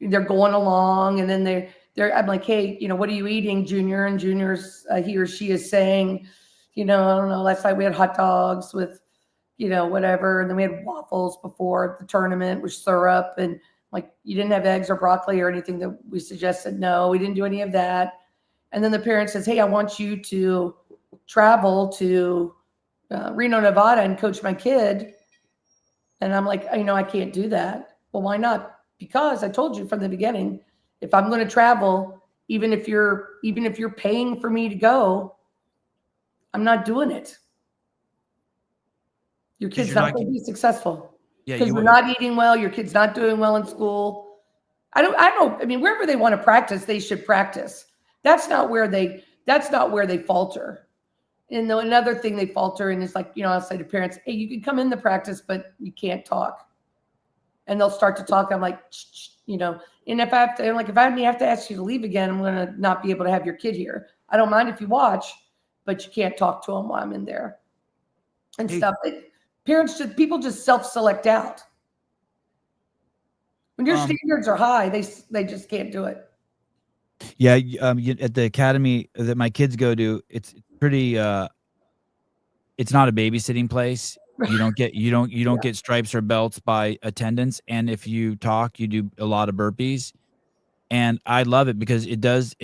they're going along, and then I'm like, hey, what are you eating, Junior? And Junior's he or she is saying, I don't know, last night we had hot dogs with, whatever. And then we had waffles before the tournament with syrup. And like, you didn't have eggs or broccoli or anything that we suggested. No, we didn't do any of that. And then the parent says, hey, I want you to travel to Reno, Nevada and coach my kid. And I'm like, I can't do that. Well, why not? Because I told you from the beginning, if I'm going to travel, even if you're paying for me to go, I'm not doing it. Your kid's not going to be successful. Yeah, because you're not eating well. Your kid's not doing well in school. I mean, wherever they want to practice, they should practice. That's not where they falter. And another thing they falter in is like, I'll say to parents, hey, you can come in the practice, but you can't talk. And they'll start to talk. I'm like, and if I have to ask you to leave again, I'm going to not be able to have your kid here. I don't mind if you watch, but you can't talk to them while I'm in there and stuff. People just self-select out. When your standards are high, they just can't do it. Yeah, at the academy that my kids go to, it's pretty. It's not a babysitting place. You don't get stripes or belts by attendance, and if you talk, you do a lot of burpees. And I love it because it does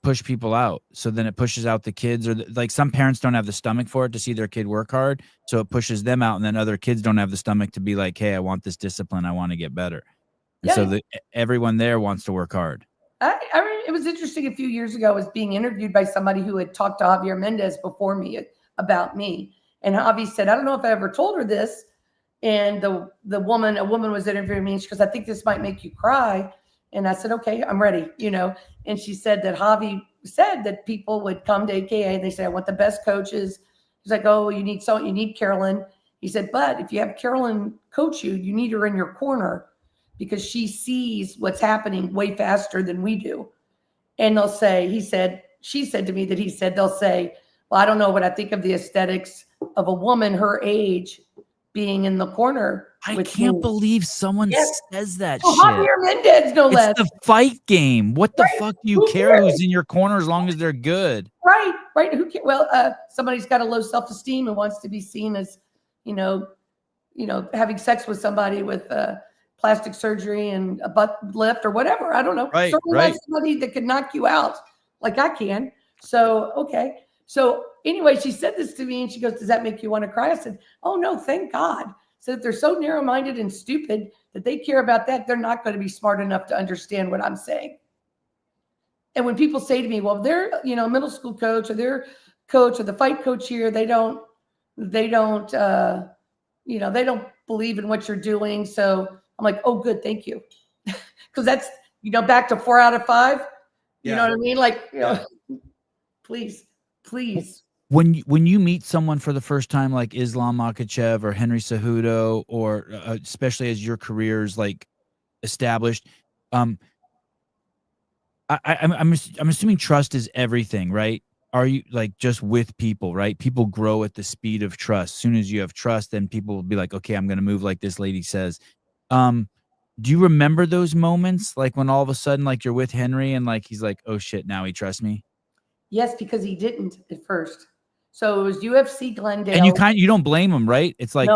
push people out. So then it pushes out the kids, or like some parents don't have the stomach for it to see their kid work hard. So it pushes them out, and then other kids don't have the stomach to be like, hey, I want this discipline. I want to get better. And so everyone there wants to work hard. It was interesting a few years ago. I was being interviewed by somebody who had talked to Javier Mendez before me about me. And Javi said, I don't know if I ever told her this. And a woman was interviewing me. She goes, I think this might make you cry. And I said, okay, I'm ready, And she said that Javi said that people would come to AKA and they said, I want the best coaches. He's like, oh, you need Carolyn. He said, but if you have Carolyn coach you, you need her in your corner because she sees what's happening way faster than we do. And they'll say, she said to me that they'll say, well, I don't know what I think of the aesthetics of a woman her age being in the corner. I can't believe someone says that shit. Javier Mendez, no less. It's the fight game. What the fuck do you care who's in your corner as long as they're good? Right. Who cares? Well, somebody's got a low self-esteem and wants to be seen as, having sex with somebody with plastic surgery and a butt lift or whatever. I don't know. Right. Somebody that can knock you out like I can. So, okay. So anyway, she said this to me and she goes, does that make you want to cry? I said, oh no, thank God. So if they're so narrow-minded and stupid that they care about that, they're not going to be smart enough to understand what I'm saying. And when people say to me, well, they're, a middle school coach or their coach or the fight coach here, they don't believe in what you're doing. So I'm like, oh, good. Thank you. Cause that's, back to 4 out of 5. You know what I mean? Like, please. When you meet someone for the first time, like Islam Makhachev or Henry Cejudo, or especially as your career's like established, I'm assuming trust is everything, right? Are you like just with people, right? People grow at the speed of trust. As soon as you have trust, then people will be like, okay, I'm going to move like this lady says. Do you remember those moments? Like when all of a sudden, like you're with Henry and like, he's like, oh shit, now he trusts me. Yes, because he didn't at first. So it was UFC Glendale. And you don't blame him, right? It's like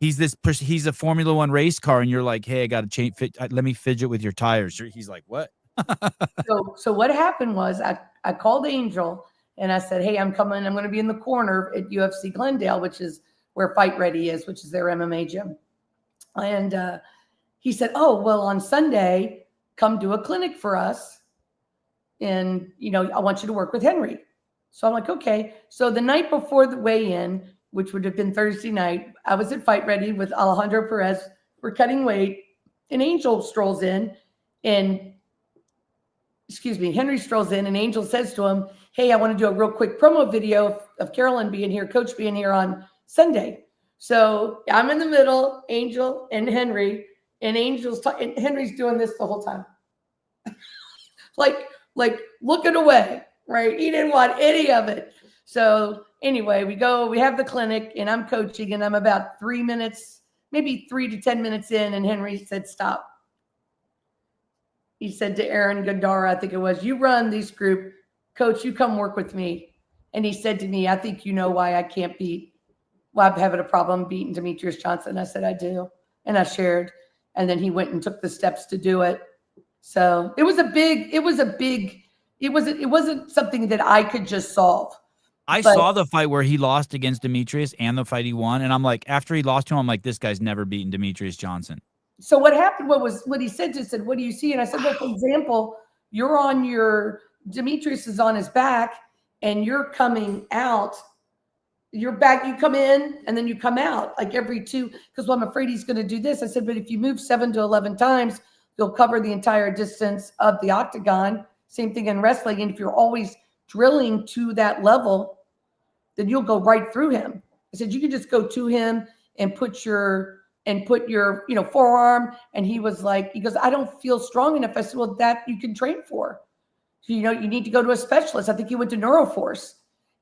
he's a Formula One race car, and you're like, hey, I got to change. Let me fidget with your tires. He's like, what? So what happened was I called Angel and I said, hey, I'm coming. I'm going to be in the corner at UFC Glendale, which is where Fight Ready is, which is their MMA gym. And he said, oh, well, on Sunday, come do a clinic for us. And, I want you to work with Henry. So I'm like, okay. So the night before the weigh-in, which would have been Thursday night, I was at Fight Ready with Alejandro Perez. We're cutting weight, and Angel strolls in, and Henry strolls in, and Angel says to him, hey, I want to do a real quick promo video of Carolyn being here, Coach being here on Sunday. So I'm in the middle, Angel and Henry, and and Henry's doing this the whole time. like looking away, right? He didn't want any of it. So anyway, we have the clinic, and I'm coaching, and I'm about 3 minutes, maybe 3 to 10 minutes in, and Henry said, stop. He said to Aaron Gandara, I think it was, you run this group, Coach, you come work with me. And he said to me, I think you know why I can't I'm having a problem beating Demetrius Johnson. I said, I do. And I shared. And then he went and took the steps to do it. So it wasn't something that I could just solve. I saw the fight where he lost against Demetrius and the fight he won. And I'm like, after he lost to him, I'm like, this guy's never beaten Demetrius Johnson. So what happened, what he said, just said, what do you see? And I said, well, for example, Demetrius is on his back and you're coming out, your back, you come in and then you come out like every two, because I'm afraid he's going to do this. I said, but if you move 7 to 11 times, you'll cover the entire distance of the octagon. Same thing in wrestling. And if you're always drilling to that level, then you'll go right through him. I said, you can just go to him and put your forearm. And he goes, I don't feel strong enough. I said, well, that you can train for. So, you need to go to a specialist. I think he went to Neuroforce.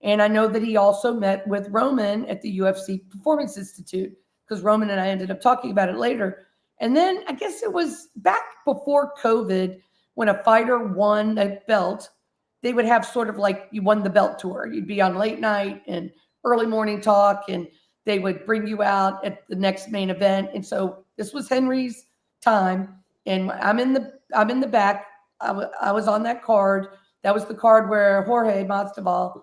And I know that he also met with Roman at the UFC Performance Institute, because Roman and I ended up talking about it later. And then I guess it was back before COVID, when a fighter won a belt, they would have sort of like you won the belt tour. You'd be on late night and early morning talk, and they would bring you out at the next main event. And so this was Henry's time. And I'm in the back. I was on that card. That was the card where Jorge Masvidal,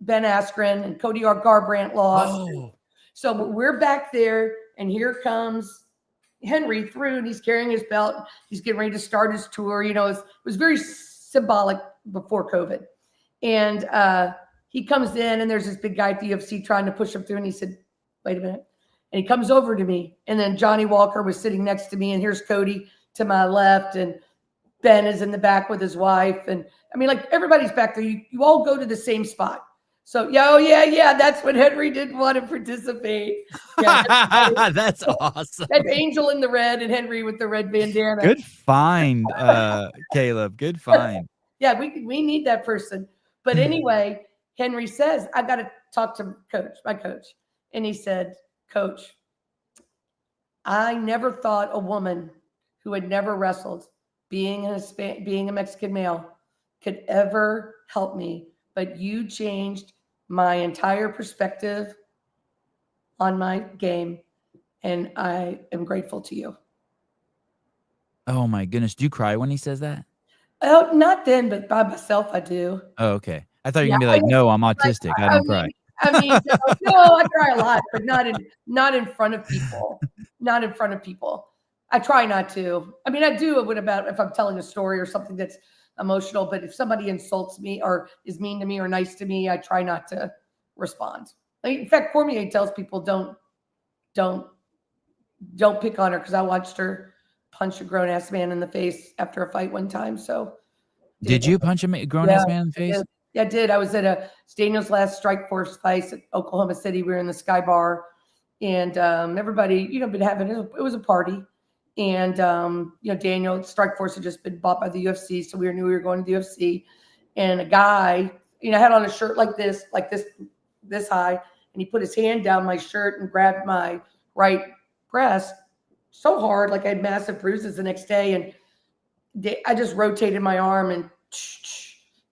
Ben Askren, and Cody Garbrandt lost. Oh. So we're back there, and here comes Henry through, and he's carrying his belt. He's getting ready to start his tour. It was very symbolic before COVID. And he comes in, and there's this big guy at the UFC trying to push him through, and he said, wait a minute. And he comes over to me, and then Johnny Walker was sitting next to me, and here's Cody to my left, and Ben is in the back with his wife. And I mean, like, everybody's back there. You all go to the same spot. So, yeah, that's when Henry didn't want to participate. Yeah, that's awesome. That's Angel in the red and Henry with the red bandana. Good find, Caleb. Good find. Yeah, we need that person. But anyway, Henry says, I got to talk to my coach. And he said, Coach, I never thought a woman who had never wrestled, being a Mexican male, could ever help me. But you changed my entire perspective on my game, and I am grateful to you. Oh, my goodness. Do you cry when he says that? Oh, not then, but by myself, I do. Oh, okay. I thought you were going to be like, no, I'm autistic. I don't cry. No, I cry a lot, but not in front of people. Not in front of people. I try not to. I mean, I do if I'm telling a story or something that's emotional, but if somebody insults me or is mean to me or nice to me, I try not to respond. In fact, Cormier tells people don't pick on her, because I watched her punch a grown-ass man in the face after a fight one time. So did you punch a grown-ass man in the face? I did. I was at Daniel's last Strike Force fight at Oklahoma City. We were in the Sky Bar, and everybody, been having it was a party. And Daniel, Strike Force had just been bought by the UFC, so we knew we were going to the UFC. And a guy, had on a shirt like this high, and he put his hand down my shirt and grabbed my right breast so hard, like I had massive bruises the next day. And I just rotated my arm and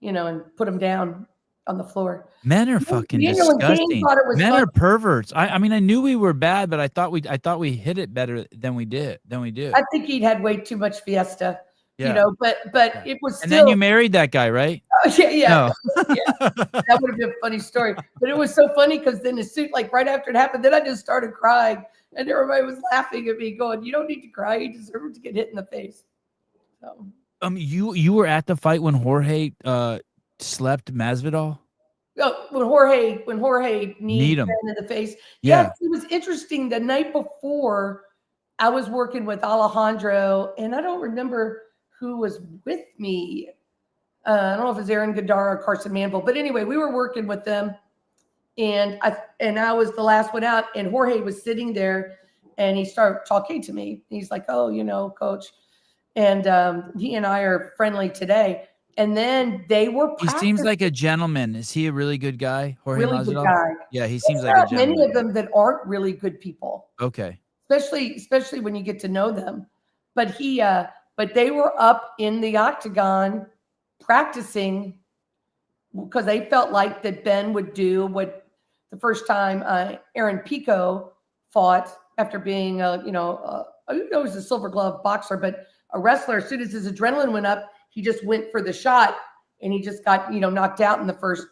and put him down on the floor. Men are fucking disgusting. Men are perverts. I mean, I knew we were bad, but I thought we hit it better than we do. I think he'd had way too much fiesta, but it was still. And then you married that guy, right? Yeah. No. Yeah. That would have been a funny story. But it was so funny, because then the suit, like right after it happened, then I just started crying, and everybody was laughing at me, going, "You don't need to cry. You deserve to get hit in the face." So. You were at the fight when Jorge slept Masvidal? when Jorge Need kneed 'em. Ben in the face. Yeah. Yes, it was interesting. The night before, I was working with Alejandro, and I don't remember who was with me. I don't know if it was Aaron Godar or Carson Manville, but anyway, we were working with them, and I was the last one out, and Jorge was sitting there, and he started talking to me. He's like, "Oh, coach," and he and I are friendly today. And then they were He seems practicing. like a gentleman. Is he a really good guy, Jorge Really good Masvidal? guy. Yeah, he seems There like a are many gentleman. of them that aren't really good people, Okay. especially when you get to know them. But but they were up in the octagon practicing because they felt like that Ben would do what the first time Aaron Pico fought after being it was a silver glove boxer, but a wrestler. As soon as his adrenaline went up, he just went for the shot, and he just got knocked out in the first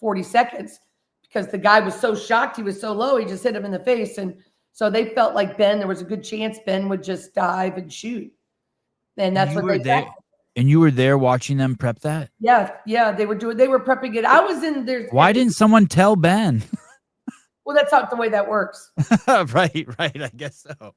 40 seconds because the guy was so shocked. He was so low, he just hit him in the face. And so they felt like there was a good chance Ben would just dive and shoot. And that's what they there. And you were there watching them prep that? Yeah, they were prepping it. I was in there. Why didn't someone tell Ben? Well, that's not the way that works. Right. I guess so.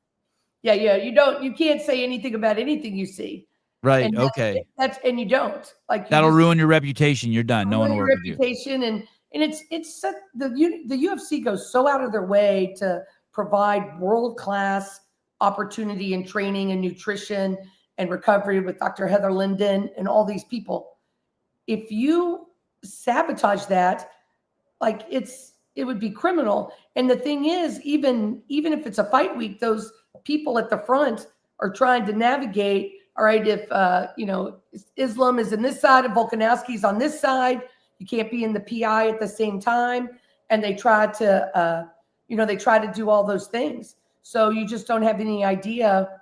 Yeah. You can't say anything about anything you see. Right. And Okay. and you don't. That'll ruin your reputation. You're done. No one will work with you. Reputation, and it's the UFC goes so out of their way to provide world-class opportunity and training and nutrition and recovery with Dr. Heather Linden and all these people. If you sabotage that, like it would be criminal. And the thing is, even if it's a fight week, those people at the front are trying to navigate. All right, if Islam is in this side and Volkanovski's on this side, you can't be in the PI at the same time. And they try to do all those things. So you just don't have any idea.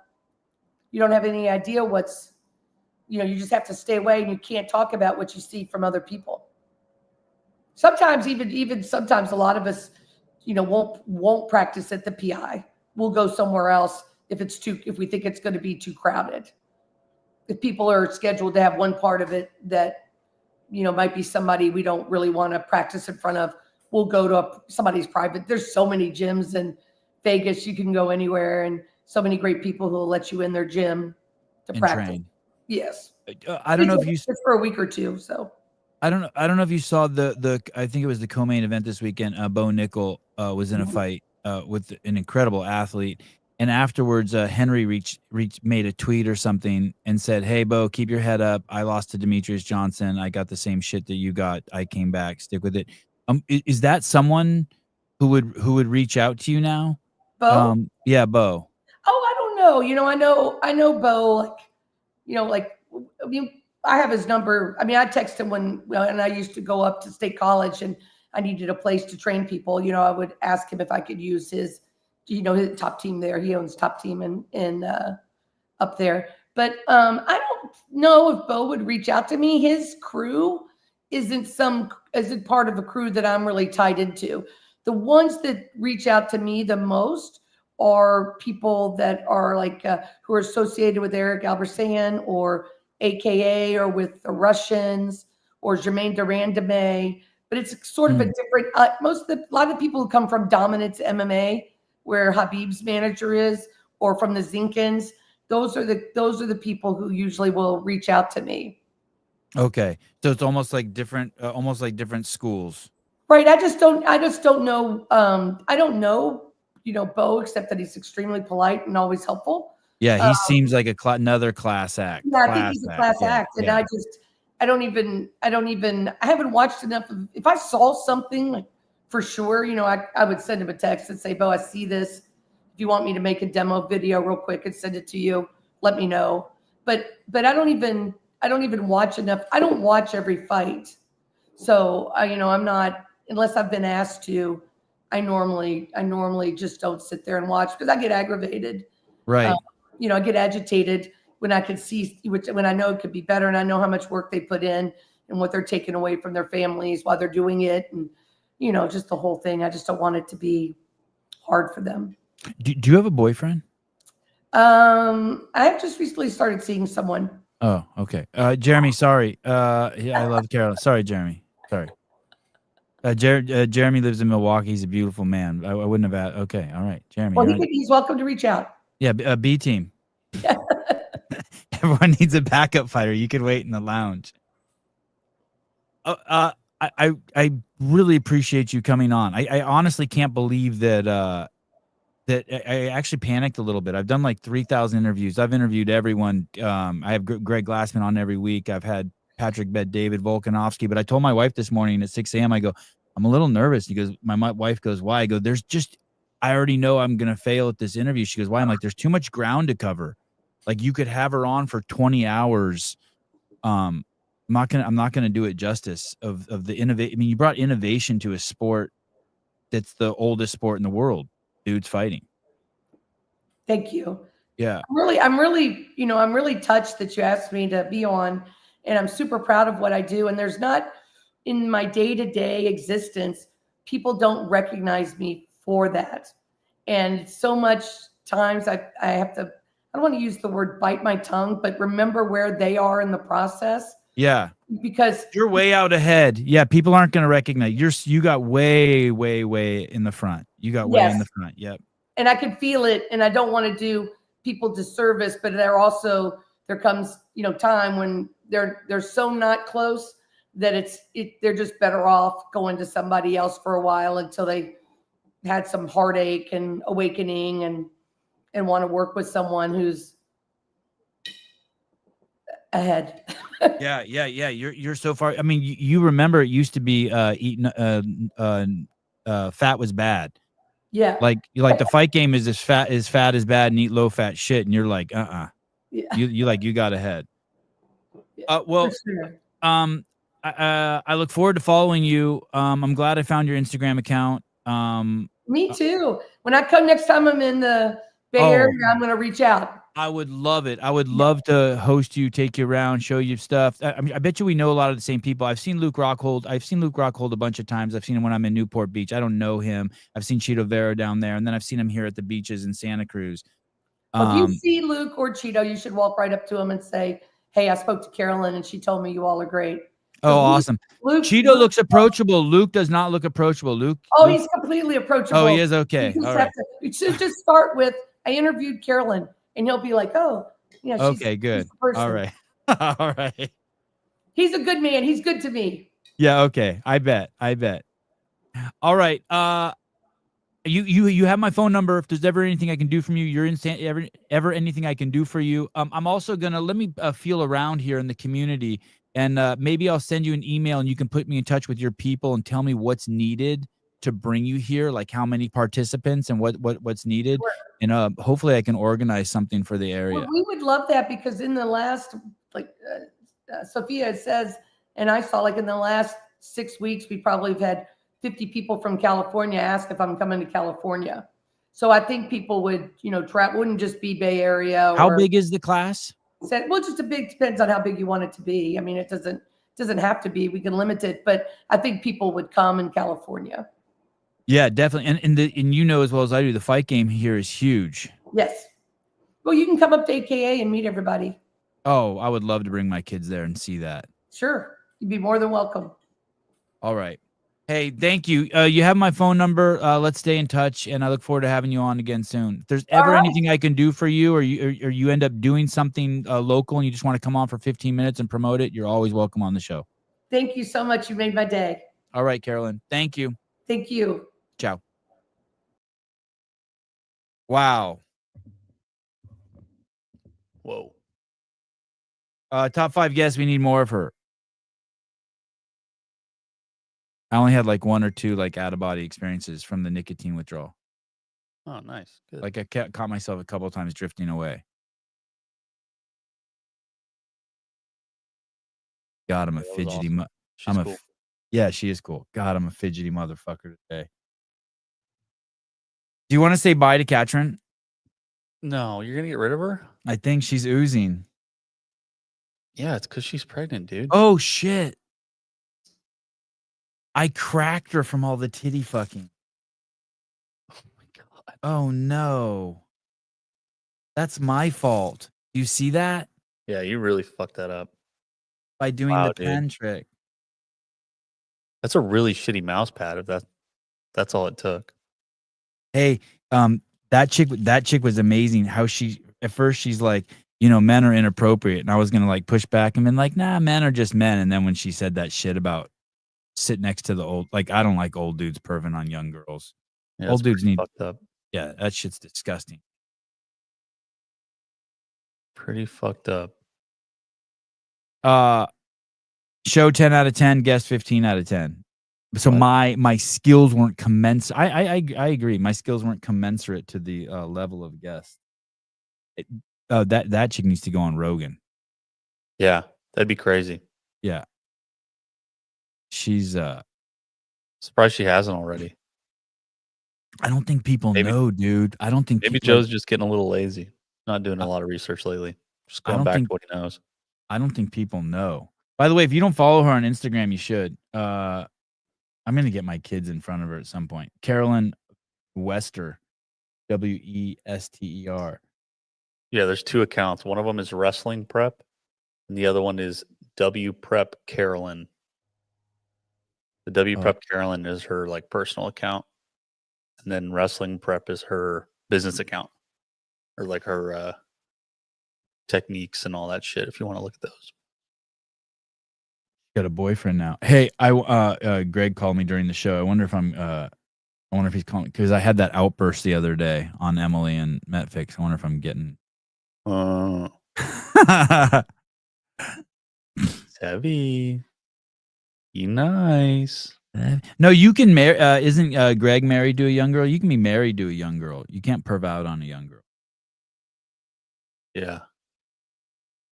You don't have any idea what's, you just have to stay away, and you can't talk about what you see from other people. Sometimes even sometimes a lot of us, won't practice at the PI. We'll go somewhere else if we think it's going to be too crowded. If people are scheduled to have one part of it that, might be somebody we don't really want to practice in front of, we'll go to somebody's private. There's so many gyms in Vegas. You can go anywhere, and so many great people who will let you in their gym to practice. Train. Yes. I don't know if you just for a week or two. So I don't know if you saw the I think it was the co-main event this weekend. Bo Nickel was in a fight with an incredible athlete. And afterwards, Henry made a tweet or something and said, "Hey, Bo, keep your head up. I lost to Demetrius Johnson. I got the same shit that you got. I came back. Stick with it." Is that someone who would reach out to you now? Bo? Yeah, Bo. Oh, I don't know. I know Bo. I have his number. I mean, I text him and I used to go up to State College and I needed a place to train people. I would ask him if I could use his top team there. He owns Top Team in up there. But I don't know if Bo would reach out to me. His crew isn't part of a crew that I'm really tied into. The ones that reach out to me the most are people that are who are associated with Eric Albersan or AKA or with the Russians or Jermaine Durandame. But it's sort of a different. A lot of people who come from Dominance MMA, where Habib's manager is, or from the Zinkins, those are the people who usually will reach out to me. Okay, so it's almost like different schools, right? I just don't know. I don't know, Bo, except that he's extremely polite and always helpful. Yeah, he seems like another class act. Yeah, I think he's a class act, and I haven't watched enough. If I saw something for sure, I would send him a text and say, "Bo, I see this. If you want me to make a demo video real quick and send it to you, let me know." But I don't even watch enough. I don't watch every fight, so I'm not, unless I've been asked to. I normally just don't sit there and watch because I get aggravated. Right. I get agitated when I could see, when I know it could be better, and I know how much work they put in and what they're taking away from their families while they're doing it, and just the whole thing. I just don't want it to be hard for them. Do you have a boyfriend? I've just recently started seeing someone. Oh, okay. Jeremy, sorry. Yeah, I love Carolyn. Sorry, Jeremy. Sorry. Jeremy lives in Milwaukee. He's a beautiful man. I wouldn't have. Okay, all right, Jeremy. Well, You're he's welcome to reach out. yeah, B team. Everyone needs a backup fighter. You could wait in the lounge. I really appreciate you coming on. I honestly can't believe that that I actually panicked a little bit. I've done like 3,000 interviews. I've interviewed everyone. I have Greg Glassman on every week. I've had Patrick Bet, David Volkanovski. But I told my wife this morning at 6 a.m. I go, I'm a little nervous. He goes, my wife goes, why? I go, I already know I'm gonna fail at this interview. She goes, why? I'm like, there's too much ground to cover. Like you could have her on for 20 hours. I'm not gonna do it justice of the innovate. I mean, you brought innovation to a sport that's the oldest sport in the world. Dudes fighting. Thank you. Yeah. I'm really touched that you asked me to be on, and I'm super proud of what I do. And there's not in my day-to-day existence, people don't recognize me for that. And so much times I have to, I don't want to use the word bite my tongue, but remember where they are in the process. Yeah. Because you're way out ahead. Yeah. People aren't going to recognize you got way, way, way in the front. You got way in the front. Yep. And I can feel it. And I don't want to do people disservice, but there comes, time when they're so not close that they're just better off going to somebody else for a while until they had some heartache and awakening and want to work with someone who's ahead. Yeah. You're so far. I mean, you remember it used to be eating fat was bad. Yeah. Like the fight game is fat is bad and eat low fat shit. And you're like, Yeah. You got ahead. Well, sure. I look forward to following you. I'm glad I found your Instagram account. Me too. When I come next time I'm in the Bay Area, I'm going to reach out. I would love it. I would love to host you, take you around, show you stuff. I mean, I bet you we know a lot of the same people. I've seen Luke Rockhold a bunch of times. I've seen him when I'm in Newport Beach. I don't know him. I've seen Cheeto Vera down there, and then I've seen him here at the beaches in Santa Cruz. If you see Luke or Cheeto, you should walk right up to him and say, hey, I spoke to Carolyn, and she told me you all are great. Oh, awesome. Cheeto looks approachable. Luke does not look approachable. Luke. He's completely approachable. Oh, he is? Okay. All right. You should just start with, I interviewed Carolyn, and he'll be like, oh, yeah. Okay, good. All right. All right. He's a good man. He's good to me. Yeah, okay. I bet. All right. You have my phone number. If there's ever anything I can do from you, you're ever anything I can do for you. I'm also gonna let me feel around here in the community, and maybe I'll send you an email and you can put me in touch with your people and tell me what's needed to bring you here, like how many participants and what's needed. Sure. And hopefully I can organize something for the area. Well, we would love that, because in the last, Sophia says, and I saw, like in the last 6 weeks, we probably have had 50 people from California ask if I'm coming to California. So I think people would, wouldn't just be Bay Area. How big is the class? Well, depends on how big you want it to be. I mean, it doesn't have to be. We can limit it, but I think people would come in California. Yeah, definitely. And you know as well as I do, the fight game here is huge. Yes. Well, you can come up to AKA and meet everybody. Oh, I would love to bring my kids there and see that. Sure. You'd be more than welcome. All right. Hey, thank you. You have my phone number. Let's stay in touch, and I look forward to having you on again soon. If there's ever anything I can do for you, or you end up doing something local and you just want to come on for 15 minutes and promote it, you're always welcome on the show. Thank you so much. You made my day. All right, Carolyn. Thank you. Thank you. Ciao. Wow. Whoa. Top 5 guests. We need more of her. I only had like 1 or 2 like out of body experiences from the nicotine withdrawal. Oh, nice. Good. Like I caught myself a couple of times drifting away. God, I'm a fidgety. Awesome. Cool. Yeah, she is cool. God, I'm a fidgety motherfucker today. Do you want to say bye to Katrin? No, you're gonna get rid of her? I think she's oozing. Yeah, it's because she's pregnant, dude. Oh shit. I cracked her from all the titty fucking. Oh my god. Oh no. That's my fault. You see that? Yeah, you really fucked that up. By doing the pen trick. That's a really shitty mouse pad. If that's all it took. Hey, that chick was amazing. How she at first she's like, men are inappropriate, and I was gonna like push back and been like, nah, men are just men. And then when she said that shit about sit next to the old, like, I don't like old dudes perving on young girls. Yeah, Old dudes need, fucked up. yeah, that shit's disgusting. Pretty fucked up. Show 10 out of 10, guest 15 out of 10. So What? my skills weren't commensurate. I agree. My skills weren't commensurate to the level of guest. That chick needs to go on Rogan. Yeah, that'd be crazy. Yeah. She's Surprised she hasn't already. I don't think people know, dude. I don't think Maybe Joe's just getting a little lazy. Not doing a lot of research lately. Just going back to what he knows. I don't think people know. By the way, if you don't follow her on Instagram, you should. I'm gonna get my kids in front of her at some point. Carolyn Wester, Wester. Yeah, there's 2 accounts. One of them is Wrestling Prep, and the other one is W Prep Carolyn. The W Prep Carolyn is her like personal account, and then Wrestling Prep is her business account, or like her techniques and all that shit. If you want to look at those. Got a boyfriend now. Hey, Greg called me during the show. I wonder if he's calling because I had that outburst the other day on Emily and Metfix. I wonder if I'm getting Savvy. You nice. No, you can marry. Isn't Greg married to a young girl? You can be married to a young girl. You can't perv out on a young girl. Yeah.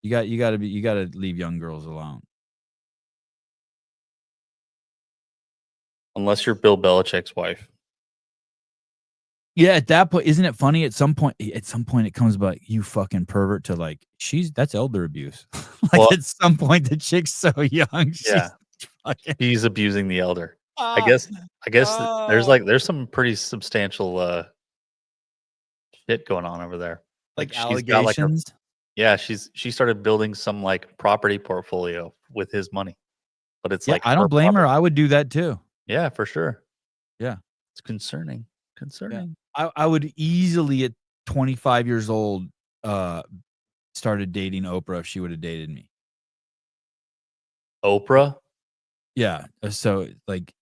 You gotta leave young girls alone. Unless you're Bill Belichick's wife. Yeah, at that point, isn't it funny? At some point, it comes about you fucking pervert to like that's elder abuse. At some point, the chick's so young. He's abusing the elder. I guess there's some pretty substantial shit going on over there. Like she's allegations. Got she started building some like property portfolio with his money, but it's like I don't blame her. I would do that too. Yeah, for sure. Yeah, it's concerning. Yeah. I would easily at 25 years old started dating Oprah if she would have dated me. Oprah? Yeah. So like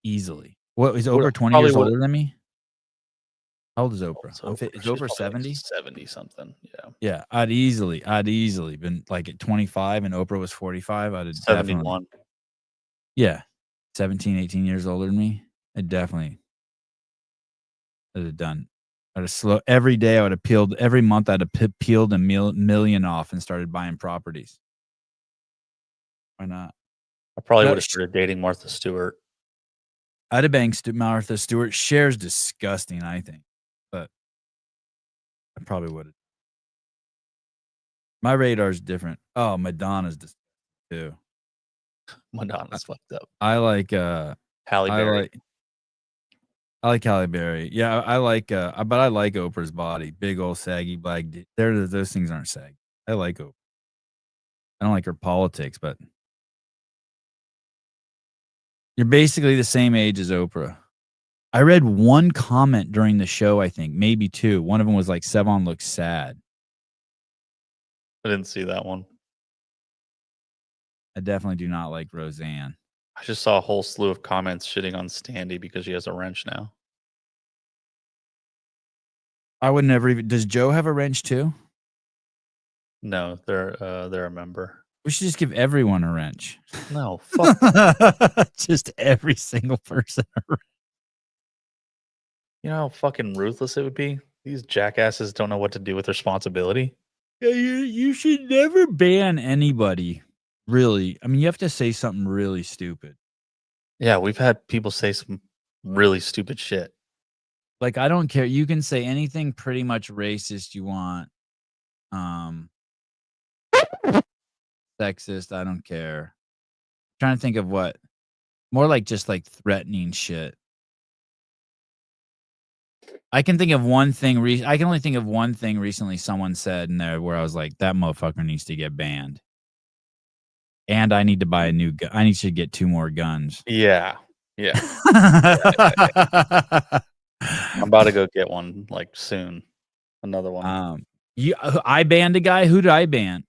easily. What is Oprah 20 years older than me? How old is Oprah? Is Oprah 70? 70 something. Yeah. Yeah. I'd easily been like at 25 and Oprah was 45. I'd have 71. Yeah. 17, 18 years older than me. I'd definitely have done. I'd have slow every day. I would have peeled every month. I'd have peeled a million off and started buying properties. Why not? I probably would have started dating Martha Stewart. I'd have banged Martha Stewart. Cher's disgusting, I think, but I probably would have. My radar's different. Oh, Madonna's disgusting too. Madonna's fucked up. I like Halle Berry. I like Halle Berry. Yeah, I like but I like Oprah's body. Big old saggy black. Those things aren't saggy. I like Oprah. I don't like her politics, but you're basically the same age as Oprah. I read one comment during the show, I think, maybe 2. One of them was like, Sevon looks sad. I didn't see that one. I definitely do not like Roseanne. I just saw a whole slew of comments shitting on Standy because she has a wrench now. I would never even. Does Joe have a wrench too? No, they're a member. We should just give everyone a wrench. No, fuck. Just every single person a wrench. You know how fucking ruthless it would be? These jackasses don't know what to do with responsibility. Yeah, you should never ban anybody. Really. I mean, you have to say something really stupid. Yeah, we've had people say some really stupid shit. Like, I don't care. You can say anything pretty much racist you want. Sexist, I don't care. I'm trying to think of what. More like just like threatening shit. I can think of one thing. I can only think of one thing recently someone said in there where I was like, that motherfucker needs to get banned. And I need to buy a new gun. I need to get 2 more guns. Yeah. Yeah. I'm about to go get one like soon. Another one. I banned a guy. Who did I ban?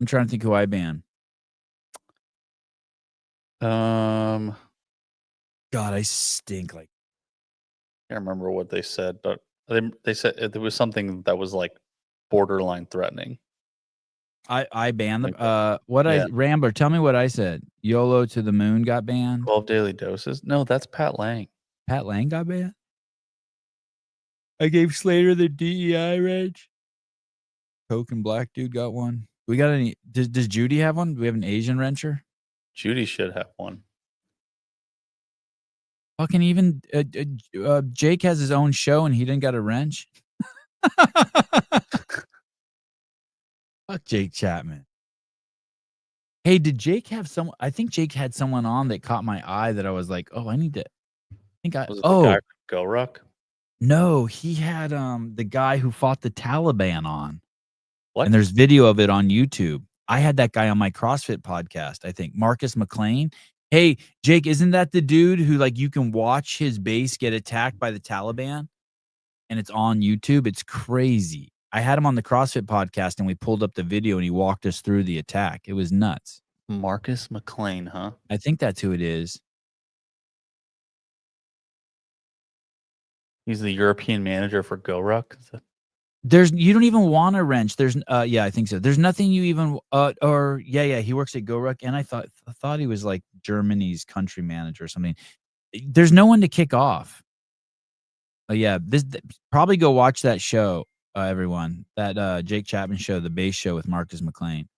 I'm trying to think who I banned. God, I stink. Like, I can't remember what they said, but they said there was something that was like borderline threatening. I banned Like the Rambler, tell me what I said. YOLO to the moon got banned. 12 daily doses. No, that's Pat Lang. Pat Lang got banned. I gave Slater the DEI wrench. Token black dude got one. We got any? Does Judy have one? Do we have an Asian wrencher? Judy should have one. Fucking even Jake has his own show and he didn't got a wrench. Fuck Jake Chapman. Hey, did Jake have someone? I think Jake had someone on that caught my eye that I was like, oh, I need to. Was it the guy from Go Ruck? No, he had the guy who fought the Taliban on. What? And there's video of it on YouTube. I had that guy on my CrossFit podcast, I think. Marcus McLean. Hey, Jake, isn't that the dude who like you can watch his base get attacked by the Taliban? And it's on YouTube. It's crazy. I had him on the CrossFit podcast and we pulled up the video and he walked us through the attack. It was nuts. Marcus McLean, huh? I think that's who it is. He's the European manager for Go Ruck. You don't even want a wrench. There's I think so. There's nothing you even he works at Go Ruck and I thought he was like Germany's country manager or something. There's no one to kick off. Probably go watch that show, everyone. That Jake Chapman show, the base show with Marcus McLean.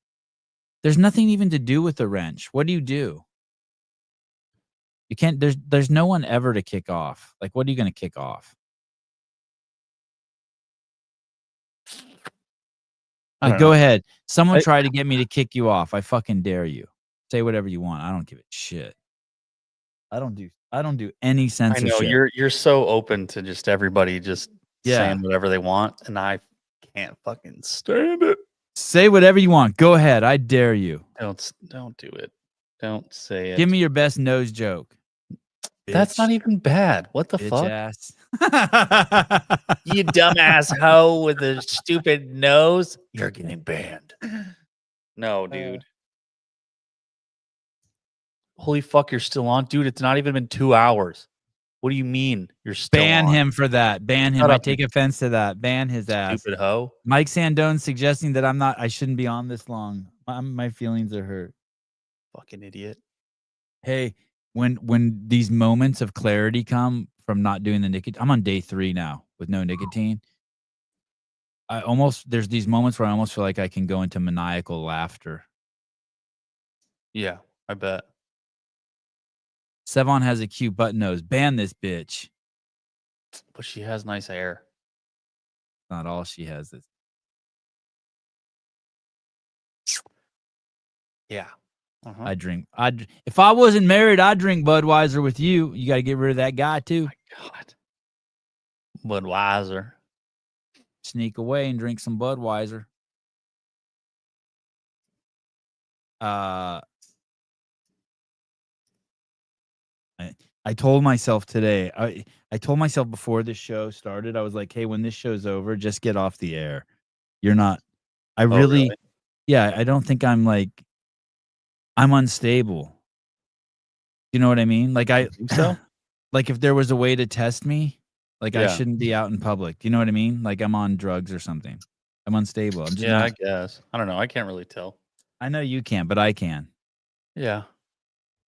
There's nothing even to do with the wrench. What do? You can't. There's no one ever to kick off. Like, what are you going to kick off? Go ahead. Someone try to get me to kick you off. I fucking dare you. Say whatever you want. I don't give a shit. I don't do any censorship. I know you're so open to just everybody just saying whatever they want, and I can't fucking stand it. Say whatever you want. Go ahead. I dare you. Don't do it. Don't say it. Give me your best nose joke. That's not even bad. What the fuck? Ass. You dumbass hoe with a stupid nose. You're getting banned. No, dude. Holy fuck, you're still on? Dude, it's not even been 2 hours. What do you mean you're still Ban on? him for that. Ban him. I take offense to that. Ban his ass. Stupid hoe. Mike Sandone suggesting that I shouldn't be on this long. My feelings are hurt. Fucking idiot. Hey, when these moments of clarity come from not doing the nicotine, I'm on day 3 now with no nicotine. There's these moments where I almost feel like I can go into maniacal laughter. Yeah, I bet. Sevon has a cute button nose. Ban this bitch. But she has nice hair. Not all she has is. Yeah. Uh-huh. I drink. If I wasn't married, I'd drink Budweiser with you. You got to get rid of that guy too. Oh my God. Budweiser. Sneak away and drink some Budweiser. I told myself today, I told myself before this show started, I was like, hey, when this show's over, just get off the air. You're not, really? Yeah, I don't think I'm unstable. You know what I mean? Like, I think so. Like, if there was a way to test me, like, I shouldn't be out in public. You know what I mean? Like, I'm on drugs or something. I'm unstable. I'm just I guess. I don't know. I can't really tell. I know you can't, but I can. Yeah.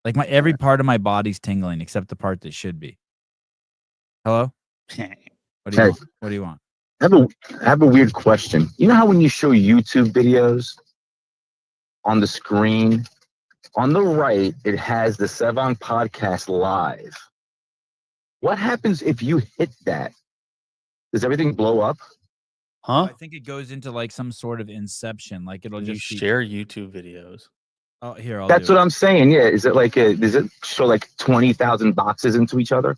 Like every part of my body's tingling except the part that should be. Hello? What do you want? I have a weird question. You know how when you show YouTube videos on the screen, on the right, it has the Sevon Podcast Live. What happens if you hit that? Does everything blow up? Huh? I think it goes into like some sort of inception. Like it'll just share YouTube videos. Oh, here. That's what I'm saying. Yeah. Is it like does it show like 20,000 boxes into each other?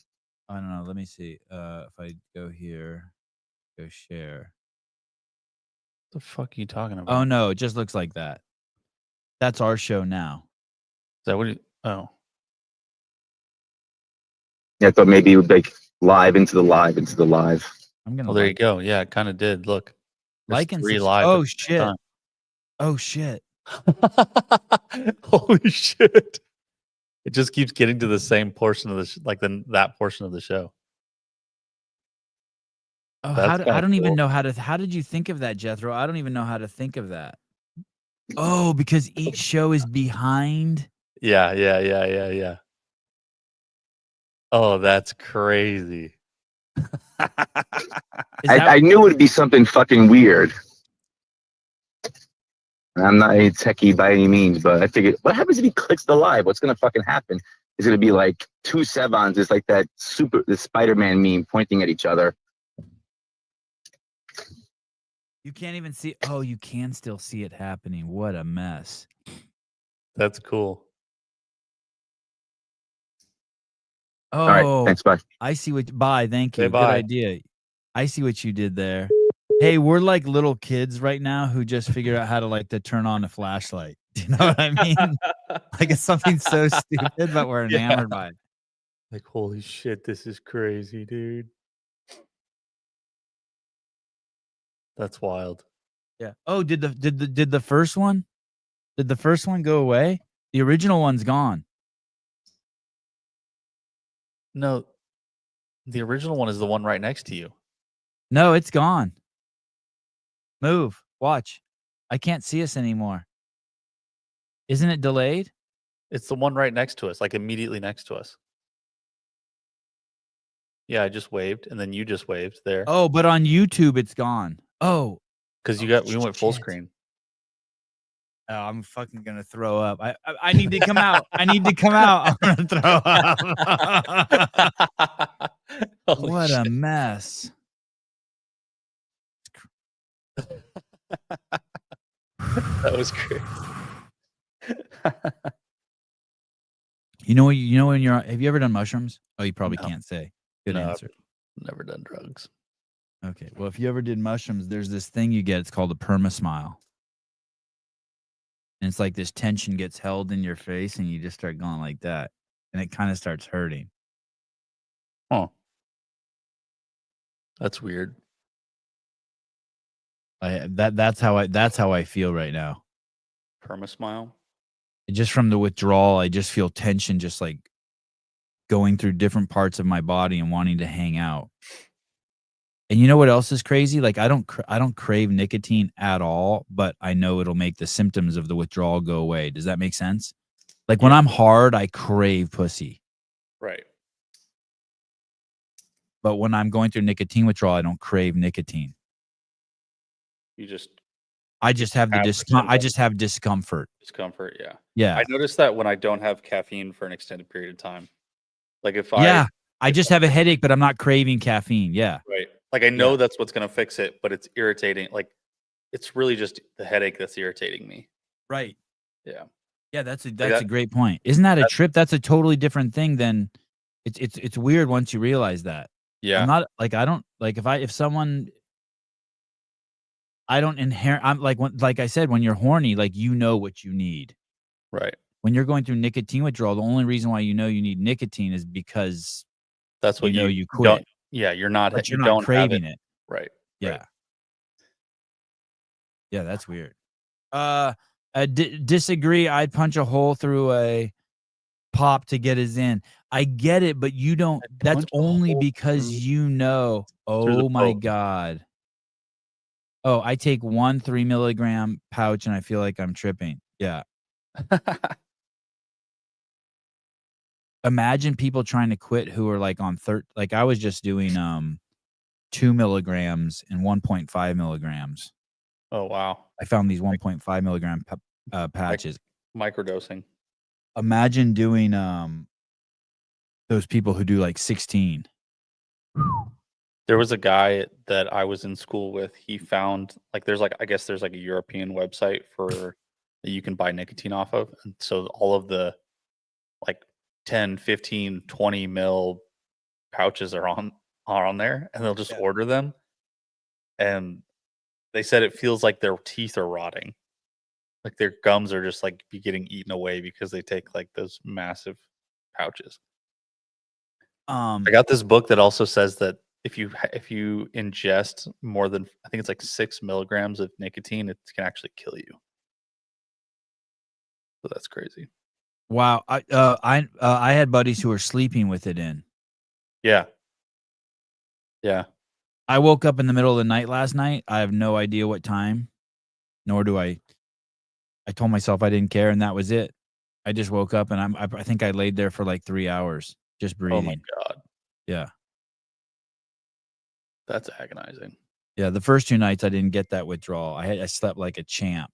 I don't know. Let me see. If I go here, go share. What the fuck are you talking about? Oh no, it just looks like that. That's our show now. Is that what you? Oh, Yeah, I thought maybe it would like live into the live into the live. I'm gonna. well, there you go. Yeah, it kind of did. Look, there's Like and 3 live. Oh at the same shit! Oh shit! time. Holy shit! It just keeps getting to the same portion of the that portion of the show. Oh, That's I kinda don't even cool. know how to. How did you think of that, Jethro? I don't even know how to think of that. Oh, because each show is behind. Yeah. Oh, that's crazy. Is that I knew it would be something fucking weird. And I'm not a techie by any means, but I figured, what happens if he clicks the live? What's gonna fucking happen? Is it gonna be like 2 Sevons? It's like that the Spider-Man meme pointing at each other. you can't even see? Oh, you can still see it happening. What a mess. That's cool. Oh, All right, thanks, bye. I see what. Bye. Thank Say you. Good bye. idea. I see what you did there. Hey, we're like little kids right now who just figured out how to turn on a flashlight. Do you know what I mean? Like it's something so stupid, but we're Yeah. enamored by it. Like, holy shit, this is crazy, dude. That's wild. Yeah. Oh, did the first one? Did the first one go away? The original one's gone. No, the original one is the one right next to you. No, it's gone. Move. Watch. I can't see us anymore. Isn't it delayed? It's the one right next to us, like immediately next to us. Yeah, I just waved, and then you just waved there. Oh, but on YouTube it's gone. Oh, Because we went full shit. screen. Oh, I'm fucking gonna throw up. I need to come out. I need to come out. I'm gonna throw up. Holy What shit. a mess. That was great. You know when you're have you ever done mushrooms? Oh, you probably No. can't say. Good No, answer. I've never done drugs. Okay. Well, if you ever did mushrooms, there's this thing you get. It's called a perma-smile. And it's like this tension gets held in your face and you just start going like that. And it kind of starts hurting. Huh. That's weird. That's how I feel right now. Perma-smile? Just from the withdrawal, I just feel tension just like going through different parts of my body and wanting to hang out. And you know what else is crazy? Like I don't crave nicotine at all, but I know it'll make the symptoms of the withdrawal go away. Does that make sense? Like when I'm hard, I crave pussy. Right. But when I'm going through nicotine withdrawal, I don't crave nicotine. I just have discomfort. Discomfort, yeah. Yeah. I noticed that when I don't have caffeine for an extended period of time. Like if I just have a headache, but I'm not craving caffeine. Yeah. Right. Like I know that's what's going to fix it, but it's irritating. Like it's really just the headache that's irritating me. Right. Yeah. Yeah, that's a great point. Isn't that a trip? That's a totally different thing than it's weird once you realize that. Yeah. I'm not like I don't like if someone I don't inherit I'm like I said, when you're horny, like you know what you need. Right. When you're going through nicotine withdrawal, the only reason why you know you need nicotine is because that's what you quit. Yeah, you're not But you're not craving it. Right. Yeah. Right. Yeah, that's weird. Disagree. I'd punch a hole through a pop to get his in. I get it, but you don't. That's only because you know. Oh my God. Oh, I take 1 3 milligram pouch and I feel like I'm tripping. Yeah. Imagine people trying to quit who are like on like I was just doing 2 milligrams and 1.5 milligrams. Oh wow. I found these 1.5 milligram patches. Microdosing. Imagine doing those people who do like 16. There was a guy that I was in school with. He found like I guess there's like a European website that you can buy nicotine off of. And so all of the like 10, 15, 20 mil pouches are on there, and they'll just order them. And they said it feels like their teeth are rotting. Like their gums are just like be getting eaten away because they take like those massive pouches. I got this book that also says that if you ingest more than, I think it's like 6 milligrams of nicotine, it can actually kill you. So that's crazy. Wow. I had buddies who were sleeping with it in. Yeah. Yeah. I woke up in the middle of the night last night. I have no idea what time, nor do I told myself I didn't care, and that was it. I just woke up, and I think I laid there for like 3 hours just Oh my breathing. God. Yeah. That's agonizing. Yeah, the first 2 nights I didn't get that withdrawal. I slept like a champ.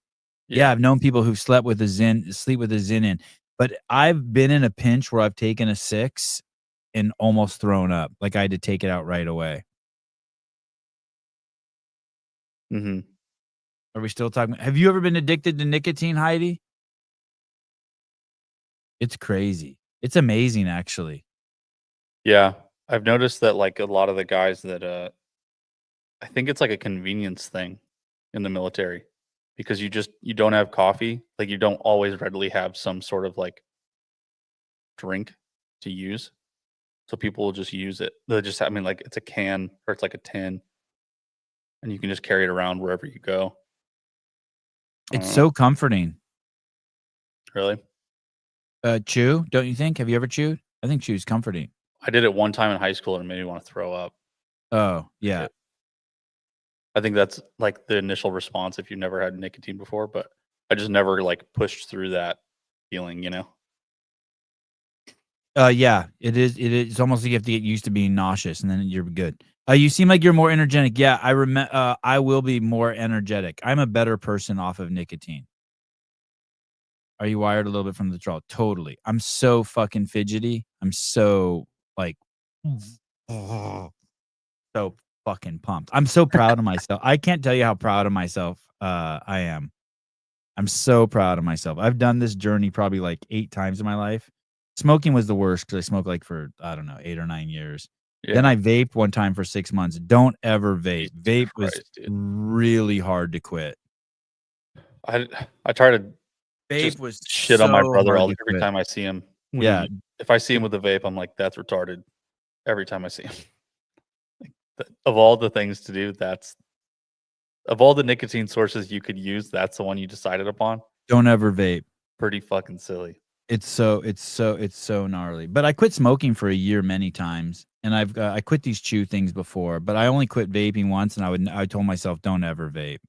Yeah, I've known people who sleep with a Zyn in, but I've been in a pinch where I've taken a 6 and almost thrown up. Like I had to take it out right away. Mm-hmm. Are we still talking? Have you ever been addicted to nicotine, Heidi? It's crazy. It's amazing, actually. Yeah. I've noticed that like a lot of the guys that I think it's like a convenience thing in the military because you don't have coffee. Like you don't always readily have some sort of like drink to use. So people will just use it. They'll just, I mean, like it's a can or it's like a tin and you can just carry it around wherever you go. It's so comforting. Really? Chew, don't you think? Have you ever chewed? I think chew's comforting. I did it one time in high school and it made me want to throw up. Oh, yeah. I think that's like the initial response if you've never had nicotine before, but I just never like pushed through that feeling, you know? Yeah, it is. It's almost like you have to get used to being nauseous, and then you're good. You seem like you're more energetic. Yeah, I remember. I will be more energetic. I'm a better person off of nicotine. Are you wired a little bit from the draw? Totally. I'm so fucking fidgety. I'm so like, so fucking pumped. I'm so proud of myself. I can't tell you how proud of myself I am. I'm so proud of myself. I've done this journey probably like 8 times in my life. Smoking was the worst because I smoked like for, I don't know, 8 or 9 years. Yeah. Then I vaped one time for 6 months. Don't ever vape. Jesus Vape was Christ, dude. really hard to quit. I try to Vape just was shit on my so brother hard to every quit. time I see him. Yeah. If I see him with a vape, I'm like, that's retarded. Every time I see him. Of all the things to do, of all the nicotine sources you could use, that's the one you decided upon. Don't ever vape. Pretty fucking silly. It's so gnarly. But I quit smoking for a year many times, and I quit these chew things before, but I only quit vaping once, and I told myself don't ever vape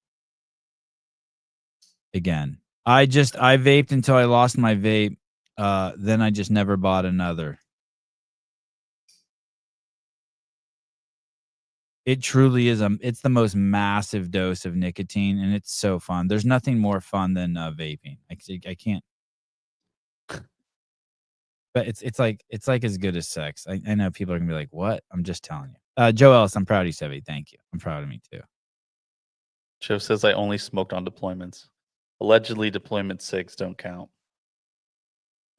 again. I vaped until I lost my vape. Then I just never bought another. It truly is it's the most massive dose of nicotine, and it's so fun. There's nothing more fun than vaping. I can't. But it's like as good as sex. I know people are gonna be like, "What?" I'm just telling you. Joe Ellis, I'm proud of you, Sevy. Thank you. I'm proud of me too. Joe says I only smoked on deployments. Allegedly, deployment 6 don't count.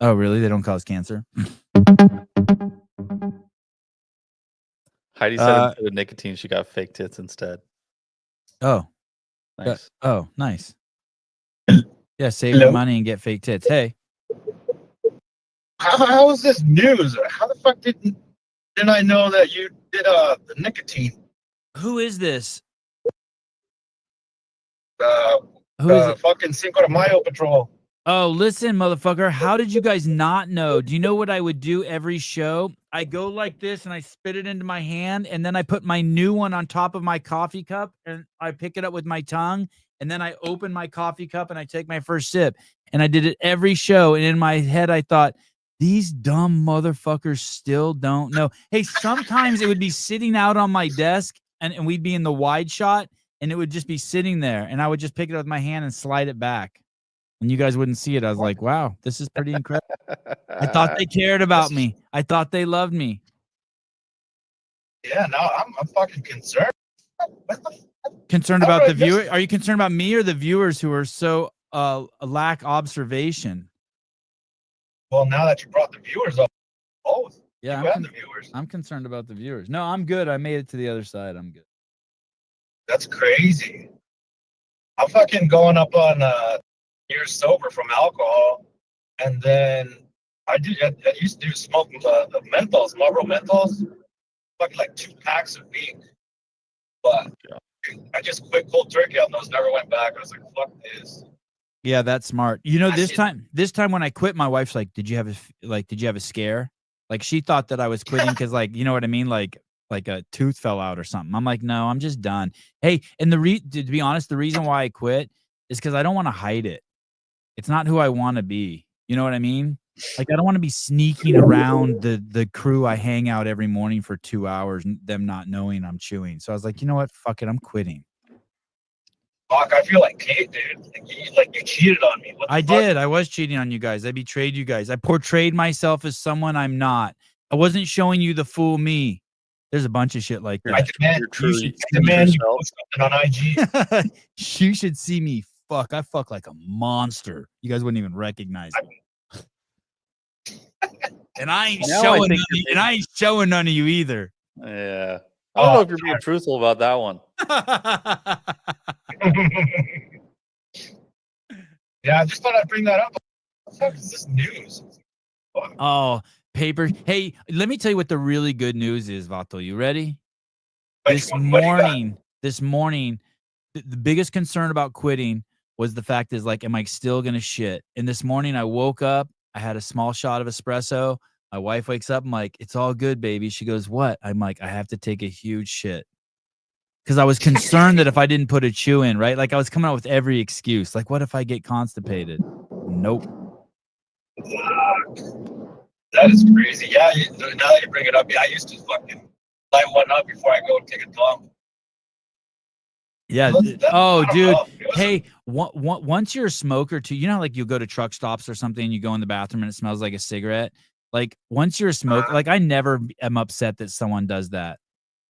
Oh, really? They don't cause cancer? Heidi said instead of nicotine, she got fake tits instead. Oh. Nice. Oh, nice. Yeah, save your money and get fake tits. Hey. How is this news? How the fuck didn't I know that you did the nicotine? Who is this? Who is it? Fucking Cinco de Mayo patrol. Oh, listen, motherfucker. How did you guys not know? Do you know what I would do every show? I go like this and I spit it into my hand, and then I put my new one on top of my coffee cup and I pick it up with my tongue, and then I open my coffee cup and I take my first sip. And I did it every show. And in my head, I thought, these dumb motherfuckers still don't know. Hey, sometimes it would be sitting out on my desk and we'd be in the wide shot and it would just be sitting there. And I would just pick it up with my hand and slide it back. And you guys wouldn't see it. I was like, wow, this is pretty incredible. I thought they cared about me. I thought they loved me. Yeah, no, I'm fucking concerned. Concerned about the viewer? Are you concerned about me or the viewers who are so lack observation? Well, now that you brought the viewers up, both. Yeah, you and the viewers. I'm concerned about the viewers. No, I'm good. I made it to the other side. I'm good. That's crazy. I'm fucking going up on years sober from alcohol, and then I used to smoke the menthols, Marlboro menthols, fucking like 2 packs a week. But I just quit cold turkey on those. Never went back. I was like, fuck this. Yeah, that's smart. You know, this time when I quit, my wife's like, did you have a scare? Like, she thought that I was quitting because, like, you know what I mean? Like a tooth fell out or something. I'm like, no, I'm just done. Hey, and to be honest, the reason why I quit is because I don't want to hide it. It's not who I want to be. You know what I mean? Like, I don't want to be sneaking around the crew I hang out every morning for 2 hours, them not knowing I'm chewing. So I was like, you know what? Fuck it. I'm quitting. Fuck, I feel like Kate, dude. Like you cheated on me. What the I fuck? did. I was cheating on you guys. I betrayed you guys. I portrayed myself as someone I'm not. I wasn't showing you the full me. There's a bunch of shit like I that. demand you post something on IG. You should see me fuck. I fuck like a monster. You guys wouldn't even recognize me. And I ain't showing none of you either. Yeah. I don't know if you're being truthful about that one. Yeah, I just thought I'd bring that up. What the fuck is this news? Oh, paper. Hey, let me tell you what the really good news is, Vato. You ready? This morning, the biggest concern about quitting was the fact is, like, am I still going to shit? And this morning I woke up, I had a small shot of espresso. My wife wakes up. I'm like, it's all good, baby. She goes, what? I'm like, I have to take a huge shit. Because I was concerned that if I didn't put a chew in, right? Like, I was coming out with every excuse. Like, what if I get constipated? Nope. That is crazy. Yeah, now that you bring it up, yeah, I used to fucking light one up before I go take a dump. Yeah. Oh, dude. Hey, once you're a smoker too, you know, like you go to truck stops or something, and you go in the bathroom and it smells like a cigarette. Like, once you're a smoker, like, I never am upset that someone does that,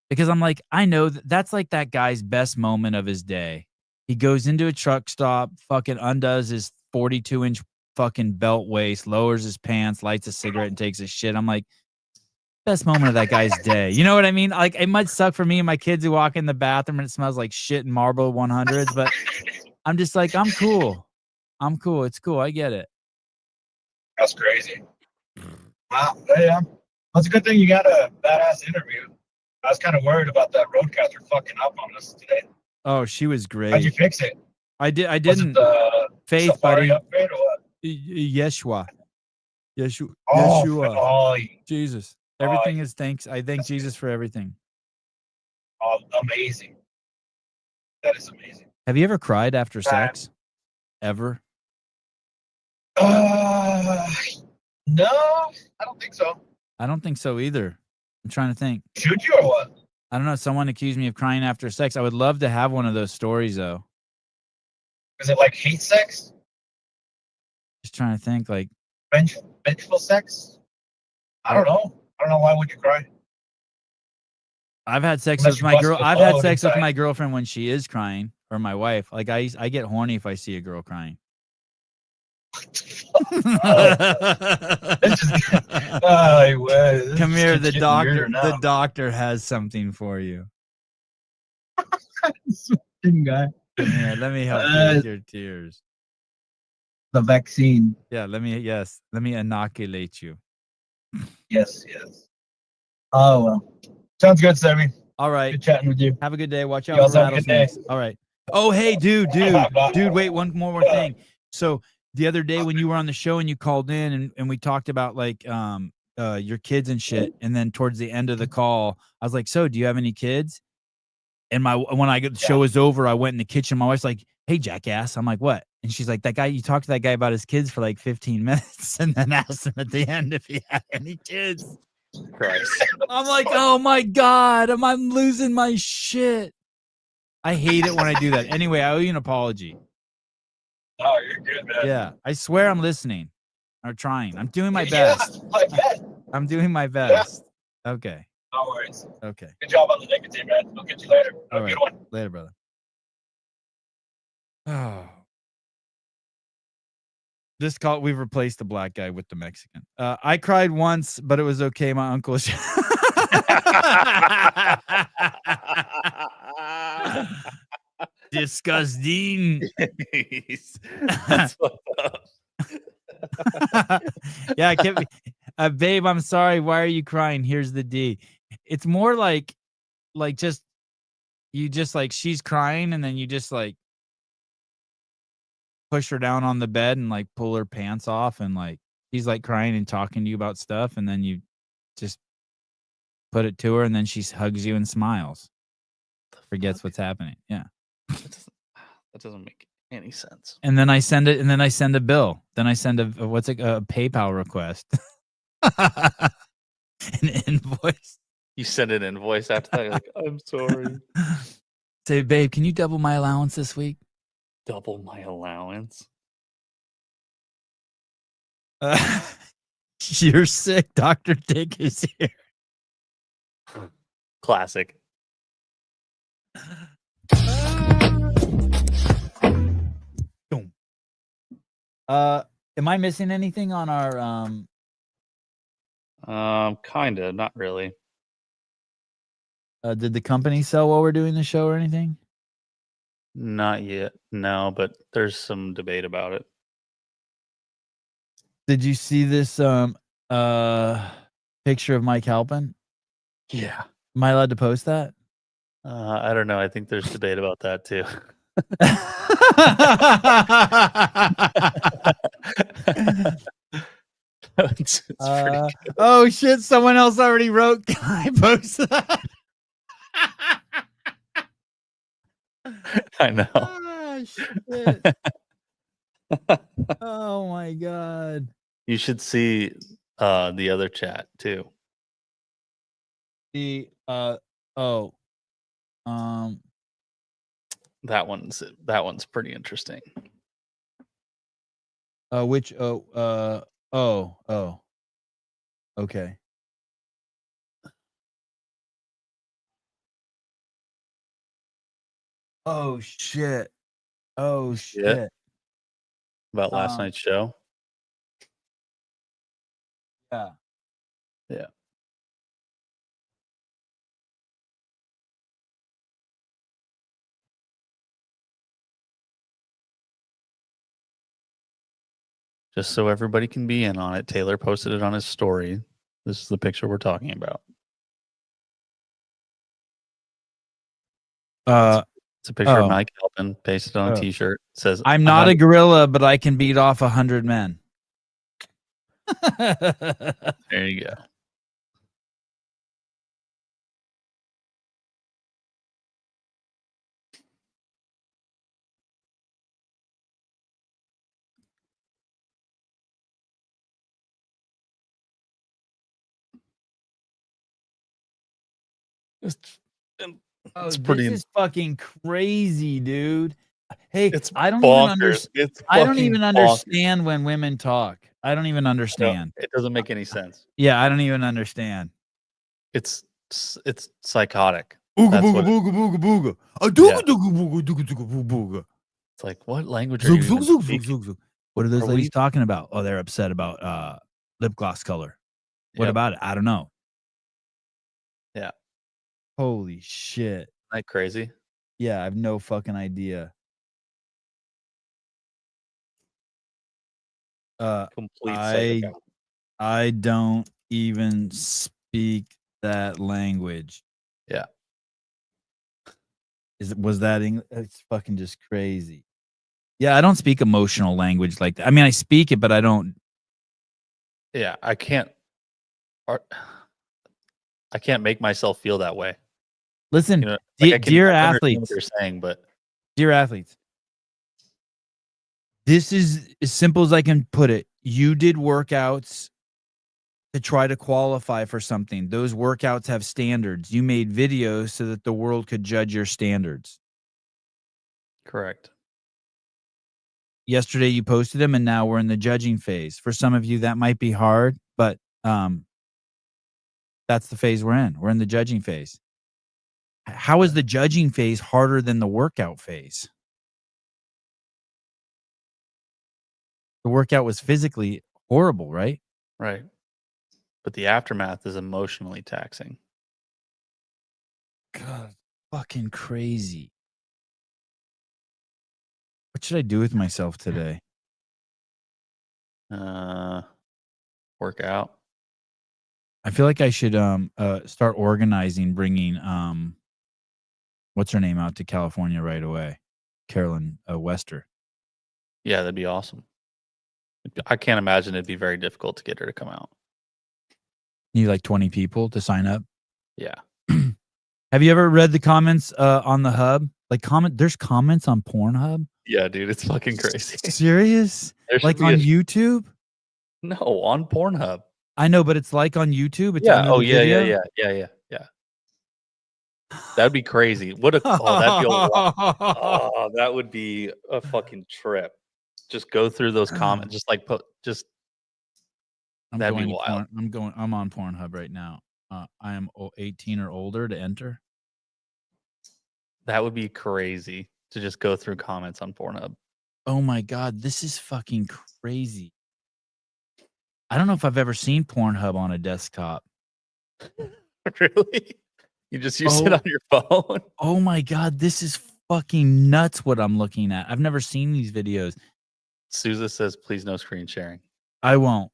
because I'm like, I know that's like that guy's best moment of his day. He goes into a truck stop, fucking undoes his 42-inch fucking belt waist, lowers his pants, lights a cigarette, and takes a shit. I'm like, best moment of that guy's day. You know what I mean? Like, it might suck for me and my kids who walk in the bathroom and it smells like shit and Marlboro 100s, but I'm just like, I'm cool. I'm cool. It's cool. I get it. That's crazy. Wow. Yeah. That's a good thing you got a badass interview. I was kind of worried about that roadcaster fucking up on us today. Oh, she was great. How'd you fix it? I didn't. Faith, Safari buddy. upgrade or what? Yeshua. Oh, Yeshua. Jesus. Everything is thanks. I thank Jesus for everything. Oh, amazing. That is amazing. Have you ever cried after sex? Ever? No, I don't think so. I don't think so either. I'm trying to think. Should you or what? I don't know. Someone accused me of crying after sex. I would love to have one of those stories, though. Is it like hate sex? Just trying to think, like, vengeful sex? I don't know. Why would you cry? I've had sex Unless with you my busted girl. a I've had load sex with inside. my girlfriend when she is crying, or my wife. Like, I get horny if I see a girl crying. Come here, the doctor. The doctor has something for you. Guy. Yeah, let me help you with your tears. The vaccine. Yeah, let me inoculate you. Yes. Oh well. Sounds good, Sammy. All right. Good chatting with you. Have a good day. Watch out You for also have a good day. rattlesnakes. All right. Oh, hey, dude. Wait, one more thing. So the other day when you were on the show and you called in and we talked about, like, your kids and shit, and then towards the end of the call, I was like, so do you have any kids? And when the show was over, I went in the kitchen. My wife's like, hey, jackass. I'm like, what? And she's like, that guy, you talked to that guy about his kids for like 15 minutes and then asked him at the end if he had any kids. Christ. I'm like, oh my God, I'm losing my shit. I hate it when I do that. Anyway, I owe you an apology. Oh, you're good, man. Yeah, I swear I'm listening or trying. I'm doing my best. I bet. I'm doing my best. Okay. No worries. Okay. Good job on the nicotine, man. We'll get you later. All Have a right. good one. Later, brother. Oh. This call, we've replaced the black guy with the Mexican. I cried once, but it was okay. My uncle. Disgusting. That's fucked up. Yeah, I kept babe, I'm sorry. Why are you crying? Here's the D. It's more like just you just like she's crying and then you just like push her down on the bed and like pull her pants off and like she's like crying and talking to you about stuff and then you just put it to her and then she hugs you and smiles. Forgets what's happening. Yeah. That doesn't make any sense. And then I send it and then I send a bill. Then I send a PayPal request. An invoice. You send an invoice after that. You're like, I'm sorry. Say, babe, can you double my allowance this week? Double my allowance. You're sick. Dr. Dick is here. Classic. Boom. Am I missing anything on our Kinda, not really. did the company sell while we're doing the show or anything? Not yet. No, but there's some debate about it. Did you see this picture of Mike Halpin? Yeah. Am I allowed to post that? I don't know. I think there's debate about that too. It's pretty good. Oh shit, someone else already wrote, can I post that? I know. Ah, shit. Oh my god. You should see the other chat too. The That one's pretty interesting. which okay. Oh shit. Oh shit. About last night's show. Yeah. Yeah. Just so everybody can be in on it, Taylor posted it on his story. This is the picture we're talking about. It's a picture of Mike Halpin pasted on a t-shirt. It says, I'm not a gorilla, but I can beat off 100 men. There you go. It's pretty. This is fucking crazy, dude. Hey, It's I don't bonkers. I don't even understand when women talk. I don't even understand. No, it doesn't make any sense. Yeah, I don't even understand. It's psychotic. Ooga That's booga what booga booga booga. Yeah. Booga. It's like, what language are you even speaking? What are those Are ladies we- talking about? Oh, they're upset about lip gloss color. What Yep. about it? I don't know. Yeah. Holy shit. Isn't that crazy? Yeah, I have no fucking idea. Complete psychopath. I don't even speak that language. Yeah. Was that English? It's fucking just crazy. Yeah, I don't speak emotional language like that. I mean, I speak it, but I don't. Yeah, I can't make myself feel that way. Listen, You know, like I can dear understand athletes, what you're saying, but dear athletes, this is as simple as I can put it. You did workouts to try to qualify for something. Those workouts have standards. You made videos so that the world could judge your standards. correct. Yesterday you posted them and now we're in the judging phase. For some of you that might be hard, but that's the phase we're in. We're in the judging phase. How is the judging phase harder than the workout phase? The workout was physically horrible, right? Right. But the aftermath is emotionally taxing. God, fucking crazy. What should I do with myself today? Work out. I feel like I should start organizing, bringing what's her name out to California right away, Carolyn Wester. Yeah, that'd be awesome. I can't imagine it'd be very difficult to get her to come out. You need like 20 people to sign up. Yeah. Have you ever read the comments on the hub? Like there's comments on Pornhub? Yeah, dude, it's fucking crazy. Serious? There should Like be on YouTube? No, on Pornhub. I know, but it's like on YouTube. It's Yeah. under Oh, the yeah, video? yeah. That'd be crazy. That'd be a lot. Oh, that would be a fucking trip. Just go through those comments. Just like I'm that'd be going to wild. I'm on Pornhub right now. I am 18 or older to enter. That would be crazy to just go through comments on Pornhub. Oh my God, this is fucking crazy. I don't know if I've ever seen Pornhub on a desktop. Really? You just use it on your phone? Oh my God, this is fucking nuts what I'm looking at. I've never seen these videos. Souza says, please no screen sharing. I won't.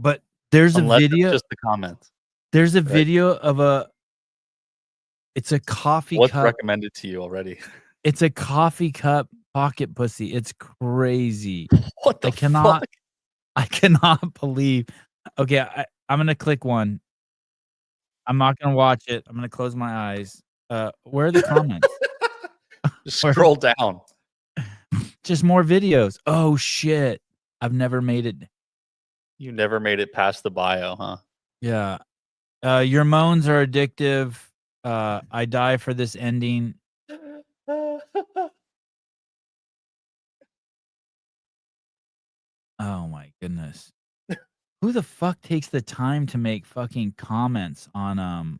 But there's Unless a video. It's just the comments. There's a video of it's a coffee What's cup. recommended to you already? It's a coffee cup pocket pussy. It's crazy. What the fuck? I cannot believe. Okay, I'm gonna click one. I'm not gonna watch it. I'm gonna close my eyes. Where are the comments? Just scroll down. Just more videos. Oh shit. I've never made it. You never made it past the bio, huh? Yeah. Your moans are addictive. I die for this ending. Oh my goodness. Who the fuck takes the time to make fucking comments on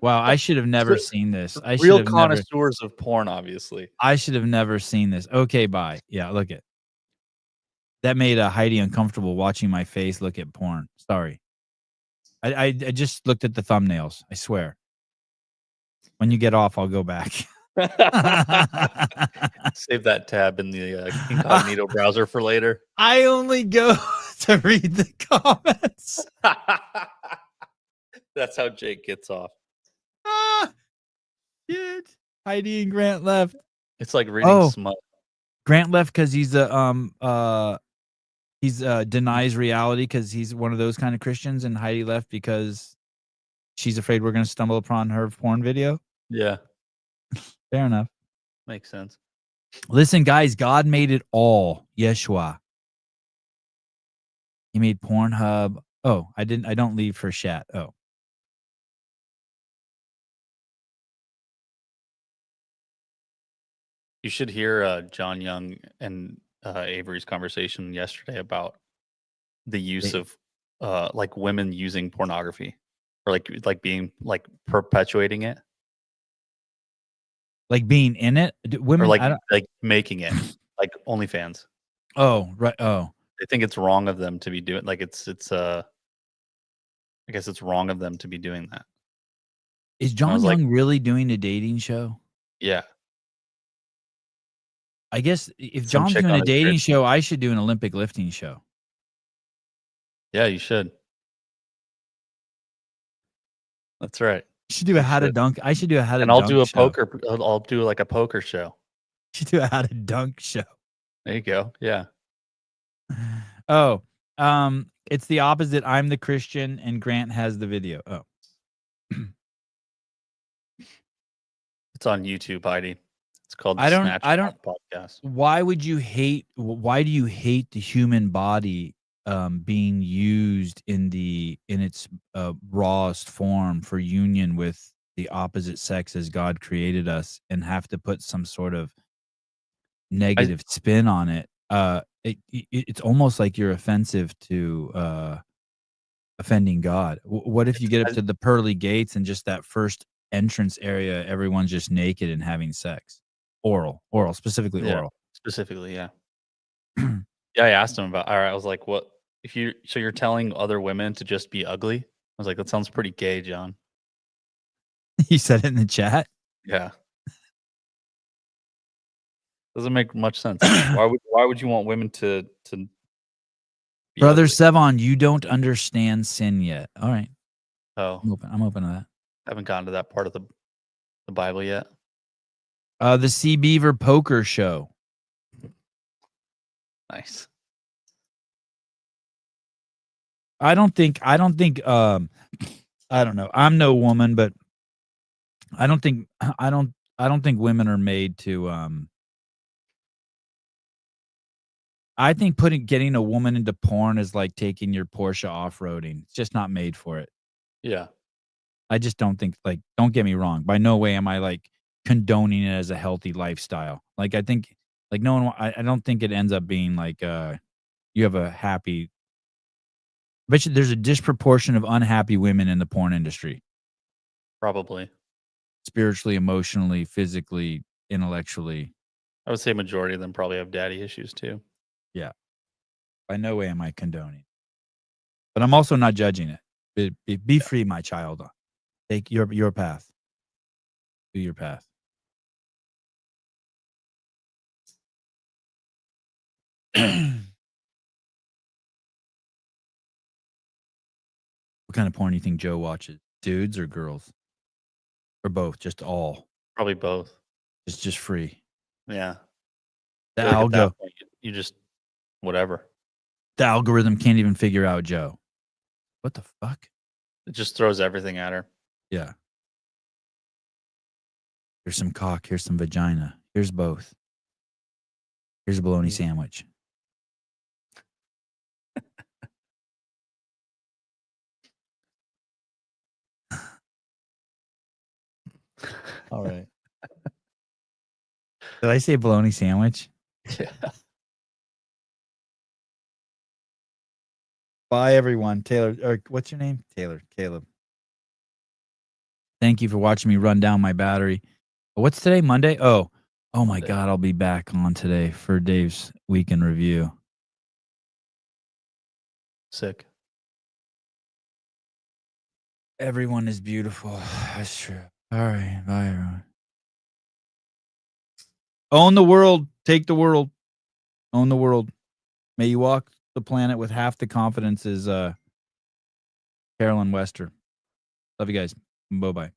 Wow, I should have never seen this. I should Real have never connoisseurs of porn, obviously. I should have never seen this. Okay, bye. Yeah, look it. That made Heidi uncomfortable watching my face look at porn. Sorry. I just looked at the thumbnails. I swear. When you get off, I'll go back. Save that tab in the incognito browser for later. I only go to read the comments. That's how Jake gets off. Shit. Heidi and Grant left. It's like reading smut. Grant left because he's denies reality because he's one of those kind of Christians, and Heidi left because she's afraid we're going to stumble upon her porn video. Yeah. Fair enough. Makes sense. Listen, guys, God made it all. Yeshua. He made Pornhub. Oh, I don't leave for chat. Oh. You should hear John Young and Avery's conversation yesterday about the use of like women using pornography or like being like perpetuating it. Like being in it? Women Or like making it. Like OnlyFans. Oh, right. Oh. I think it's wrong of them to be doing I guess it's wrong of them to be doing that. Is John Young really doing a dating show? Yeah. I guess if John's doing a dating show, I should do an Olympic lifting show. Yeah, you should. That's right. You should do a how to dunk. I should do a how to and dunk. I'll do a show. poker. I'll do like a poker show. You should do a how to dunk show. There you go. Yeah. Oh, it's the opposite. I'm the Christian and Grant has the video. Oh. It's on YouTube, Heidi. It's called I don't podcast. Why do you hate the human body being used in its rawest form for union with the opposite sex as God created us and have to put some sort of negative spin on it? It's almost like you're offensive to offending God. What if you get up to the pearly gates and just that first entrance area, everyone's just naked and having sex? Oral, specifically oral. Specifically, yeah. Yeah, I asked him about. All right, I was like, "What if you're telling other women to just be ugly?" I was like, "That sounds pretty gay, John." He said it in the chat. Yeah. Doesn't make much sense. Why would you want women to be Brother ugly? Sevon, you don't understand sin yet. All right. Oh, I'm open to that. haven't gotten to that part of the Bible yet. The Sea Beaver Poker Show. Nice. I don't think I don't know. I'm no woman, but I don't think women are made to I think getting a woman into porn is like taking your Porsche off-roading. It's just not made for it. Yeah. I just don't think, like, don't get me wrong. By no way am I like condoning it as a healthy lifestyle. Like, I think, like, no one, I don't think it ends up being like, you have a happy, but there's a disproportion of unhappy women in the porn industry, Probably. spiritually, emotionally, physically, intellectually. I would say majority of them probably have daddy issues too. Yeah. By no way am I condoning, but I'm also not judging it. Be free, my child. Take your path. Do your path. What kind of porn do you think Joe watches? Dudes or girls? Or both? Just all? Probably both. It's just free. Yeah. The I feel like at that algo. point, you just whatever. The algorithm can't even figure out Joe. What the fuck? It just throws everything at her. Yeah. Here's some cock. Here's some vagina. Here's both. Here's a bologna sandwich. All right. Did I say bologna sandwich? Yeah. Bye, everyone. Taylor, or what's your name? Taylor. Caleb. Thank you for watching me run down my battery. What's today? Monday? Oh my Monday. God. I'll be back on today for Dave's weekend review. Sick. Everyone is beautiful. That's true. All right. Bye, everyone. Own the world. Take the world. Own the world. May you walk the planet with half the confidence as Carolyn Wester. Love you guys. Bye-bye.